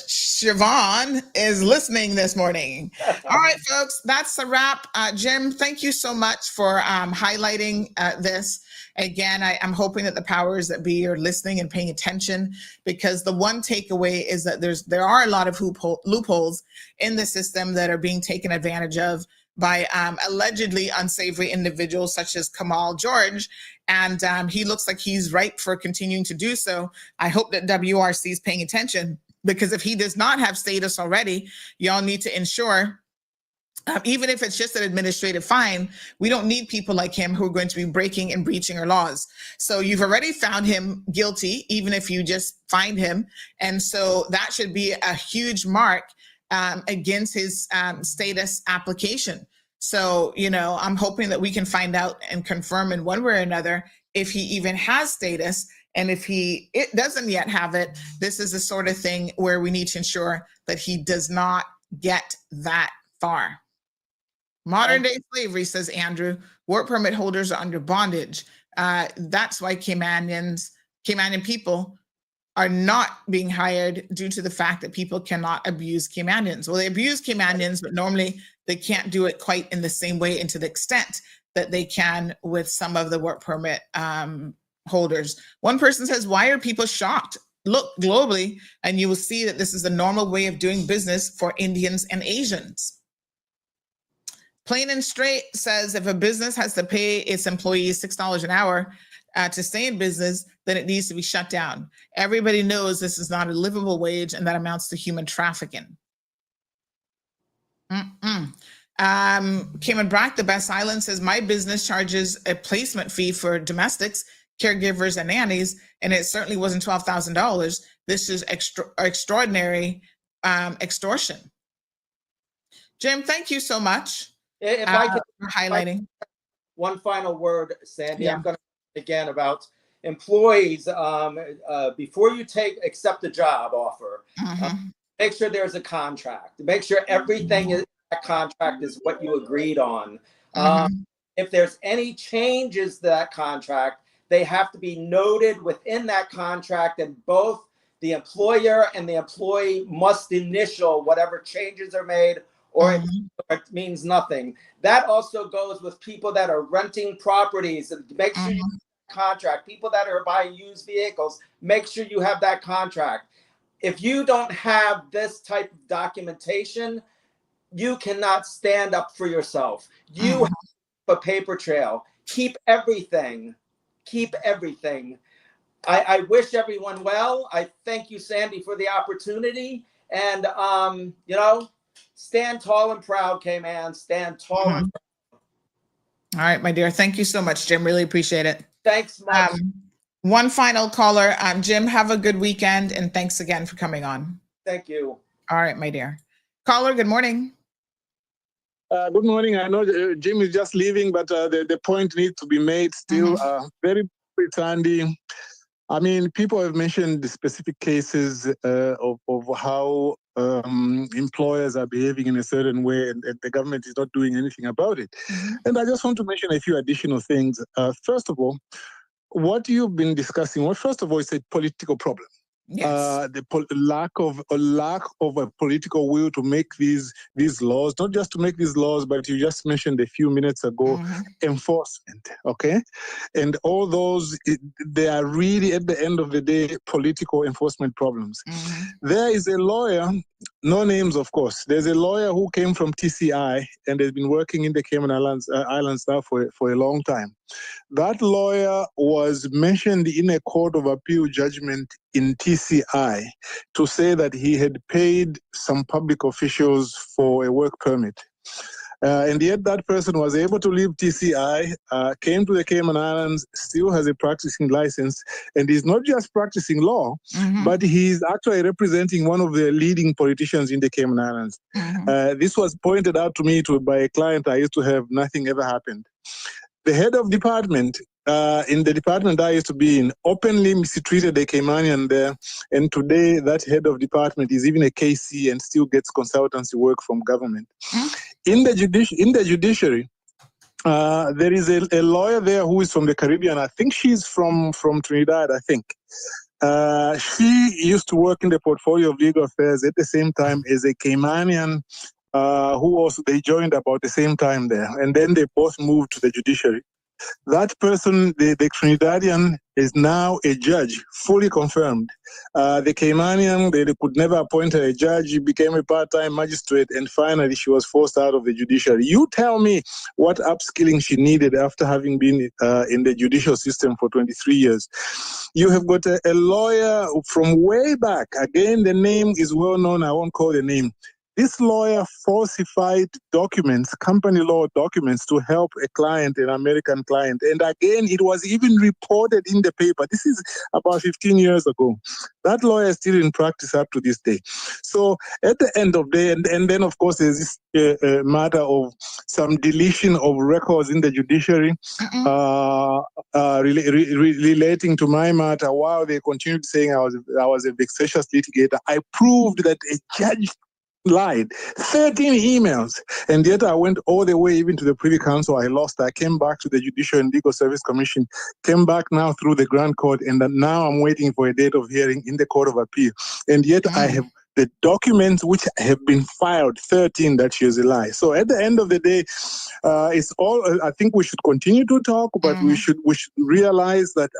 Siobhan is listening this morning. All right, folks, that's a wrap. Jim, thank you so much for highlighting this. Again, I'm hoping that the powers that be are listening and paying attention, because the one takeaway is that there are a lot of loopholes in the system that are being taken advantage of by allegedly unsavory individuals such as Kamal George. And he looks like he's ripe for continuing to do so. I hope that WRC is paying attention, because if he does not have status already, y'all need to ensure, even if it's just an administrative fine, we don't need people like him who are going to be breaking and breaching our laws. So you've already found him guilty, even if you just find him. And so that should be a huge mark against his status application. So, I'm hoping that we can find out and confirm in one way or another if he even has status. And if it doesn't yet have it, this is the sort of thing where we need to ensure that he does not get that far. Modern day slavery, says Andrew. Work permit holders are under bondage. That's why Caymanian people are not being hired, due to the fact that people cannot abuse Caymanians. Well, they abuse Caymanians, but normally they can't do it quite in the same way and to the extent that they can with some of the work permit holders. One person says, why are people shocked? Look globally, and you will see that this is a normal way of doing business for Indians and Asians. Plain and Straight says, if a business has to pay its employees $6 an hour to stay in business, then it needs to be shut down. Everybody knows this is not a livable wage, and that amounts to human trafficking. Cayman Brack, the Best Island, says, my business charges a placement fee for domestics, caregivers, and nannies, and it certainly wasn't $12,000. This is extraordinary extortion. Jim, thank you so much. If I could highlighting one final word, Sandy, Yeah. I'm going to again about employees. Before you accept a job offer, make sure there's a contract. Make sure everything in that contract is what you agreed on. If there's any changes to that contract, they have to be noted within that contract, and both the employer and the employee must initial whatever changes are made, or it means nothing. That also goes with people that are renting properties. And make sure you have that contract. People that are buying used vehicles, make sure you have that contract. If you don't have this type of documentation, you cannot stand up for yourself. You have a paper trail. Keep everything. Keep everything. I wish everyone well. I thank you, Sandy, for the opportunity. And, stand tall and proud, Cayman. Stand tall and proud. All right, my dear. Thank you so much, Jim. Really appreciate it. Thanks much. One final caller. Jim, have a good weekend, and thanks again for coming on. Thank you. All right, my dear. Caller, good morning. Good morning. I know Jim is just leaving, but the point needs to be made still. Very quick, Sandy. I mean, people have mentioned the specific cases of how employers are behaving in a certain way, and the government is not doing anything about it. And I just want to mention a few additional things. First of all, what you've been discussing, first of all, is a political problem. Yes. The lack of a political will to make these laws, not just to make these laws, but you just mentioned a few minutes ago, enforcement, okay? And all those, they are really, at the end of the day, political enforcement problems. There is a lawyer, no names, of course. There's a lawyer who came from TCI and has been working in the Cayman Islands now for a long time. That lawyer was mentioned in a court of appeal judgment in TCI to say that he had paid some public officials for a work permit. And yet that person was able to leave TCI, came to the Cayman Islands, still has a practicing license, and is not just practicing law, but he's actually representing one of the leading politicians in the Cayman Islands. This was pointed out to me by a client I used to have. Nothing ever happened. The head of department, in the department I used to be in, openly mistreated a Caymanian there, and today that head of department is even a KC and still gets consultancy work from government. In the judiciary, there is a lawyer there who is from the Caribbean. I think she's from Trinidad, I think. She used to work in the portfolio of legal affairs at the same time as a Caymanian who also, they joined about the same time there. And then they both moved to the judiciary. That person, the Trinidadian, is now a judge, fully confirmed. The Caymanian, they could never appoint her a judge. She became a part-time magistrate, and finally she was forced out of the judiciary. You tell me what upskilling she needed after having been in the judicial system for 23 years. You have got a lawyer from way back. Again, the name is well known. I won't call the name. This lawyer falsified documents, company law documents, to help a client, an American client. And again, it was even reported in the paper. This is about 15 years ago. That lawyer is still in practice up to this day. So at the end of the day, and then, of course, there's this matter of some deletion of records in the judiciary relating to my matter. While they continued saying I was a vexatious litigator, I proved that a judge lied. 13 emails. And yet I went all the way even to the Privy Council. I lost. I came back to the Judicial and Legal Service Commission, came back now through the Grand Court, and now I'm waiting for a date of hearing in the Court of Appeal. And yet I have the documents which have been filed, 13, that she is a lie. So at the end of the day, it's all. I think we should continue to talk, but we should realize that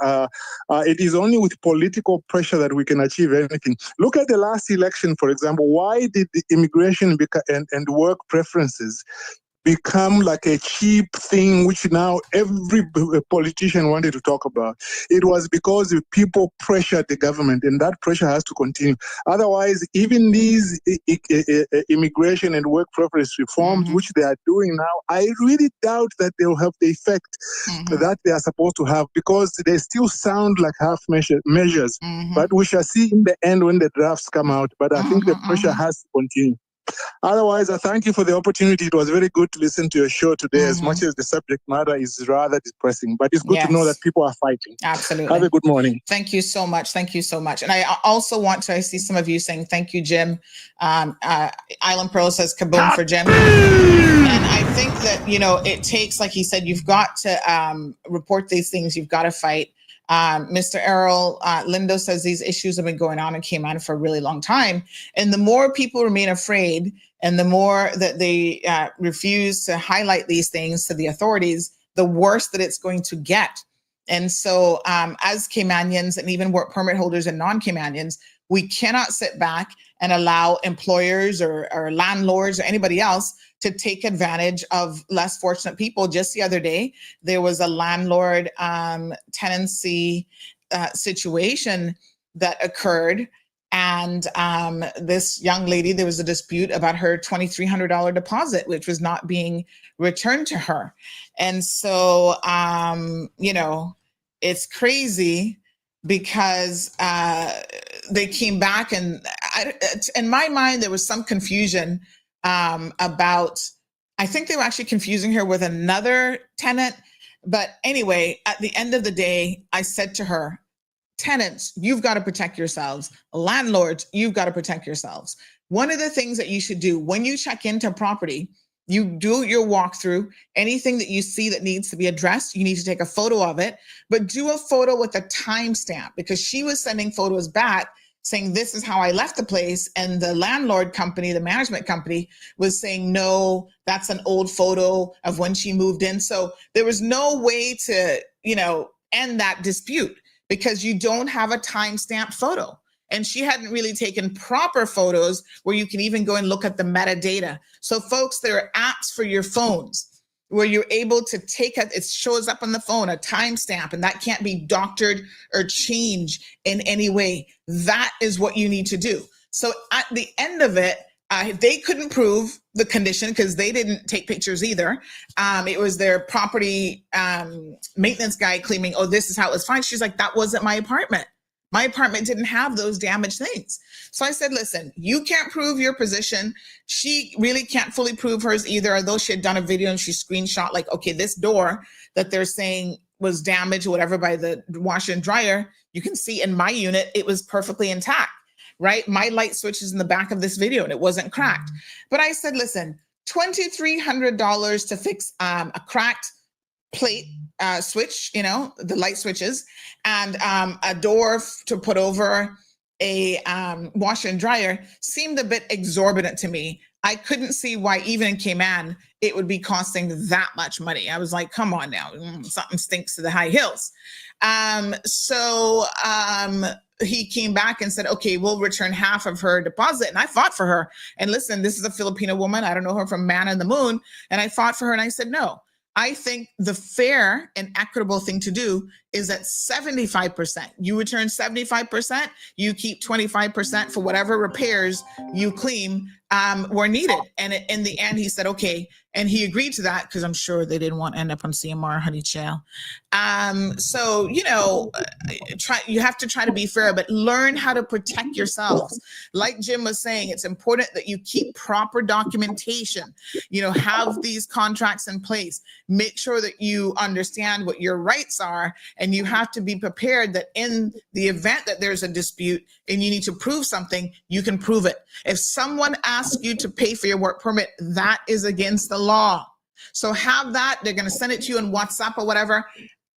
it is only with political pressure that we can achieve anything. Look at the last election, for example. Why did the immigration and work preferences become like a cheap thing which now every politician wanted to talk about? It was because the people pressured the government, and that pressure has to continue. Otherwise, even these immigration and work preference reforms, which they are doing now, I really doubt that they'll have the effect that they are supposed to have, because they still sound like half measures. But we shall see in the end when the drafts come out. But I think the pressure has to continue. Otherwise, I thank you for the opportunity. It was very good to listen to your show today, as much as the subject matter is rather depressing. But it's good to know that people are fighting. Absolutely. Have a good morning. Thank you so much. Thank you so much. And I also want to, I see some of you saying, thank you, Jim. Island Pearl says, kaboom for Jim. And I think that, it takes, like he said, you've got to report these things. You've got to fight. Mr. Errol Lindo says these issues have been going on in Cayman for a really long time. And the more people remain afraid and the more that they refuse to highlight these things to the authorities, the worse that it's going to get. And so as Caymanians and even work permit holders and non-Caymanians, we cannot sit back and allow employers or landlords or anybody else to take advantage of less fortunate people. Just the other day, there was a landlord tenancy situation that occurred. And this young lady, there was a dispute about her $2,300 deposit, which was not being returned to her. And so, it's crazy because they came back and in my mind, there was some confusion about, I think they were actually confusing her with another tenant. But anyway, at the end of the day, I said to her, tenants, you've got to protect yourselves. Landlords, you've got to protect yourselves. One of the things that you should do when you check into property, you do your walkthrough. Anything that you see that needs to be addressed, you need to take a photo of it, but do a photo with a timestamp, because she was sending photos back saying, this is how I left the place. And the landlord company, the management company, was saying, no, that's an old photo of when she moved in. So there was no way to, end that dispute because you don't have a timestamped photo. And she hadn't really taken proper photos where you can even go and look at the metadata. So folks, there are apps for your phones where you're able to take it shows up on the phone, a timestamp, and that can't be doctored or changed in any way. That is what you need to do. So at the end of it, they couldn't prove the condition because they didn't take pictures either. It was their property maintenance guy claiming, oh, this is how it was fine. She's like, that wasn't my apartment. My apartment didn't have those damaged things. So I said, listen, you can't prove your position. She really can't fully prove hers either, although she had done a video and she screenshot like, okay, this door that they're saying was damaged or whatever by the washer and dryer, you can see in my unit, it was perfectly intact, right? My light switch is in the back of this video and it wasn't cracked. But I said, listen, $2,300 to fix a cracked plate switch, the light switches, and a door to put over a washer and dryer seemed a bit exorbitant to me. I couldn't see why even in Cayman, it would be costing that much money. I was like, come on now, something stinks to the high hills. So he came back and said, okay, we'll return half of her deposit. And I fought for her. And listen, this is a Filipino woman. I don't know her from Man on the Moon. And I fought for her and I said, no. I think the fair and equitable thing to do is at 75%. You return 75%, you keep 25% for whatever repairs you claim were needed. And in the end, he said, okay. And he agreed to that because I'm sure they didn't want to end up on CMR, honey child. So, you know, you have to try to be fair, but learn how to protect yourselves. Like Jim was saying, it's important that you keep proper documentation, you know, have these contracts in place, make sure that you understand what your rights are, and you have to be prepared that in the event that there's a dispute and you need to prove something, you can prove it. If someone asks you to pay for your work permit, that is against the law. So have that. They're going to send it to you on WhatsApp or whatever.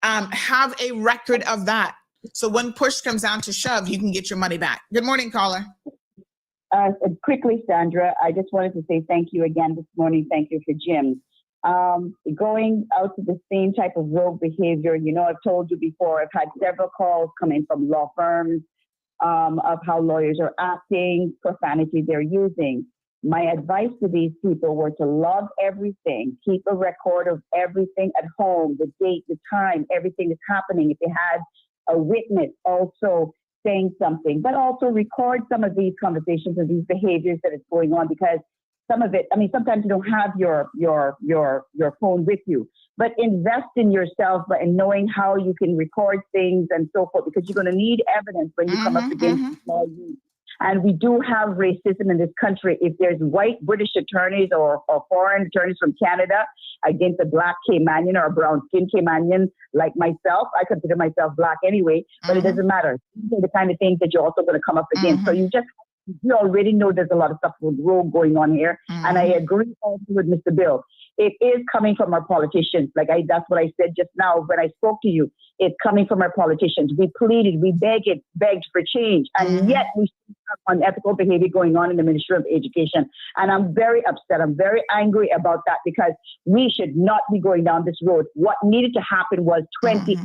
Have a record of that. So when push comes down to shove, you can get your money back. Good morning, caller. Quickly, Sandra, I just wanted to say thank you again this morning. Thank you for Jim. Going out to the same type of rogue behavior, you know, I've told you before, I've had several calls coming from law firms of how lawyers are acting, profanity they're using. My advice to these people were to log everything, keep a record of everything at home, the date, the time, everything that's happening. If they had a witness also saying something, but also record some of these conversations and these behaviors that is going on, because some of it, I mean, sometimes you don't have your phone with you, but invest in yourself in knowing how you can record things and so forth, because you're going to need evidence when you come up against law. And we do have racism in this country. If there's white British attorneys or foreign attorneys from Canada against a black Caymanian or a brown-skinned Caymanian like myself, I consider myself black anyway, but it doesn't matter. These are the kind of things that you're also going to come up against. So you already know there's a lot of stuff wrong going on here. And I agree also with Mr. Bill. It is coming from our politicians. That's what I said just now when I spoke to you. It's coming from our politicians. We pleaded, we begged for change. And yet we still have unethical behavior going on in the Ministry of Education. And I'm very upset. I'm very angry about that, because we should not be going down this road. What needed to happen was 28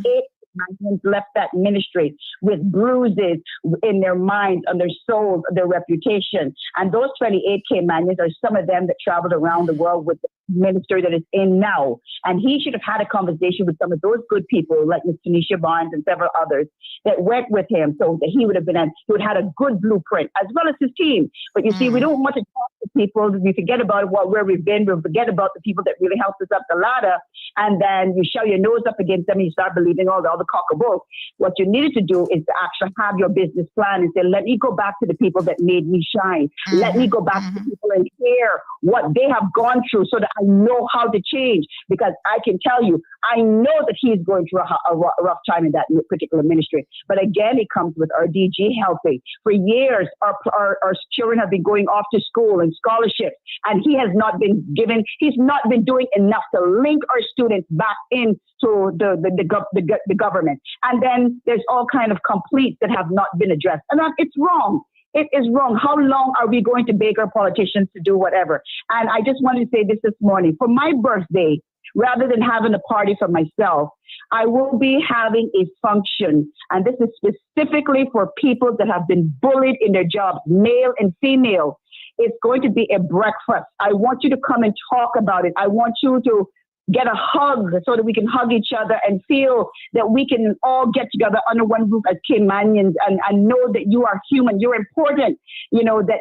Caymanians left that ministry with bruises in their minds, on their souls, their reputation. And those 28 Caymanians are some of them that traveled around the world with the minister that is in now. And he should have had a conversation with some of those good people like Ms. Tanisha Barnes and several others that went with him, so that he would have had a good blueprint, as well as his team. But you see, we don't want to talk to people. We forget about where we've been. We forget about the people that really helped us up the ladder. And then you shove your nose up against them and you start believing all the cockaboo. What you needed to do is to actually have your business plan and say, let me go back to the people that made me shine. Let me go back to the people and hear what they have gone through, so that I know how to change. Because I can tell you, I know that he's going through a rough time in that particular ministry. But again, it comes with our DG helping. For years, our children have been going off to school and scholarships, and he's not been doing enough to link our students back into the government. And then there's all kind of complaints that have not been addressed. And it's wrong. It is wrong. How long are we going to beg our politicians to do whatever? And I just wanted to say this morning. For my birthday, rather than having a party for myself, I will be having a function. And this is specifically for people that have been bullied in their jobs, male and female. It's going to be a breakfast. I want you to come and talk about it. I want you to get a hug so that we can hug each other and feel that we can all get together under one roof as Caymanians and know that you are human, you're important, you know, that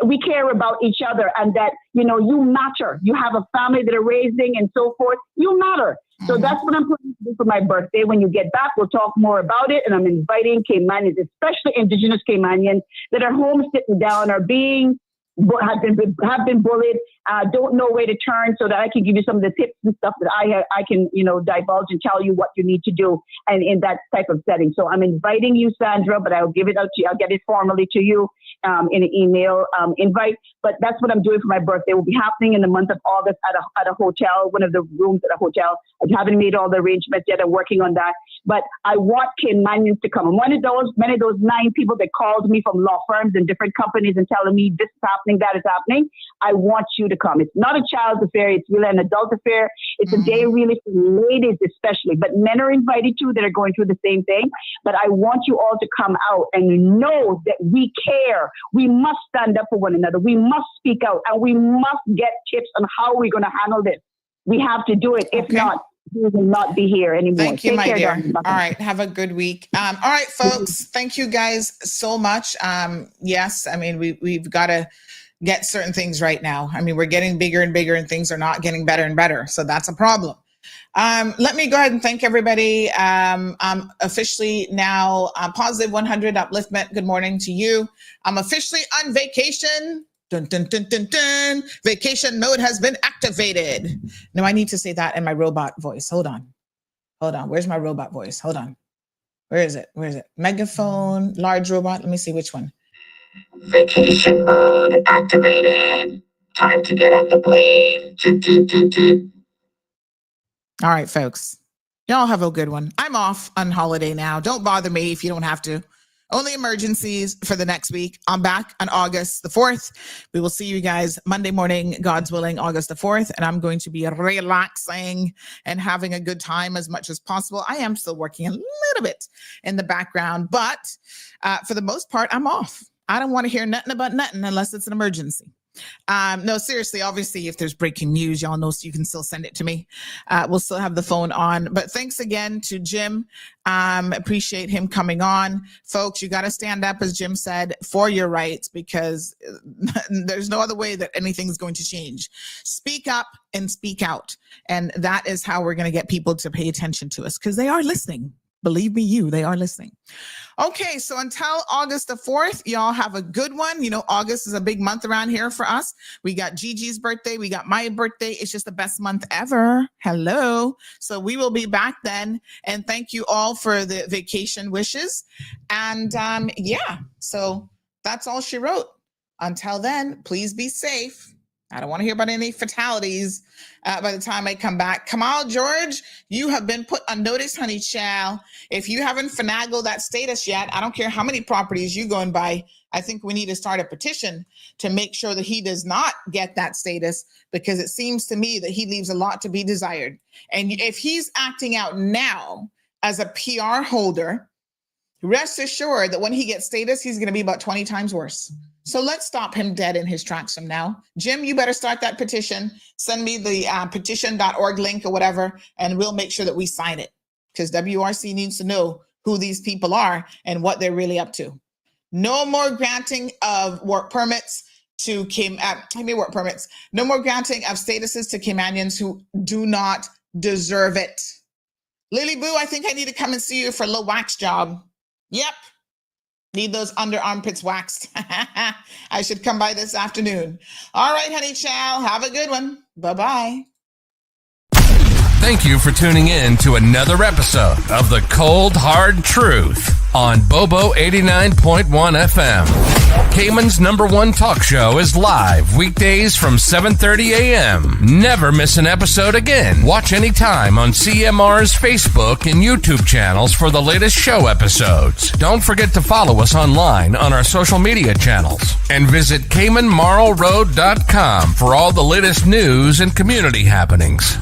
we care about each other, and that, you know, you matter. You have a family that are raising and so forth. You matter. So that's what I'm planning to do for my birthday. When you get back, we'll talk more about it. And I'm inviting Caymanians, especially Indigenous Caymanians that are home sitting down, are have been bullied, don't know where to turn, so that I can give you some of the tips and stuff that I can, you know, divulge and tell you what you need to do, and in that type of setting. So I'm inviting you, Sandra, but I'll give it out to you. I'll get it formally to you in an email invite. But that's what I'm doing for my birthday. It will be happening in the month of August at a hotel, one of the rooms at a hotel. I haven't made all the arrangements yet. I'm working on that. But I want Caymanians to come. And many of those 9 people that called me from law firms and different companies and telling me this is happening, that is happening. I want you to come. It's not a child's affair. It's really an adult affair. It's a day really for ladies especially, but men are invited too that are going through the same thing. But I want you all to come out and know that we care. We must stand up for one another. We must speak out, and we must get tips on how we're going to handle this. We have to do it. If not, we will not be here anymore. Thank you, Take my care, dear. darling. All right. Have a good week. All right, folks. Thank you guys so much. Yes, I mean, we've got to get certain things right now. I mean, we're getting bigger and bigger and things are not getting better and better. So that's a problem. Let me go ahead and thank everybody. I'm officially now positive 100 upliftment. Good morning to you. I'm officially on vacation. Dun, dun, dun, dun, dun. Vacation mode has been activated. No, I need to say that in my robot voice. Hold on. Where's my robot voice? Hold on. Where is it? Megaphone, large robot. Let me see which one. Vacation mode activated. Time to get on the plane. All right, folks. Y'all have a good one. I'm off on holiday now. Don't bother me if you don't have to. Only emergencies for the next week. I'm back on August the 4th. We will see you guys Monday morning, God's willing, August the 4th. And I'm going to be relaxing and having a good time as much as possible. I am still working a little bit in the background, but for the most part, I'm off. I don't want to hear nothing about nothing unless it's an emergency. No, seriously, obviously, if there's breaking news, y'all know, so you can still send it to me. We'll still have the phone on. But thanks again to Jim. Appreciate him coming on. Folks, you got to stand up, as Jim said, for your rights, because there's no other way that anything's going to change. Speak up and speak out. And that is how we're going to get people to pay attention to us, because they are listening. Believe me, they are listening. Okay, so until August the 4th, y'all have a good one. You know, August is a big month around here for us. We got Gigi's birthday. We got my birthday. It's just the best month ever. Hello. So we will be back then. And thank you all for the vacation wishes. And yeah, so that's all she wrote. Until then, please be safe. I don't want to hear about any fatalities by the time I come back. Kamal, George, you have been put on notice, honey child. If you haven't finagled that status yet, I don't care how many properties you go and buy. I think we need to start a petition to make sure that he does not get that status, because it seems to me that he leaves a lot to be desired. And if he's acting out now as a PR holder, rest assured that when he gets status, he's going to be about 20 times worse. So let's stop him dead in his tracks from now. Jim, you better start that petition. Send me the petition.org link or whatever, and we'll make sure that we sign it, because WRC needs to know who these people are and what they're really up to. No more granting of work permits to No more granting of statuses to Caymanians who do not deserve it. Lily Boo, I think I need to come and see you for a little wax job. Yep. Need those under armpits waxed. I should come by this afternoon. All right, honey chow. Have a good one. Bye-bye. Thank you for tuning in to another episode of The Cold Hard Truth on Bobo 89.1 FM. Cayman's #1 talk show is live weekdays from 7:30 a.m. Never miss an episode again. Watch anytime on CMR's Facebook and YouTube channels for the latest show episodes. Don't forget to follow us online on our social media channels. And visit CaymanMarlRoad.com for all the latest news and community happenings.